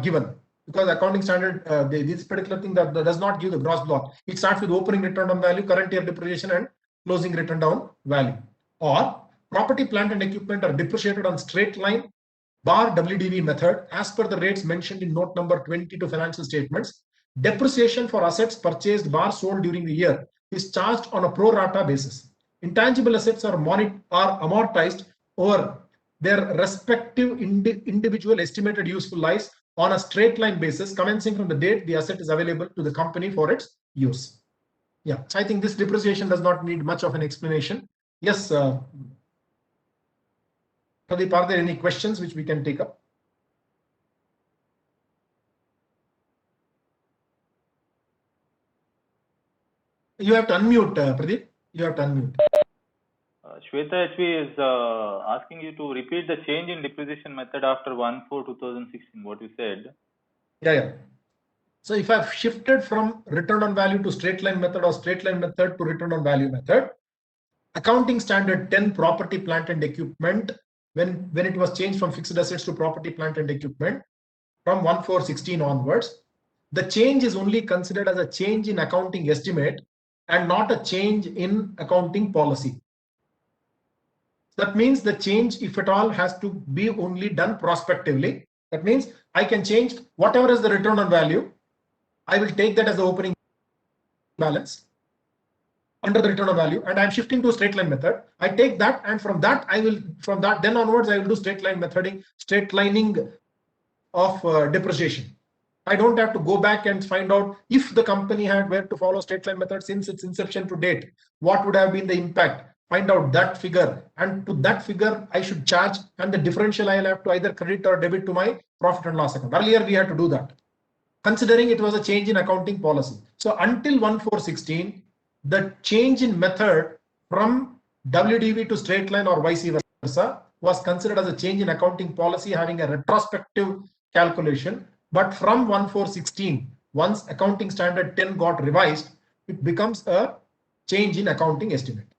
S4: given, because accounting standard, this particular thing that does not give the gross block. It starts with opening return on value, current year depreciation and closing return down value. Or property, plant and equipment are depreciated on straight line bar WDV method as per the rates mentioned in note number 20 to financial statements. Depreciation for assets purchased bar sold during the year is charged on a pro rata basis. Intangible assets are amortized over their respective individual estimated useful lives on a straight line basis commencing from the date the asset is available to the company for its use. Yeah, I think this depreciation does not need much of an explanation. Yes, Pradeep, are there any questions which we can take up? You have to unmute, Pradeep. You have to unmute.
S1: Shweta HV is asking you to repeat the change in depreciation method after 1/4/2016, what you said.
S4: Yeah. So if I've shifted from return on value to straight line method or straight line method to return on value method, accounting standard 10 property, plant and equipment, when it was changed from fixed assets to property, plant and equipment from 1/4/16 onwards, the change is only considered as a change in accounting estimate and not a change in accounting policy. That means the change, if at all, has to be only done prospectively. That means I can change whatever is the return on value. I will take that as the opening balance under the return on value, and I'm shifting to a straight line method. I take that, and from that then onwards I will do straight lining of depreciation. I don't have to go back and find out if the company were to follow straight line method since its inception to date, what would have been the impact. Find out that figure, and to that figure I should charge, and the differential I'll have to either credit or debit to my profit and loss account. Earlier we had to do that, considering it was a change in accounting policy. So until 1/4/16, the change in method from WDV to straight line or vice versa was considered as a change in accounting policy having a retrospective calculation. But from 1/4/16, once accounting standard 10 got revised, it becomes a change in accounting estimate.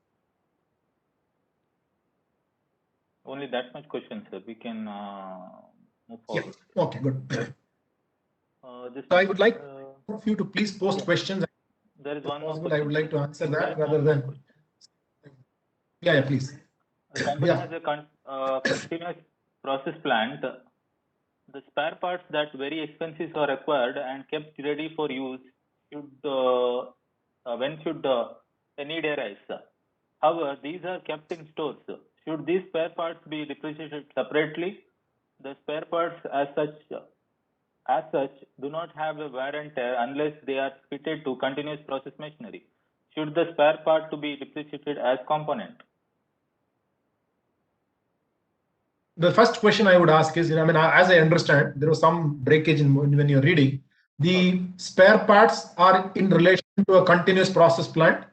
S1: Only that much question, sir. We can move forward.
S4: Yeah. Okay, good. So I would like you to please post questions.
S1: There is one more
S4: question. I would like to answer that rather than. Yeah, please.
S1: The company has a continuous process plant. The spare parts that very expensive are acquired and kept ready for use when should a need arise. However, these are kept in stores. Should these spare parts be depreciated separately? The spare parts as such do not have a wear and tear unless they are fitted to continuous process machinery. Should the spare part to be depreciated as component?
S4: The first question I would ask is, as I understand, there was some breakage when you're reading. The spare parts are in relation to a continuous process plant.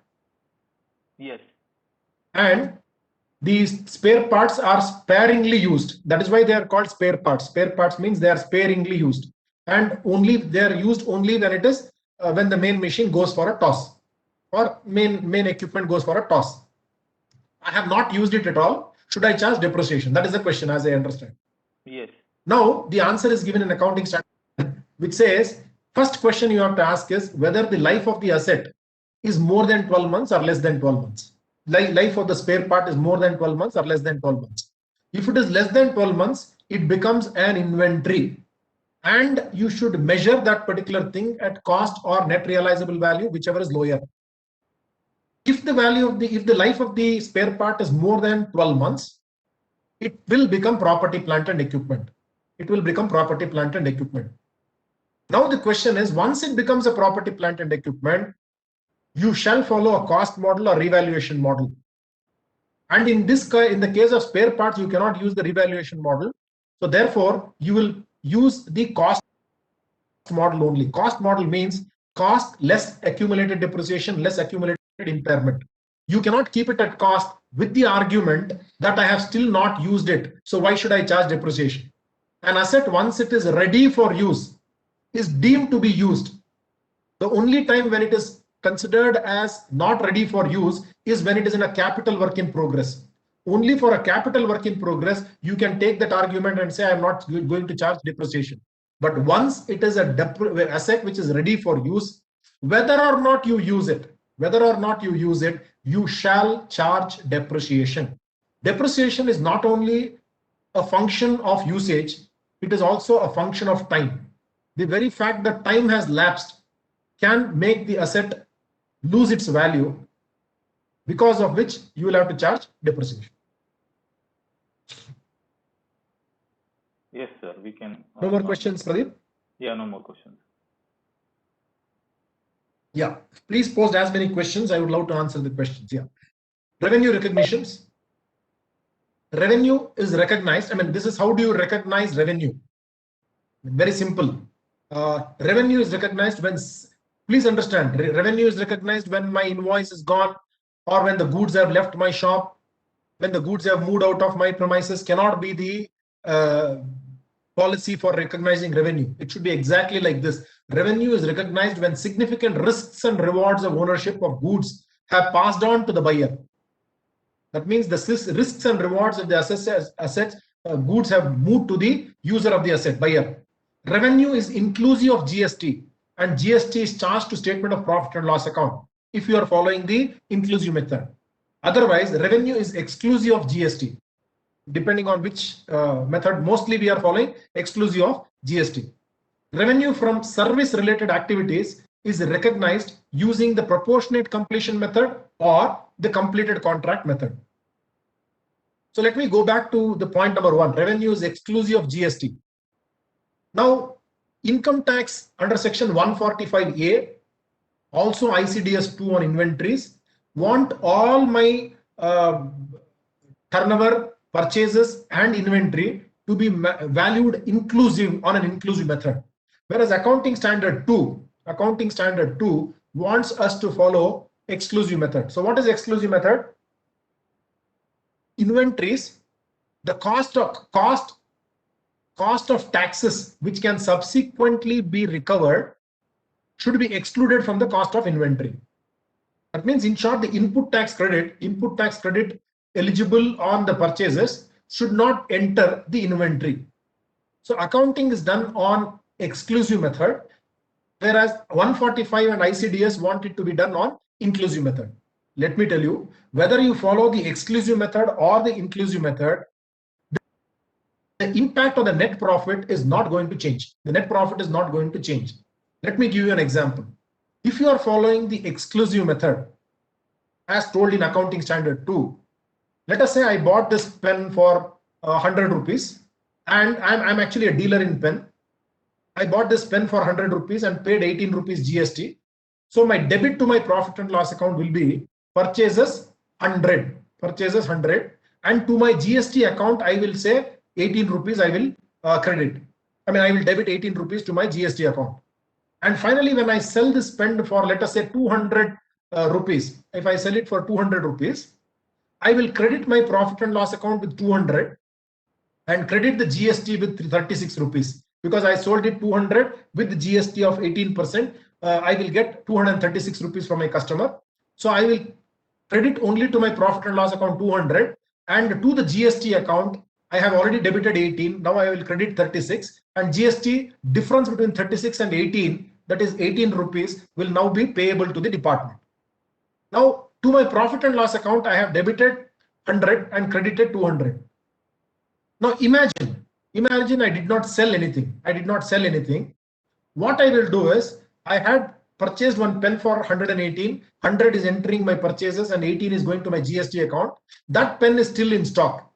S1: Yes.
S4: And these spare parts are sparingly used. That is why they are called spare parts. Spare parts means they are sparingly used, and only they are used only when it is when the main machine goes for a toss, or main equipment goes for a toss. I have not used it at all. Should I charge depreciation? That is the question, as I understand.
S1: Yes.
S4: Now the answer is given in accounting standard, which says first question you have to ask is whether the life of the asset is more than 12 months or less than 12 months. Life of the spare part is more than 12 months or less than 12 months. If it is less than 12 months, it becomes an inventory, and you should measure that particular thing at cost or net realizable value, whichever is lower. If the life of the spare part is more than 12 months, it will become property, plant and equipment. It will become property, plant and equipment. Now the question is, once it becomes a property, plant and equipment, you shall follow a cost model or revaluation model. And in the case of spare parts, you cannot use the revaluation model. So therefore, you will use the cost model only. Cost model means cost less accumulated depreciation, less accumulated impairment. You cannot keep it at cost with the argument that I have still not used it, so why should I charge depreciation? An asset, once it is ready for use, is deemed to be used. The only time when it is considered as not ready for use is when it is in a capital work in progress. Only for a capital work in progress, you can take that argument and say, I'm not going to charge depreciation. But once it is an asset which is ready for use, whether or not you use it, you shall charge depreciation. Depreciation is not only a function of usage, it is also a function of time. The very fact that time has lapsed can make the asset lose its value, because of which you will have to charge depreciation.
S1: Yes, sir. We can.
S4: No more questions, Pradeep?
S1: Yeah, no more questions.
S4: Yeah, please post as many questions. I would love to answer the questions. Yeah. Revenue recognitions. Revenue is recognized. I mean, this is how do you recognize revenue? Very simple. Revenue is recognized when, please understand, revenue is recognized when my invoice is gone, or when the goods have left my shop, when the goods have moved out of my premises. Cannot be the policy for recognizing revenue. It should be exactly like this. Revenue is recognized when significant risks and rewards of ownership of goods have passed on to the buyer. That means the risks and rewards of the assets, goods have moved to the user of the asset, buyer. Revenue is inclusive of GST, and GST is charged to statement of profit and loss account if you are following the inclusive method. Otherwise, revenue is exclusive of GST. Depending on which method, mostly we are following exclusive of GST. Revenue from service related activities is recognized using the proportionate completion method or the completed contract method. So let me go back to the point number 1. Revenue is exclusive of GST. Now, income tax under section 145A, also ICDS 2 on inventories, want all my turnover, purchases and inventory to be valued inclusive on an inclusive method. Whereas accounting standard 2 wants us to follow exclusive method. So what is exclusive method? Inventories, the cost of taxes which can subsequently be recovered should be excluded from the cost of inventory. That means, in short, the input tax credit eligible on the purchases should not enter the inventory. So accounting is done on exclusive method, whereas 145 and ICDS want it to be done on inclusive method. Let me tell you, whether you follow the exclusive method or the inclusive method, the impact on the net profit is not going to change. The net profit is not going to change. Let me give you an example. If you are following the exclusive method, as told in accounting standard 2, let us say I bought this pen for 100 rupees, and I'm actually a dealer in pen. I bought this pen for 100 rupees and paid 18 rupees GST. So my debit to my profit and loss account will be purchases 100, and to my GST account I will say 18 rupees I will credit. I will debit 18 rupees to my GST account. And finally, when I sell this pen for, let us say, 200 rupees, if I sell it for 200 rupees, I will credit my profit and loss account with 200 and credit the GST with 36 rupees because I sold it 200 with the GST of 18%. I will get 236 rupees from my customer. So I will credit only to my profit and loss account 200, and to the GST account I have already debited 18. Now I will credit 36, and GST difference between 36 and 18, that is 18 rupees, will now be payable to the department. Now to my profit and loss account I have debited 100 and credited 200. Now imagine I did not sell anything. What I will do is, I had purchased one pen for 118, 100 is entering my purchases and 18 is going to my GST account. That pen is still in stock.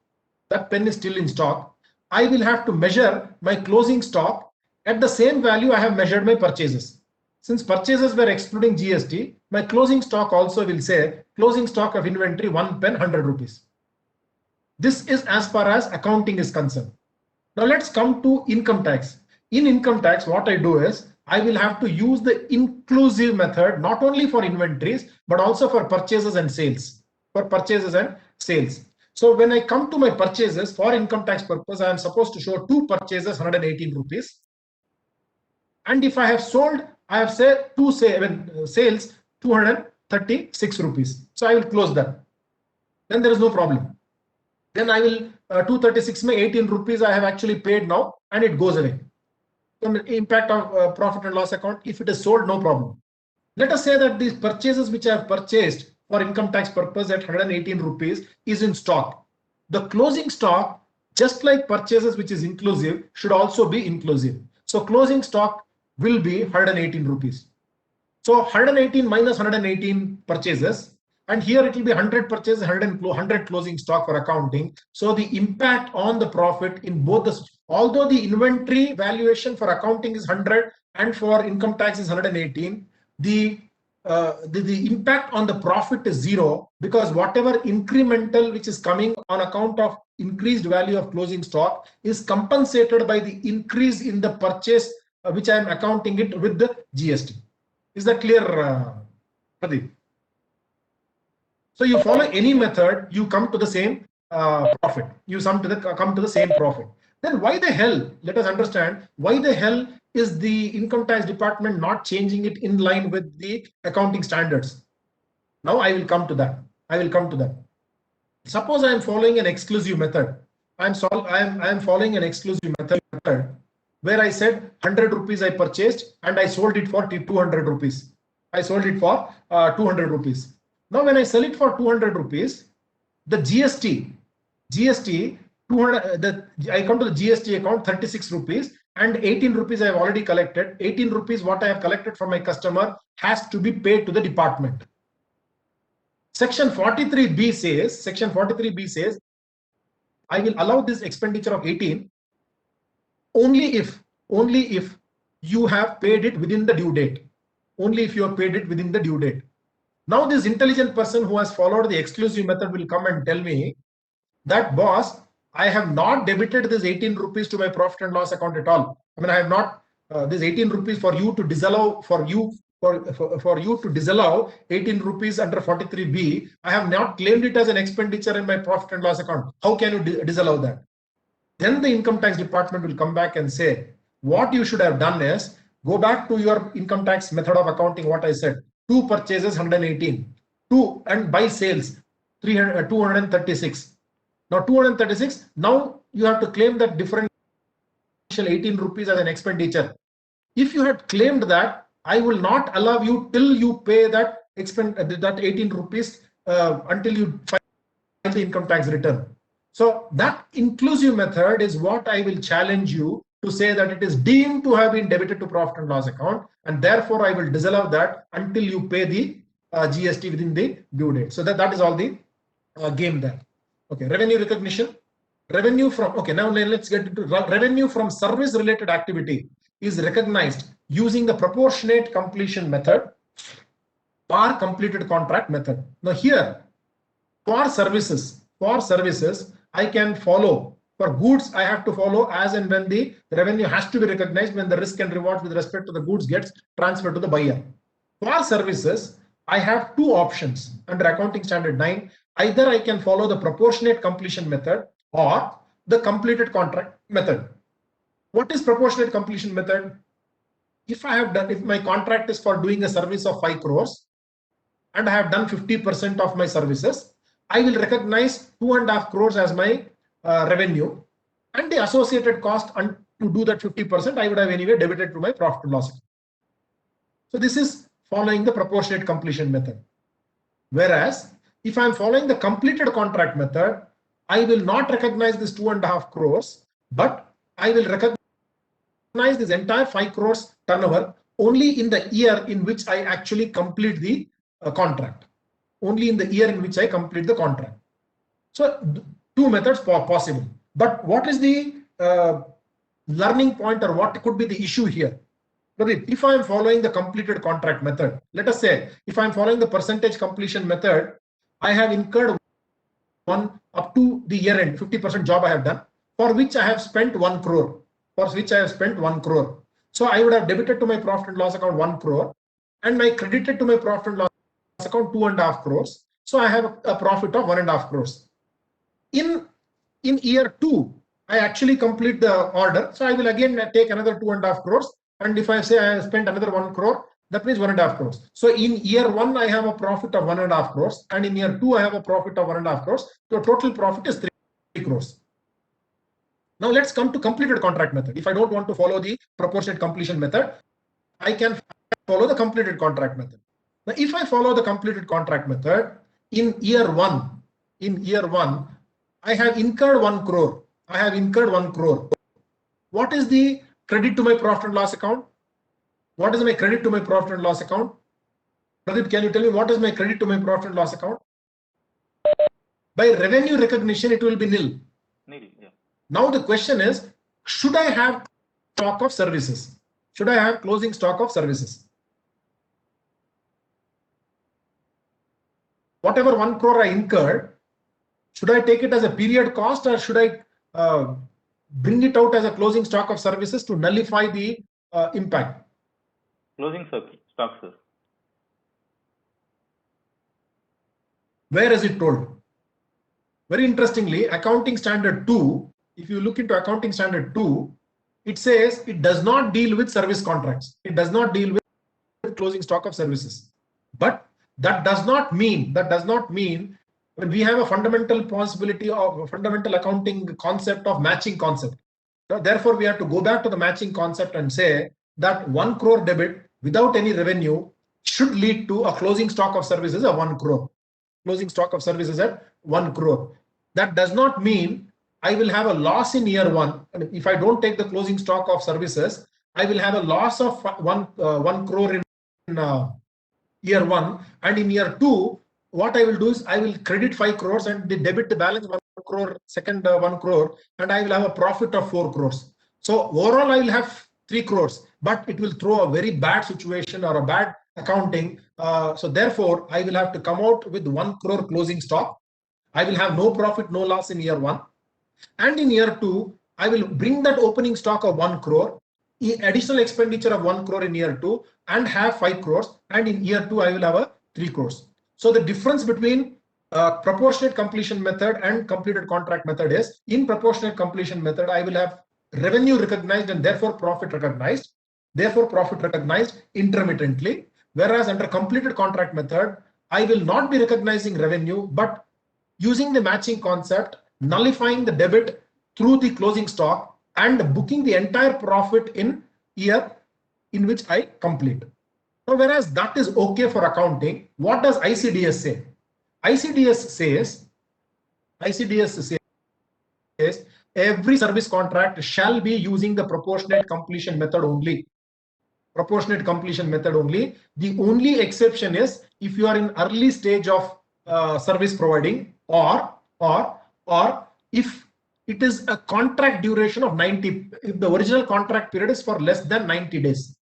S4: I will have to measure my closing stock at the same value I have measured my purchases. Since purchases were excluding GST, my closing stock also will say closing stock of inventory 1 pen 100 rupees. This is as far as accounting is concerned. Now let's come to income tax. In income tax, what I do is, I will have to use the inclusive method not only for inventories but also for purchases and sales. So when I come to my purchases for income tax purpose, I am supposed to show 2 purchases 118 rupees. And if I have sold, I have said 2 sales 236 rupees. So I will close that. Then there is no problem. Then I will 236 may 18 rupees I have actually paid now, and it goes away. The impact of profit and loss account, if it is sold, no problem. Let us say that these purchases which I have purchased for income tax purpose at 118 rupees is in stock. The closing stock, just like purchases which is inclusive, should also be inclusive. So closing stock will be 118 rupees. So 118 minus 118 purchases, and here it will be 100 purchases, 100 closing stock for accounting. So the impact on the profit in both the, although the inventory valuation for accounting is 100 and for income tax is 118, the impact on the profit is 0, because whatever incremental which is coming on account of increased value of closing stock is compensated by the increase in the purchase which I am accounting it with the GST. Is that clear, Pradeep? So you follow any method, you come to the same profit. You come to the same profit. Then why the hell? Let us understand why the hell is the income tax department not changing it in line with the accounting standards? Now I will come to that. Suppose I am following an exclusive method. I am following an exclusive method where I said 100 rupees I purchased and I sold it for 200 rupees. I sold it for 200 rupees. Now when I sell it for 200 rupees, the GST 200, I come to the GST account 36 rupees and 18 rupees I have already collected. 18 rupees what I have collected from my customer has to be paid to the department. Section 43B says I will allow this expenditure of 18 only if you have paid it within the due date. Only if you have paid it within the due date. Now this intelligent person who has followed the exclusive method will come and tell me that, boss, I have not debited this 18 rupees to my profit and loss account at all. I mean, I have not this 18 rupees for you to disallow, for you to disallow 18 rupees under 43B. I have not claimed it as an expenditure in my profit and loss account. How can you disallow that? Then the income tax department will come back and say, what you should have done is go back to your income tax method of accounting, what I said. 2 purchases 118, 2 and by sales 236. Now 236, now you have to claim that differential 18 rupees as an expenditure. If you had claimed that, I will not allow you till you pay that 18 rupees until you file the income tax return. So that inclusive method is what I will challenge you to say that it is deemed to have been debited to profit and loss account, and therefore I will disallow that until you pay the GST within the due date. So that is all the game there. Okay, revenue recognition. Revenue from, okay, now let's get into revenue from service related activity is recognized using the proportionate completion method or completed contract method. Now here, for services, I can follow. For goods, I have to follow as and when the revenue has to be recognized when the risk and reward with respect to the goods gets transferred to the buyer. For services, I have 2 options under Accounting Standard 9. Either I can follow the proportionate completion method or the completed contract method. What is proportionate completion method? If my contract is for doing a service of 5 crores and I have done 50% of my services, I will recognize 2.5 crores as my revenue, and the associated cost to do that 50% I would have anyway debited to my profit and loss account. So this is following the proportionate completion method. Whereas if I am following the completed contract method, I will not recognize this 2.5 crores, but I will recognize this entire 5 crores turnover only in the year in which I actually complete the contract. Only in the year in which I complete the contract. So two methods possible. But what is the learning point, or what could be the issue here? If I am following the completed contract method, let us say if I am following the percentage completion method, I have incurred one up to the year end, 50% job I have done, for which I have spent 1 crore. So I would have debited to my profit and loss account 1 crore, and I credited to my profit and loss account 2.5 crores. So I have a profit of 1.5 crores. In year 2, I actually complete the order. So I will again take another 2.5 crores. And if I say I have spent another 1 crore, that means 1.5 crores. So in year 1, I have a profit of 1.5 crores. And in year 2, I have a profit of 1.5 crores. So total profit is 3 crores. Now let's come to completed contract method. If I don't want to follow the proportionate completion method, I can follow the completed contract method. Now, if I follow the completed contract method, in year one, I have incurred 1 crore. What is the credit to my profit and loss account? What is my credit to my profit and loss account? Pradeep, can you tell me what is my credit to my profit and loss account? By revenue recognition, it will be nil.
S1: Yeah.
S4: Now the question is, should I have stock of services? Should I have closing stock of services? Whatever 1 crore I incurred, should I take it as a period cost, or should I bring it out as a closing stock of services to nullify the impact?
S1: Closing stock, sir.
S4: Where is it told? Very interestingly, Accounting Standard 2, if you look into Accounting Standard 2, it says it does not deal with service contracts. It does not deal with closing stock of services. But that does not mean when we have a fundamental possibility of a fundamental accounting concept of matching concept. Therefore, we have to go back to the matching concept and say that 1 crore debit without any revenue should lead to a closing stock of services of 1 crore. Closing stock of services at 1 crore. That does not mean I will have a loss in year 1. And if I don't take the closing stock of services, I will have a loss of 1 crore in year 1, and in year 2, what I will do is I will credit 5 crores and debit the balance 1 crore, second 1 crore, and I will have a profit of 4 crores. So overall, I will have 3 crores, but it will throw a very bad situation or a bad accounting. So therefore, I will have to come out with 1 crore closing stock. I will have no profit, no loss in year 1. And in year 2, I will bring that opening stock of 1 crore, additional expenditure of 1 crore in year 2, and have 5 crores. And in year 2, I will have a 3 crores. So the difference between proportionate completion method and completed contract method is, in proportionate completion method, I will have revenue recognized and therefore profit recognized intermittently. Whereas under completed contract method, I will not be recognizing revenue, but using the matching concept, nullifying the debit through the closing stock and booking the entire profit in year in which I complete. Now, whereas that is okay for accounting, what does ICDS say? ICDS says every service contract shall be using the proportionate completion method only. Proportionate completion method only. The only exception is if you are in early stage of service providing, or if it is a contract duration of 90, if the original contract period is for less than 90 days.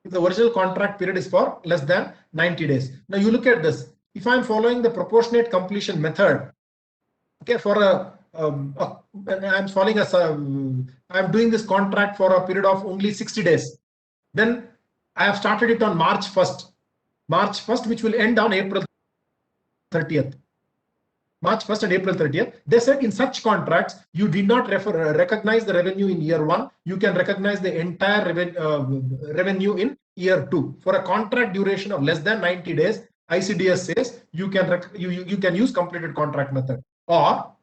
S4: If the original contract period is for less than 90 days. Now you look at this. If I'm following the proportionate completion method, okay, I'm doing this contract for a period of only 60 days. Then I have started it on March 1st, which will end on April 30th. March 1st and April 30th. They said in such contracts, you did not recognize the revenue in year 1. You can recognize the entire revenue in year 2. For a contract duration of less than 90 days, ICDS says you can use completed contract method. Or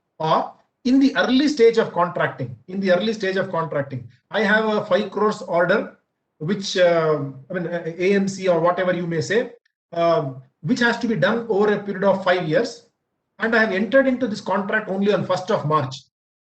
S4: in the early stage of contracting, I have a 5 crores order, which AMC or whatever you may say, which has to be done over a period of 5 years. And I have entered into this contract only on 1st of March.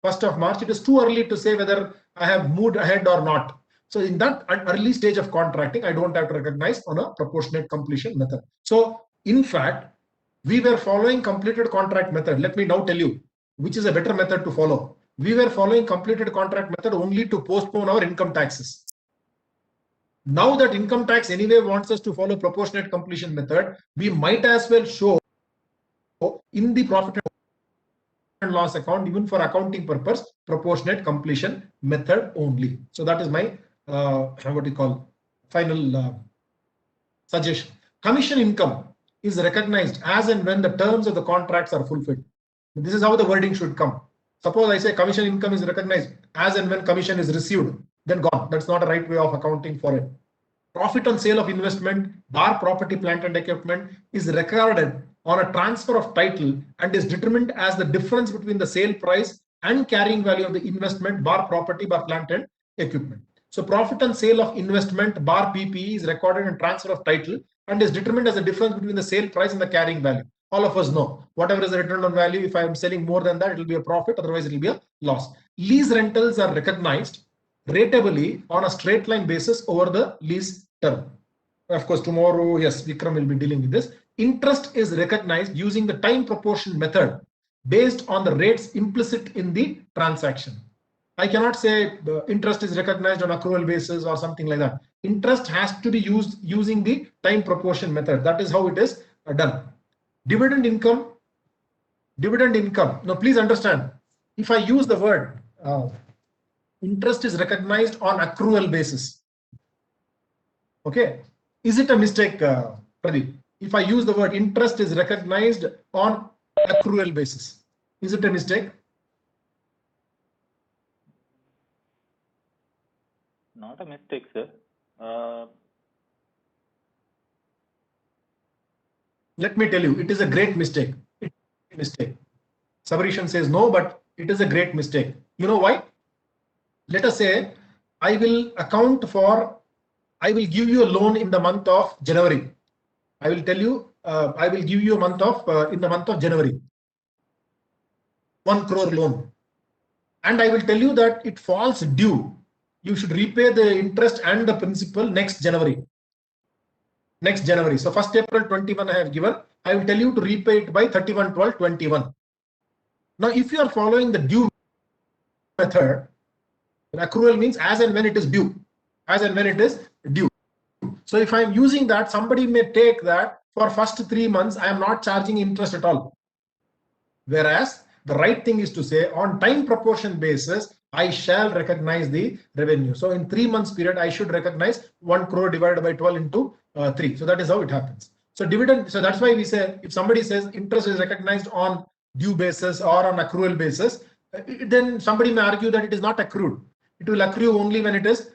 S4: 1st of March, it is too early to say whether I have moved ahead or not. So in that early stage of contracting, I don't have to recognize on a proportionate completion method. So in fact, we were following completed contract method. Let me now tell you which is a better method to follow. We were following completed contract method only to postpone our income taxes. Now that income tax anyway wants us to follow proportionate completion method, we might as well show in the profit and loss account, even for accounting purpose, proportionate completion method only. So that is my final suggestion. Commission income is recognized as and when the terms of the contracts are fulfilled. This is how the wording should come. Suppose I say commission income is recognized as and when commission is received, then gone. That's not a right way of accounting for it. Profit on sale of investment, bar property, plant and equipment is recorded on a transfer of title and is determined as the difference between the sale price and carrying value of the investment, bar property, bar plant and equipment. So profit on sale of investment, bar PPE is recorded in transfer of title and is determined as the difference between the sale price and the carrying value. All of us know whatever is the return on value, if I am selling more than that, it will be a profit, otherwise it will be a loss. Lease rentals are recognized ratably on a straight line basis over the lease term. Of course, tomorrow, yes, Vikram will be dealing with this. Interest is recognized using the time proportion method based on the rates implicit in the transaction. I cannot say interest is recognized on accrual basis or something like that. Interest has to be used using the time proportion method. That is how it is done. Dividend income. Now, please understand, if I use the word interest is recognized on accrual basis, okay, is it a mistake, Pradeep? If I use the word interest is recognized on accrual basis, is it a mistake?
S1: Not a mistake, sir.
S4: Let me tell you, it is a great mistake. Sabrishan says no, but it is a great mistake. You know why? Let us say I will give you a loan in the month of January. I will tell you, I will give you a month of in the month of January, 1 crore loan, and I will tell you that it falls due. You should repay the interest and the principal next January. So 1st April 21 I have given. I will tell you to repay it by 31/12/21. Now, if you are following the due method, accrual means as and when it is due. So if I am using that, somebody may take that for first 3 months, I am not charging interest at all. Whereas the right thing is to say on time proportion basis, I shall recognize the revenue. So in 3 months period, I should recognize 1 crore divided by 12 into 3. So that is how it happens. So dividend. So that's why we say if somebody says interest is recognized on due basis or on accrual basis, then somebody may argue that it is not accrued. It will accrue only when it is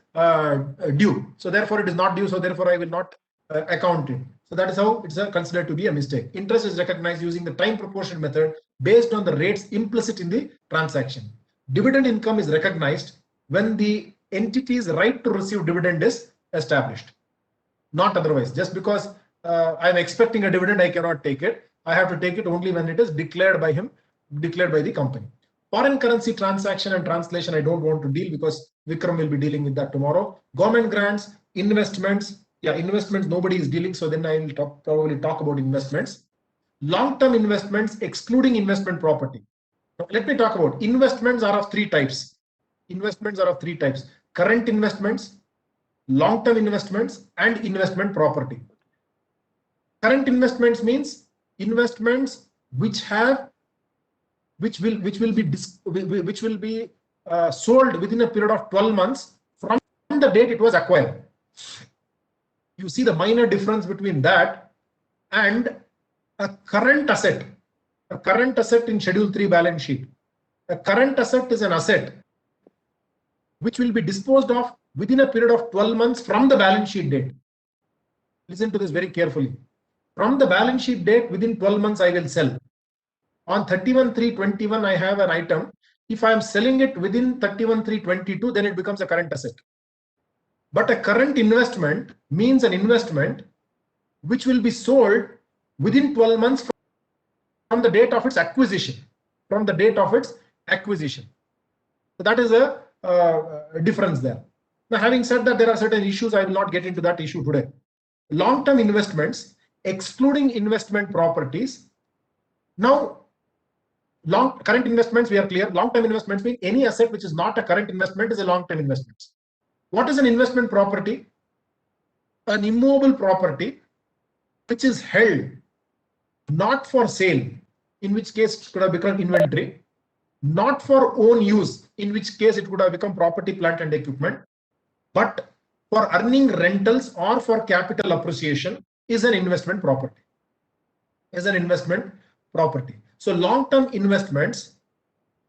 S4: due. So therefore it is not due. So therefore I will not account it. So that is how it's considered to be a mistake. Interest is recognized using the time proportion method based on the rates implicit in the transaction. Dividend income is recognized when the entity's right to receive dividend is established. Not otherwise. Just because I'm expecting a dividend, I cannot take it. I have to take it only when it is declared by the company. Foreign currency transaction and translation, I don't want to deal because Vikram will be dealing with that tomorrow. Government grants, investments. Yeah, investments, nobody is dealing. So then I will probably talk about investments. Long-term investments, excluding investment property. Now, let me talk about investments are of 3 types. Current investments, long-term investments, and investment property. Current investments means investments which will be sold within a period of 12 months from the date it was acquired. You see the minor difference between that and a current asset. A current asset in Schedule 3 balance sheet. A current asset is an asset which will be disposed of within a period of 12 months from the balance sheet date. Listen to this very carefully. From the balance sheet date, within 12 months, I will sell. On 31/3/21, I have an item. If I am selling it within 31/3/22, then it becomes a current asset. But a current investment means an investment which will be sold within 12 months from the date of its acquisition. From the date of its acquisition. So that is a difference there. Now, having said that, there are certain issues. I will not get into that issue today. Long-term investments, excluding investment properties. Now, current investments, we are clear. Long-term investments mean any asset which is not a current investment is a long-term investment. What is an investment property? An immovable property which is held not for sale, in which case it could have become inventory, not for own use, in which case it could have become property, plant and equipment, but for earning rentals or for capital appreciation is an investment property. So long-term investments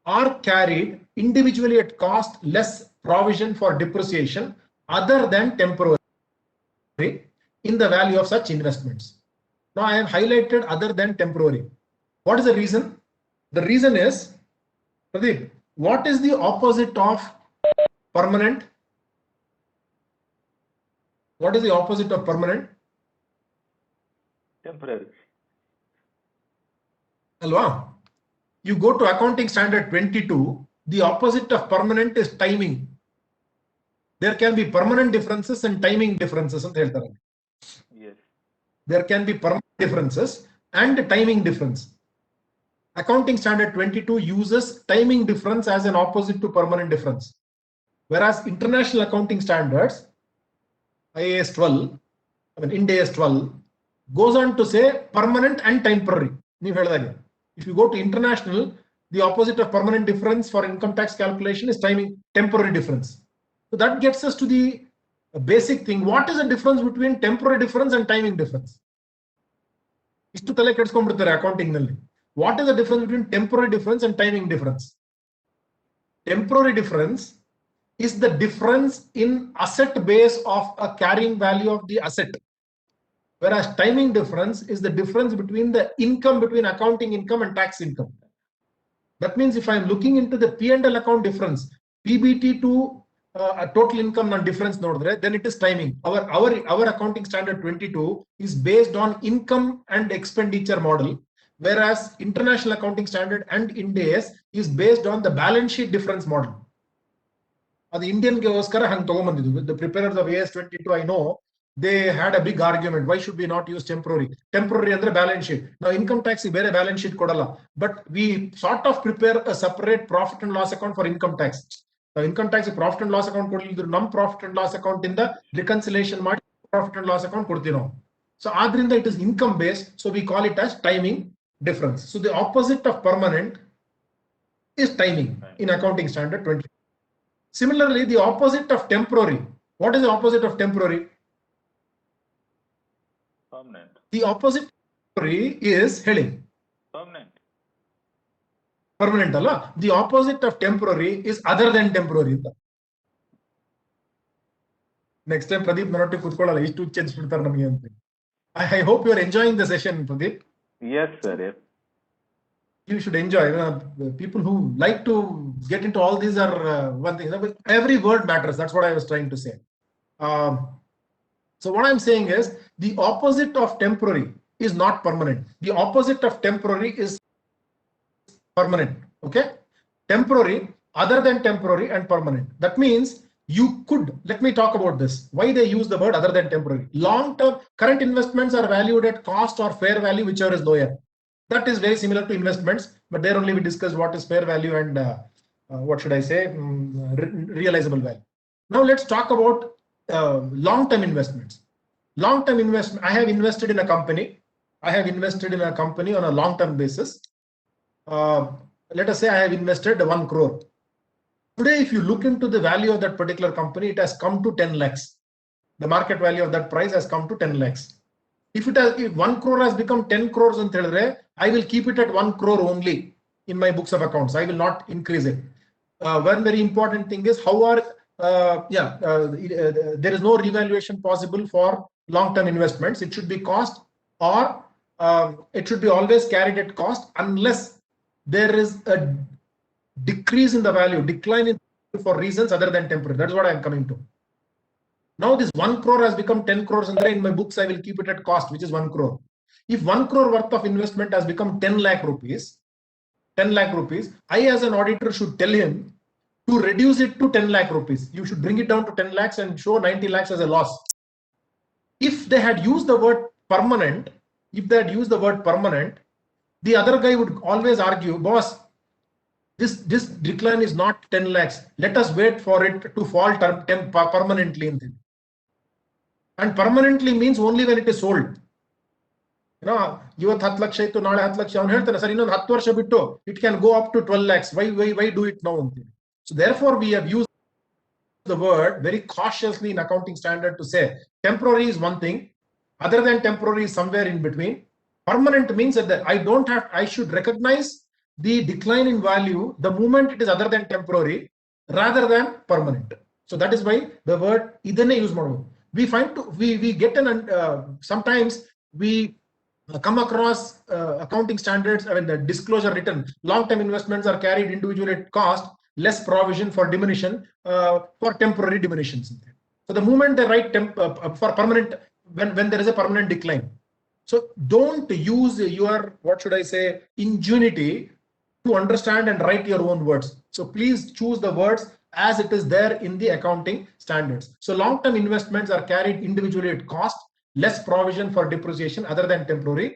S4: are carried individually at cost less provision for depreciation other than temporary in the value of such investments. Now I have highlighted other than temporary. What is the reason? The reason is, Pradeep, what is the opposite of permanent? What is the opposite of permanent?
S1: Temporary.
S4: Alva, you go to accounting standard 22, the opposite of permanent is timing. There can be permanent differences and timing differences.
S1: Yes.
S4: There can be permanent differences and timing difference. Accounting standard 22 uses timing difference as an opposite to permanent difference. Whereas international accounting standards, IAS 12, Ind AS 12, goes on to say permanent and temporary. If you go to international, the opposite of permanent difference for income tax calculation is temporary difference. So that gets us to the basic thing. What is the difference between temporary difference and timing difference? Accounting. What is the difference between temporary difference and timing difference? Temporary difference is the difference in asset base of a carrying value of the asset. Whereas timing difference is the difference between the income between accounting income and tax income. That means if I am looking into the P&L account difference, PBT to a total income non difference node, then it is timing. Our accounting standard 22 is based on income and expenditure model, whereas international accounting standard and Ind AS is based on the balance sheet difference model. The Indian the preparers of AS 22, I know they had a big argument. Why should we not use temporary? Temporary under balance sheet. Now income tax is a balance sheet kodala, but we sort of prepare a separate profit and loss account for income tax. Now income tax profit and loss account non-profit and loss account in the reconciliation profit and loss account. So adrinda it is income based, so we call it as timing difference. So the opposite of permanent is timing in accounting standard 20. Similarly, the opposite of temporary. What is the opposite of temporary?
S1: Permanent.
S4: The opposite of temporary is heading.
S1: Permanent.
S4: Permanent, Allah. The opposite of temporary is other than temporary. Next time, Pradeep, I hope you are enjoying the session, Pradeep.
S1: Yes, sir. Yes.
S4: You should enjoy. People who like to get into all these are one thing. Every word matters. That's what I was trying to say. So what I'm saying is the opposite of temporary is not permanent. The opposite of temporary is permanent. Okay? Temporary, other than temporary, and permanent. That means you could, let me talk about this. Why they use the word other than temporary. Long-term current investments are valued at cost or fair value, whichever is lower. That is very similar to investments, but there only we discussed what is fair value and what should I say, realizable value. Now let's talk about long-term investments. Long-term investment, I have invested in a company. I have invested in a company on a long-term basis. Let us say I have invested 1 crore. Today, if you look into the value of that particular company, it has come to 10 lakhs. The market value of that price has come to 10 lakhs. If 1 crore has become 10 crores, I will keep it at 1 crore only in my books of accounts. I will not increase it. One very important thing is how are there is no revaluation possible for long-term investments. It should be cost, or it should be always carried at cost unless there is a decrease in the value, decline in for reasons other than temporary. That's what I am coming to. Now this 1 crore has become 10 crores, and in my books I will keep it at cost, which is 1 crore. If 1 crore worth of investment has become 10 lakh rupees, I as an auditor should tell him to reduce it to 10 lakh rupees. You should bring it down to 10 lakhs and show 90 lakhs as a loss. If they had used the word permanent, the other guy would always argue, boss, this decline is not 10 lakhs. Let us wait for it to fall permanently. And permanently means only when it is sold. ಇವತ್ತು 10 ಲಕ್ಷ ಇತ್ತು, ನಾಳೆ 10 ಲಕ್ಷ, ಅವನು ಹೇಳ್ತಾನೆ sir ಇನ್ನೊಂದು 10 ವರ್ಷ ಬಿಟ್ಟು it can go up to 12 lakhs. Why do it now? So therefore we have used the word very cautiously in accounting standard to say temporary is one thing, other than temporary is somewhere in between. Permanent means that I should recognize the decline in value the moment it is other than temporary rather than permanent. So that is why the word idanne use model. We get sometimes we come across accounting standards. I mean, the disclosure written, long-term investments are carried individually at cost, less provision for diminution, for temporary diminutions. So the moment they write for permanent, when there is a permanent decline. So don't use your, what should I say, ingenuity to understand and write your own words. So please choose the words as it is there in the accounting standards. So long-term investments are carried individually at cost, less provision for depreciation other than temporary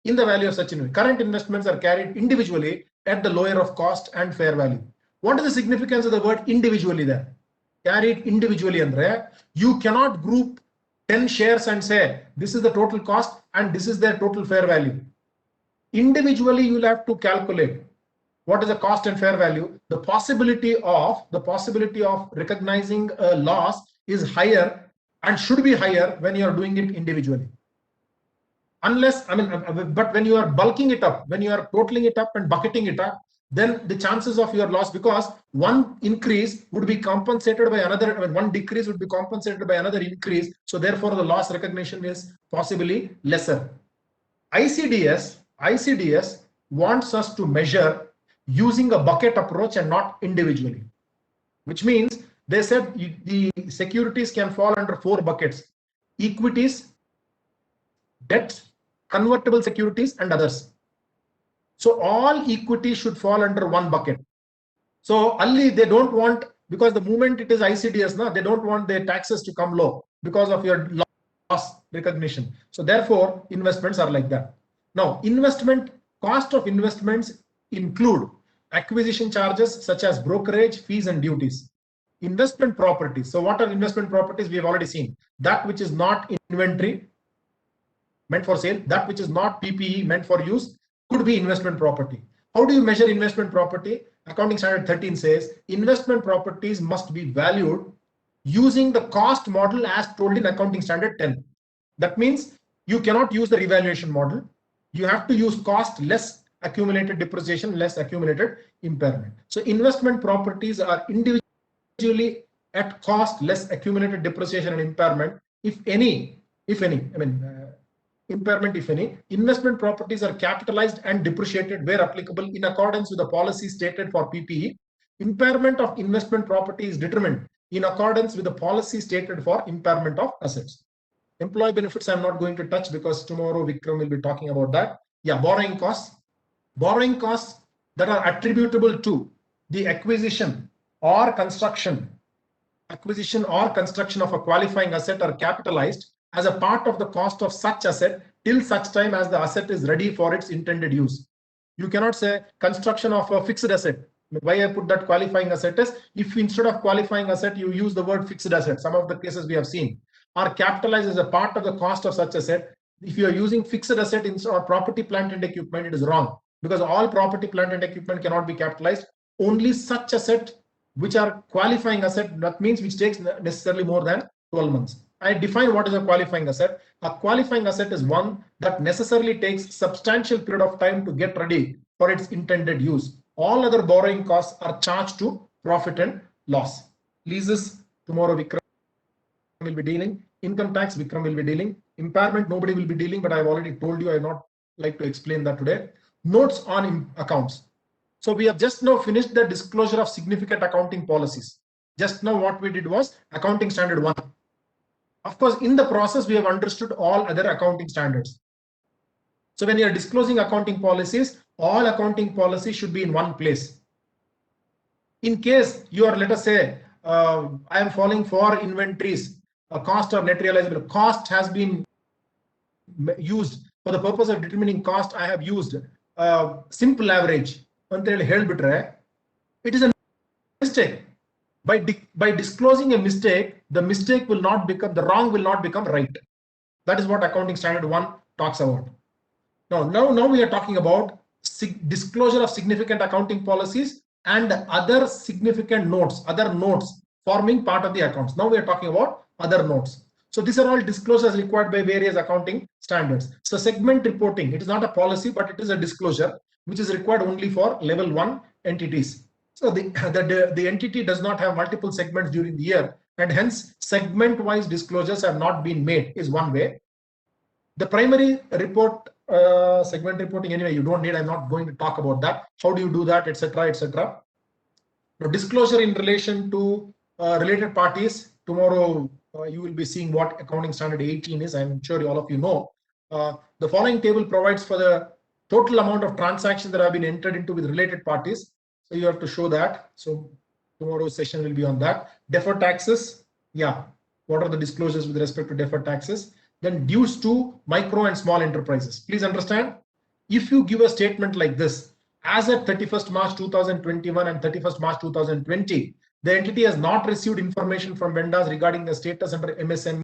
S4: in the value of such investment. Current investments are carried individually at the lower of cost and fair value. What is the significance of the word individually there? Carried individually, Andre. You cannot group 10 shares and say this is the total cost and this is their total fair value. Individually, you will have to calculate what is the cost and fair value. The possibility of recognizing a loss is higher and should be higher when you are doing it individually. Unless, but when you are bulking it up, when you are totaling it up and bucketing it up, then the chances of your loss, because one increase would be compensated by another, one decrease would be compensated by another increase. So therefore the loss recognition is possibly lesser. ICDS wants us to measure using a bucket approach and not individually, which means they said the securities can fall under 4 buckets: equities, debts, convertible securities, and others. So all equities should fall under 1 bucket. So only they don't want, because the moment it is ICDS now, they don't want their taxes to come low because of your loss recognition. So therefore investments are like that. Now cost of investments include acquisition charges such as brokerage fees and duties. Investment properties. So what are investment properties? We have already seen that which is not inventory meant for sale, that which is not PPE meant for use could be investment property. How do you measure investment property? Accounting standard 13 says investment properties must be valued using the cost model as told in accounting standard 10. That means you cannot use the revaluation model. You have to use cost less accumulated depreciation, less accumulated impairment. So investment properties are individually at cost, less accumulated depreciation and impairment, if any. Impairment, if any. Investment properties are capitalized and depreciated where applicable in accordance with the policy stated for PPE. Impairment of investment property is determined in accordance with the policy stated for impairment of assets. Employee benefits I'm not going to touch because tomorrow Vikram will be talking about that. Yeah, borrowing costs. Borrowing costs that are attributable to the acquisition or construction of a qualifying asset are capitalized as a part of the cost of such asset till such time as the asset is ready for its intended use. You cannot say construction of a fixed asset. Why I put that qualifying asset is, if instead of qualifying asset you use the word fixed asset, some of the cases we have seen are capitalized as a part of the cost of such asset. If you are using fixed asset or property, plant and equipment, it is wrong, because all property, plant and equipment cannot be capitalized. Only such asset which are qualifying asset, that means which takes necessarily more than 12 months. I define what is a qualifying asset. A qualifying asset is one that necessarily takes substantial period of time to get ready for its intended use. All other borrowing costs are charged to profit and loss. Leases, tomorrow Vikram will be dealing. Income tax, Vikram will be dealing. Impairment, nobody will be dealing, but I've already told you I not like to explain that today. Notes on accounts. So we have just now finished the disclosure of significant accounting policies. Just now what we did was accounting standard 1. Of course, in the process, we have understood all other accounting standards. So when you are disclosing accounting policies, all accounting policies should be in one place. In case you are, let us say, I am falling for inventories, a cost or net realizable cost has been used for the purpose of determining cost. I have used simple average. It is a mistake. By disclosing a mistake, the mistake will not become, the wrong will not become right. That is what accounting standard 1 talks about. Now we are talking about disclosure of significant accounting policies and other significant notes, other notes forming part of the accounts. Now we are talking about other notes. So these are all disclosures required by various accounting standards. So segment reporting, it is not a policy, but it is a disclosure which is required only for level 1 entities. So the entity does not have multiple segments during the year, and hence segment-wise disclosures have not been made is one way. The primary report, segment reporting, anyway, you don't need, I'm not going to talk about that. How do you do that, etc., etc. Now, disclosure in relation to related parties. Tomorrow, you will be seeing what accounting standard 18 is. I'm sure all of you know. The following table provides for the total amount of transactions that have been entered into with related parties. So you have to show that. So tomorrow's session will be on that. Deferred taxes. Yeah. What are the disclosures with respect to deferred taxes? Then dues to micro and small enterprises. Please understand, if you give a statement like this, as at 31st March 2021 and 31st March 2020, the entity has not received information from vendors regarding the status under MSME,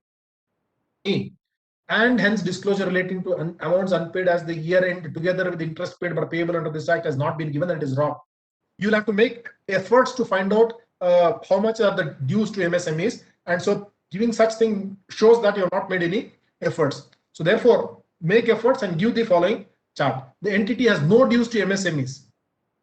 S4: and hence disclosure relating to amounts unpaid as the year end together with interest paid but payable under this act has not been given, that is wrong. You'll have to make efforts to find out how much are the dues to MSMEs, and so giving such thing shows that you have not made any efforts. So therefore, make efforts and give the following chart. The entity has no dues to MSMEs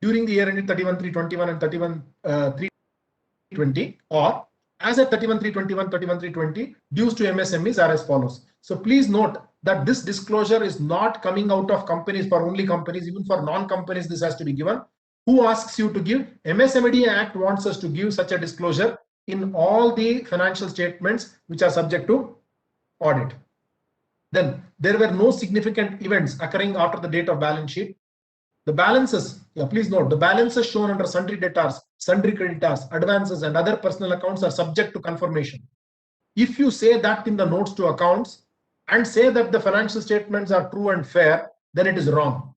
S4: during the year ended 31/3/21 and 31/3/20, or as at 31/3/21, 31/3/20, dues to MSMEs are as follows. So please note that this disclosure is not coming out of companies for only companies, even for non-companies this has to be given. Who asks you to give? MSME Act wants us to give such a disclosure in all the financial statements which are subject to audit. Then there were no significant events occurring after the date of balance sheet. The balances, please note, the balances shown under sundry debtors, sundry creditors, advances, and other personal accounts are subject to confirmation. If you say that in the notes to accounts and say that the financial statements are true and fair, then it is wrong.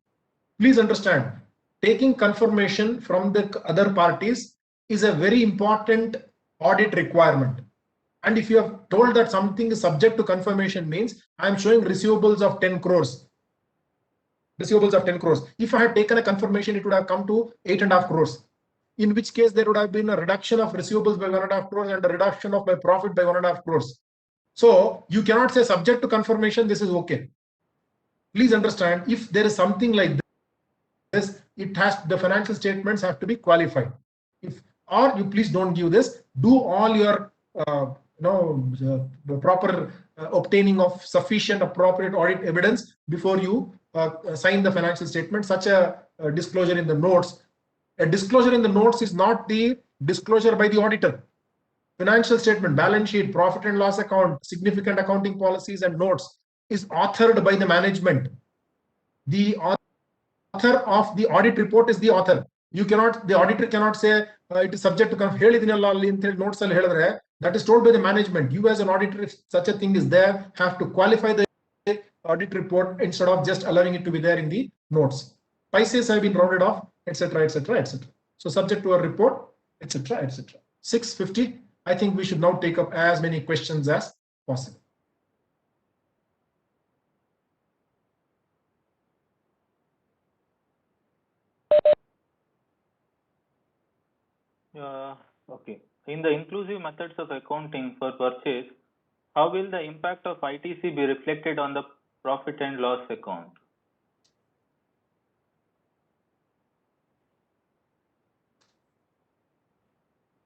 S4: Please understand, taking confirmation from the other parties is a very important audit requirement. And if you have told that something is subject to confirmation, means I am showing receivables of 10 crores. Receivables of 10 crores. If I had taken a confirmation, it would have come to 8.5 crores. In which case there would have been a reduction of receivables by 1.5 crores and a reduction of my profit by 1.5 crores. So you cannot say subject to confirmation, this is okay. Please understand, if there is something like this, it has, the financial statements have to be qualified. Or you please don't give this. Do all your the proper obtaining of sufficient appropriate audit evidence before you sign the financial statement. Such a disclosure in the notes. A disclosure in the notes is not the disclosure by the auditor. Financial statement, balance sheet, profit and loss account, significant accounting policies and notes is authored by the management. The author of the audit report is the author. You cannot, the auditor cannot say it is subject to notes. That is told by the management. You as an auditor, if such a thing is there, have to qualify the audit report instead of just allowing it to be there in the notes. Prices have been rounded off, etc., etc., etc. So subject to a report, etc., etc. 6:50. I think we should now take up as many questions as possible.
S1: Okay. In the inclusive methods of accounting for purchase, How will the impact of ITC be reflected on the profit and loss account?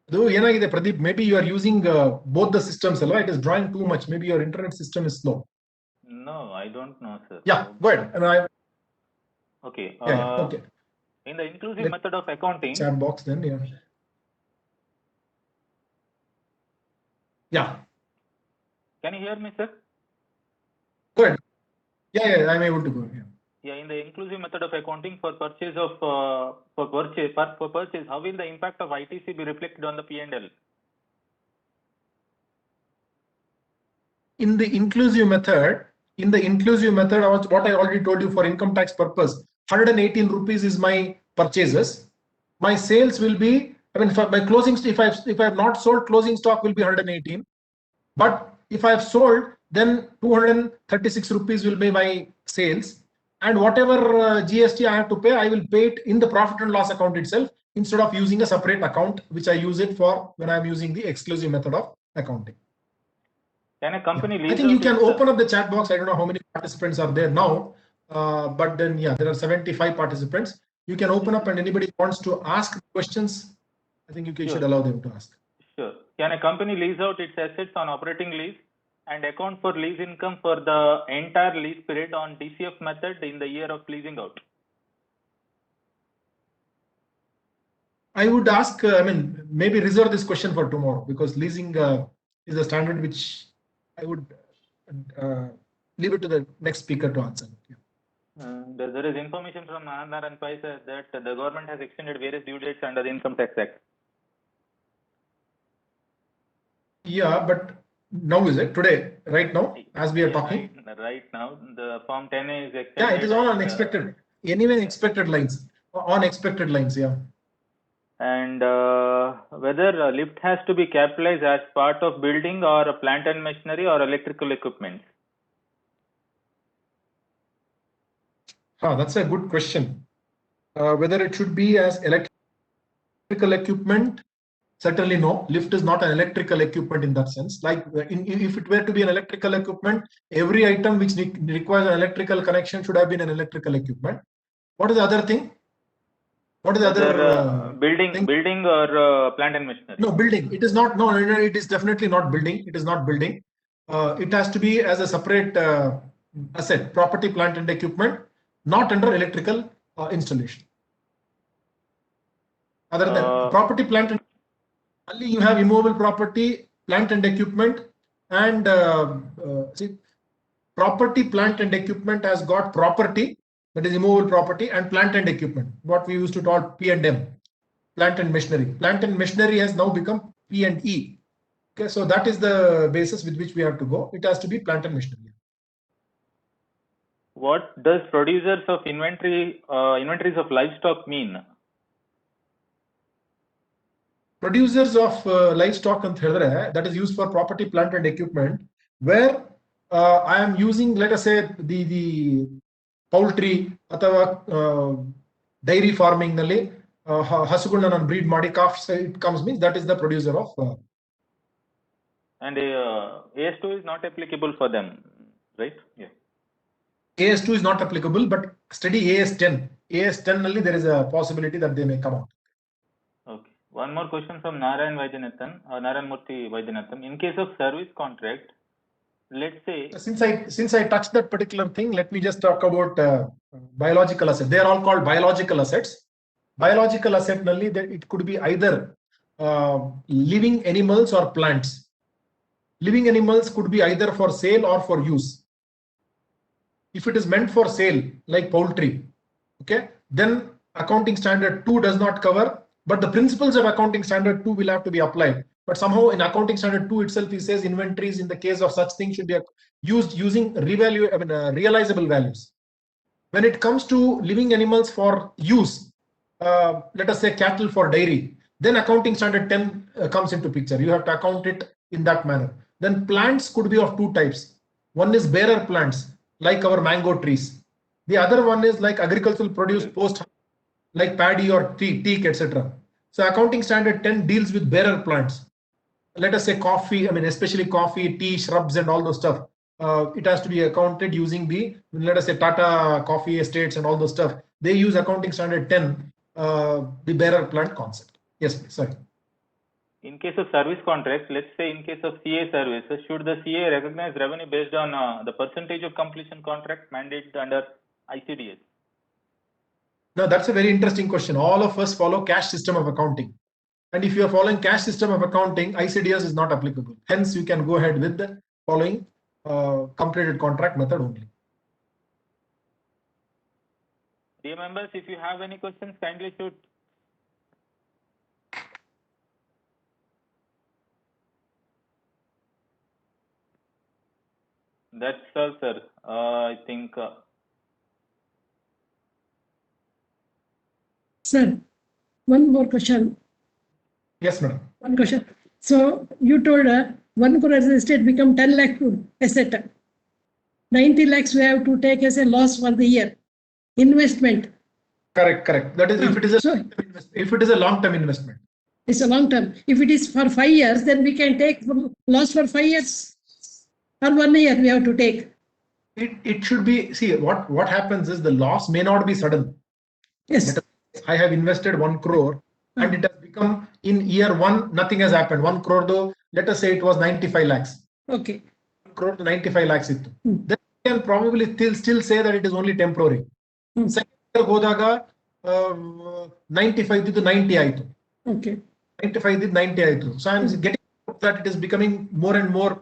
S4: Though ಏನಾಗಿದೆ Pradeep, maybe you are using both the systems, right? It is drawing too much. Maybe your internet system is slow.
S1: No, I don't know, sir.
S4: Yeah, go ahead.
S1: Okay.
S4: Okay.
S1: In the inclusive method of accounting.
S4: Chat box then, yeah. Yeah.
S1: Can you hear me, sir?
S4: Go ahead. Yeah, I'm able to go.
S1: Yeah, in the inclusive method of accounting for purchase of for purchase, how will the impact of ITC be reflected on the P&L?
S4: In the inclusive method, what I already told you for income tax purpose, 118 rupees is my purchases. My sales will be, I mean, for my closing, if I have not sold, closing stock will be 118. But if I have sold, then 236 rupees will be my sales. And whatever GST I have to pay, I will pay it in the profit and loss account itself instead of using a separate account, which I use it for when I'm using the exclusive method of accounting.
S1: Can a company lease
S4: I think you
S1: out
S4: can
S1: its,
S4: open up the chat box. I don't know how many participants are there now, but then yeah, there are 75 participants. You can open up, and anybody wants to ask questions, I think you should allow them to ask.
S1: Sure. Can a company lease out its assets on operating lease and account for lease income for the entire lease period on DCF method in the year of leasing out?
S4: I would ask, I mean, maybe reserve this question for tomorrow, because leasing is a standard which I would leave it to the next speaker to answer.
S1: There is information from Anandar and Paisa that the government has extended various due dates under the Income Tax Act.
S4: Yeah, but now is it today? Right now, as we are talking.
S1: Right now, the Form 10 is extended.
S4: Yeah, it is all unexpected. Anyway, expected lines, on expected lines. Yeah.
S1: And whether a lift has to be capitalized as part of building or a plant and machinery or electrical equipment.
S4: That's a good question. Whether it should be as electrical equipment, certainly no. Lift is not an electrical equipment in that sense. Like if it were to be an electrical equipment, every item which requires an electrical connection should have been an electrical equipment. What is the other thing? What is the other
S1: building or plant and machinery?
S4: No, building. It is not. No, it is definitely not building. It is not building. It has to be as a separate asset, property, plant and equipment, not under electrical installation. Other than property, plant and only you have immovable property, plant and equipment, and see, property, plant and equipment has got property, that is immovable property, and plant and equipment, what we used to call P&M, plant and machinery. Plant and machinery has now become P&E. Okay, so that is the basis with which we have to go. It has to be plant and machinery.
S1: What does producers of inventories of livestock mean?
S4: Producers of livestock and that is used for property, plant and equipment, where I am using, let us say, the poultry ಅಥವಾ dairy farming ನಲ್ಲಿ ಹಸುಗಳನ್ನ ನಾನು breed ಮಾಡಿ calves it comes means that is the producer of.
S1: And AS2 is not applicable for them, right? Yeah.
S4: AS2 is not applicable, but study AS10. AS10 ನಲ್ಲಿ there is a possibility that they may come out.
S1: Okay. One more question from Narayan Murthy Vaidyanathan. In case of service contract, let's say,
S4: since I touched that particular thing, let me just talk about biological assets. They are all called biological assets. Biological asset nalli, it could be either living animals or plants. Living animals could be either for sale or for use. If it is meant for sale, like poultry, okay, then accounting standard 2 does not cover, but the principles of accounting standard 2 will have to be applied. But somehow in accounting standard 2 itself, he says inventories in the case of such things should be used using realizable values. When it comes to living animals for use, let us say cattle for dairy, then accounting standard 10 comes into picture. You have to account it in that manner. Then plants could be of two types. One is bearer plants, like our mango trees. The other one is like agricultural produce post, like paddy or teak, etc. So accounting standard 10 deals with bearer plants. let us say coffee, I mean, especially coffee, tea, shrubs, and all those stuff. It has to be accounted using the, let us say, Tata Coffee Estates and all those stuff. They use accounting standard 10, the bearer plant concept. Yes, please. Sorry.
S1: In case of service contracts, let's say in case of CA services, should the CA recognize revenue based on the percentage of completion contract mandated under ICDS?
S4: Now, that's a very interesting question. All of us follow cash system of accounting. And if you are following cash system of accounting, ICDS is not applicable. Hence, you can go ahead with the following completed contract method only.
S1: Dear members, if you have any questions, kindly shoot. That's all, sir. I think.
S5: Sir, one more question.
S4: Yes, madam.
S5: One question. So you told 1 crore as an estate become 10 lakh asset. 90 lakhs we have to take as a loss for the year. Investment.
S4: Correct. That is if it is a long-term investment.
S5: It's a long term. If it is for 5 years, then we can take loss for 5 years. Or 1 year we have to take.
S4: It should be, see, what happens is the loss may not be sudden.
S5: Yes.
S4: I have invested 1 crore and it has become in year 1, nothing has happened. 1 crore though, let us say it was 95 lakhs.
S5: Okay.
S4: 1 crore to 95 lakhs. Then you can probably still say that it is only temporary. Second year hodaga 95 to 90 aitu.
S5: Okay.
S4: 95 to 90 aitu. So I am getting that it is becoming more and more,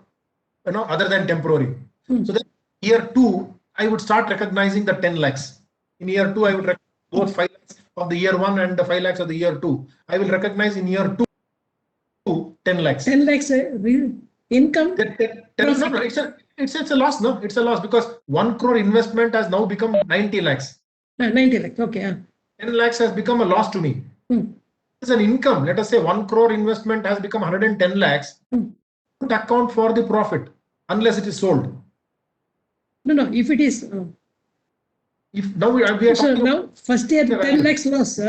S4: other than temporary. So then year 2, I would start recognizing the 10 lakhs. In year 2, I would recognize both 5 lakhs of the year 1 and the 5 lakhs of the year 2. I will recognize in year 2 10 lakhs.
S5: 10 lakhs income?
S4: It's a loss, no? It's a loss because 1 crore investment has now become 90 lakhs.
S5: 90 lakhs, okay.
S4: 10 lakhs has become a loss to me. It's an income. Let us say 1 crore investment has become 110 lakhs. Don't account for the profit unless it is sold.
S5: No, if it is.
S4: If now we are
S5: so now first year 10 lakhs loss.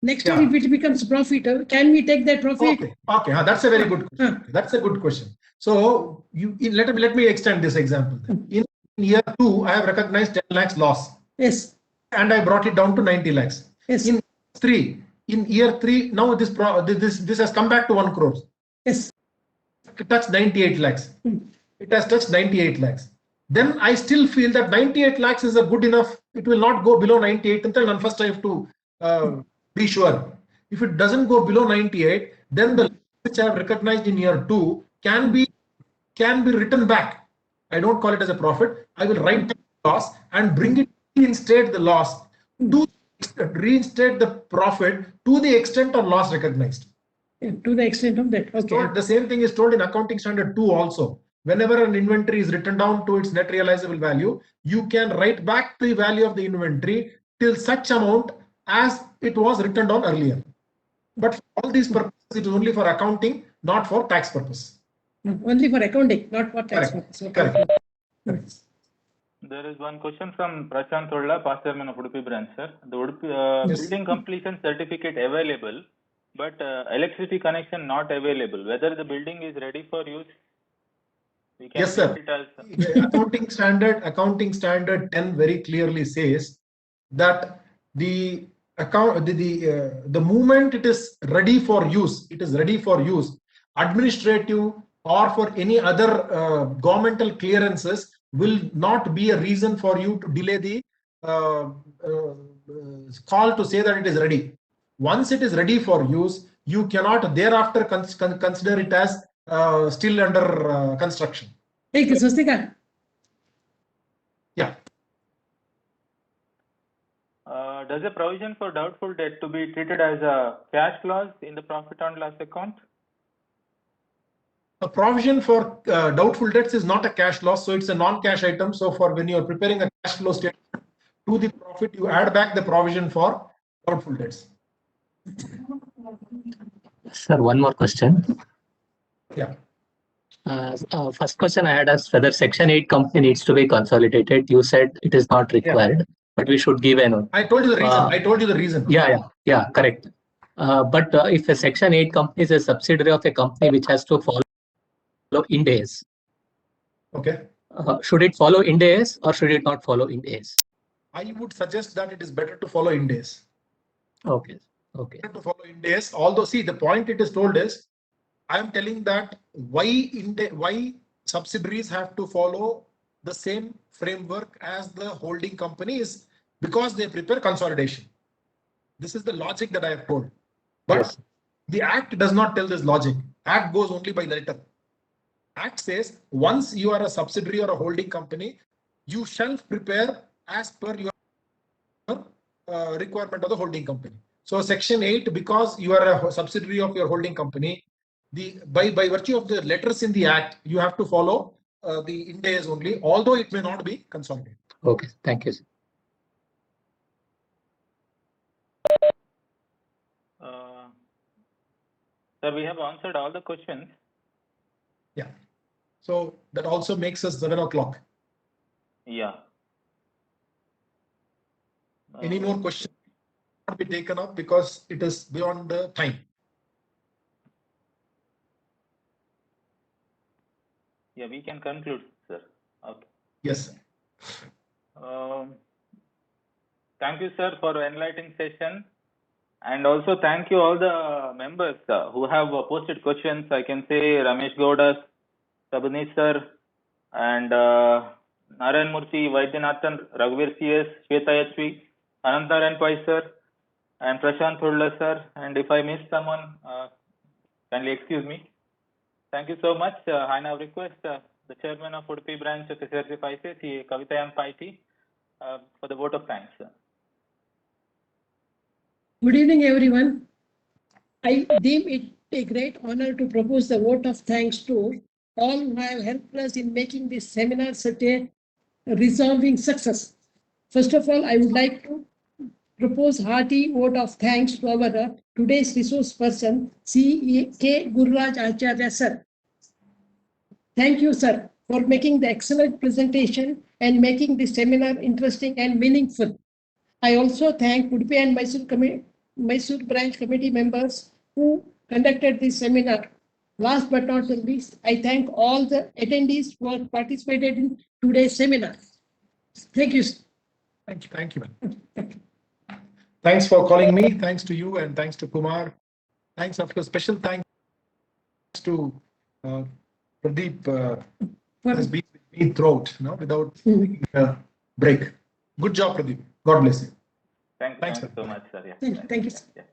S5: Next year if it becomes profit, can we take that profit?
S4: Okay. That's a very good question. That's a good question. So let me extend this example. In year 2, I have recognized 10 lakhs loss.
S5: Yes.
S4: And I brought it down to 90 lakhs.
S5: Yes.
S4: In year 3, now this has come back to 1 crore.
S5: Yes.
S4: It touched 98 lakhs. It has touched 98 lakhs. Then I still feel that 98 lakhs is a good enough. It will not go below 98 until first I have to be sure. If it doesn't go below 98, then the which I have recognized in year 2 can be written back. I don't call it as a profit. I will write the loss and bring it, reinstate the loss to reinstate the profit to the extent of loss recognized.
S5: To the extent of that. Okay.
S4: So the same thing is told in accounting standard 2 also. Whenever an inventory is written down to its net realizable value, you can write back the value of the inventory till such amount as it was written down earlier. But for all these purposes, it is only for accounting, not for tax purpose.
S5: Only for accounting, not for tax purpose. Okay.
S4: Correct.
S1: There is one question from Prashant Tholla, past chairman of Udupi branch, sir. The Udupi, building completion certificate available, but electricity connection not available. Whether the building is ready for use?
S4: Yes, sir. Accounting standard 10 very clearly says that the moment it is ready for use, administrative or for any other governmental clearances will not be a reason for you to delay the call to say that it is ready. Once it is ready for use, you cannot thereafter consider it as still under construction.
S5: Thank you, Swastika.
S4: Yeah.
S1: Does a provision for doubtful debt to be treated as a cash clause in the profit and loss account?
S4: A provision for doubtful debts is not a cash loss, so it's a non-cash item. So for when you are preparing a cash flow statement to the profit, you add back the provision for doubtful debts.
S2: Sir, one more question.
S4: Yeah.
S2: First question I had is whether Section 8 company needs to be consolidated. You said it is not required, but we should give a note.
S4: I told you the reason.
S2: Yeah, correct. But if a Section 8 company is a subsidiary of a company which has to follow Ind AS.
S4: Okay.
S2: Should it follow Ind AS or should it not follow Ind AS?
S4: I would suggest that it is better to follow Ind AS.
S2: Okay. Okay.
S4: To follow Ind AS. Although, see, the point it is told is, I am telling that why subsidiaries have to follow the same framework as the holding company is because they prepare consolidation. This is the logic that I have told. But
S2: Yes.
S4: the Act does not tell this logic. Act goes only by letter. Act says once you are a subsidiary or a holding company, you shall prepare as per your requirement of the holding company. So Section 8, because you are a subsidiary of your holding company, by virtue of the letters in the Act, you have to follow the Ind AS only, although it may not be consolidated.
S2: Okay. Thank you, sir.
S1: Sir, we have answered all the questions.
S4: Yeah. So that also makes us 7 o'clock.
S1: Yeah.
S4: Any more questions not be taken up because it is beyond the time.
S1: Yeah, we can conclude, sir. Okay.
S4: Yes.
S1: Thank you, sir, for enlightening session. And also thank you all the members who have posted questions. I can say Ramesh Gowda, Sabani sir, and Narayan Murthy, Vaidyanathan, Raghuveer CS, Shweta HV, Anantaran Pai sir, and Prashant Thurla sir. And if I missed someone, kindly excuse me. Thank you so much. I now request the chairman of Udupi branch of SIRC ICAI, Kavitayan Paiti, for the vote of thanks.
S5: Good evening, everyone. I deem it a great honor to propose the vote of thanks to all who have helped us in making this seminar such a resolving success. First of all, I would like to propose hearty vote of thanks to our today's resource person, CK Gururaj Acharya sir. Thank you, sir, for making the excellent presentation and making this seminar interesting and meaningful. I also thank Udupi and Mysuru branch committee members who conducted this seminar. Last but not the least, I thank all the attendees who have participated in today's seminar. Thank you.
S4: Thank you. Thank you. Thanks for calling me. Thanks to you and thanks to Kumar. Thanks, of course, special thanks to Pradeep has been with me throughout, without taking a break. Good job, Pradeep. God bless you.
S1: Thank you so much, sir. Yeah.
S5: Thank you.
S1: Yeah.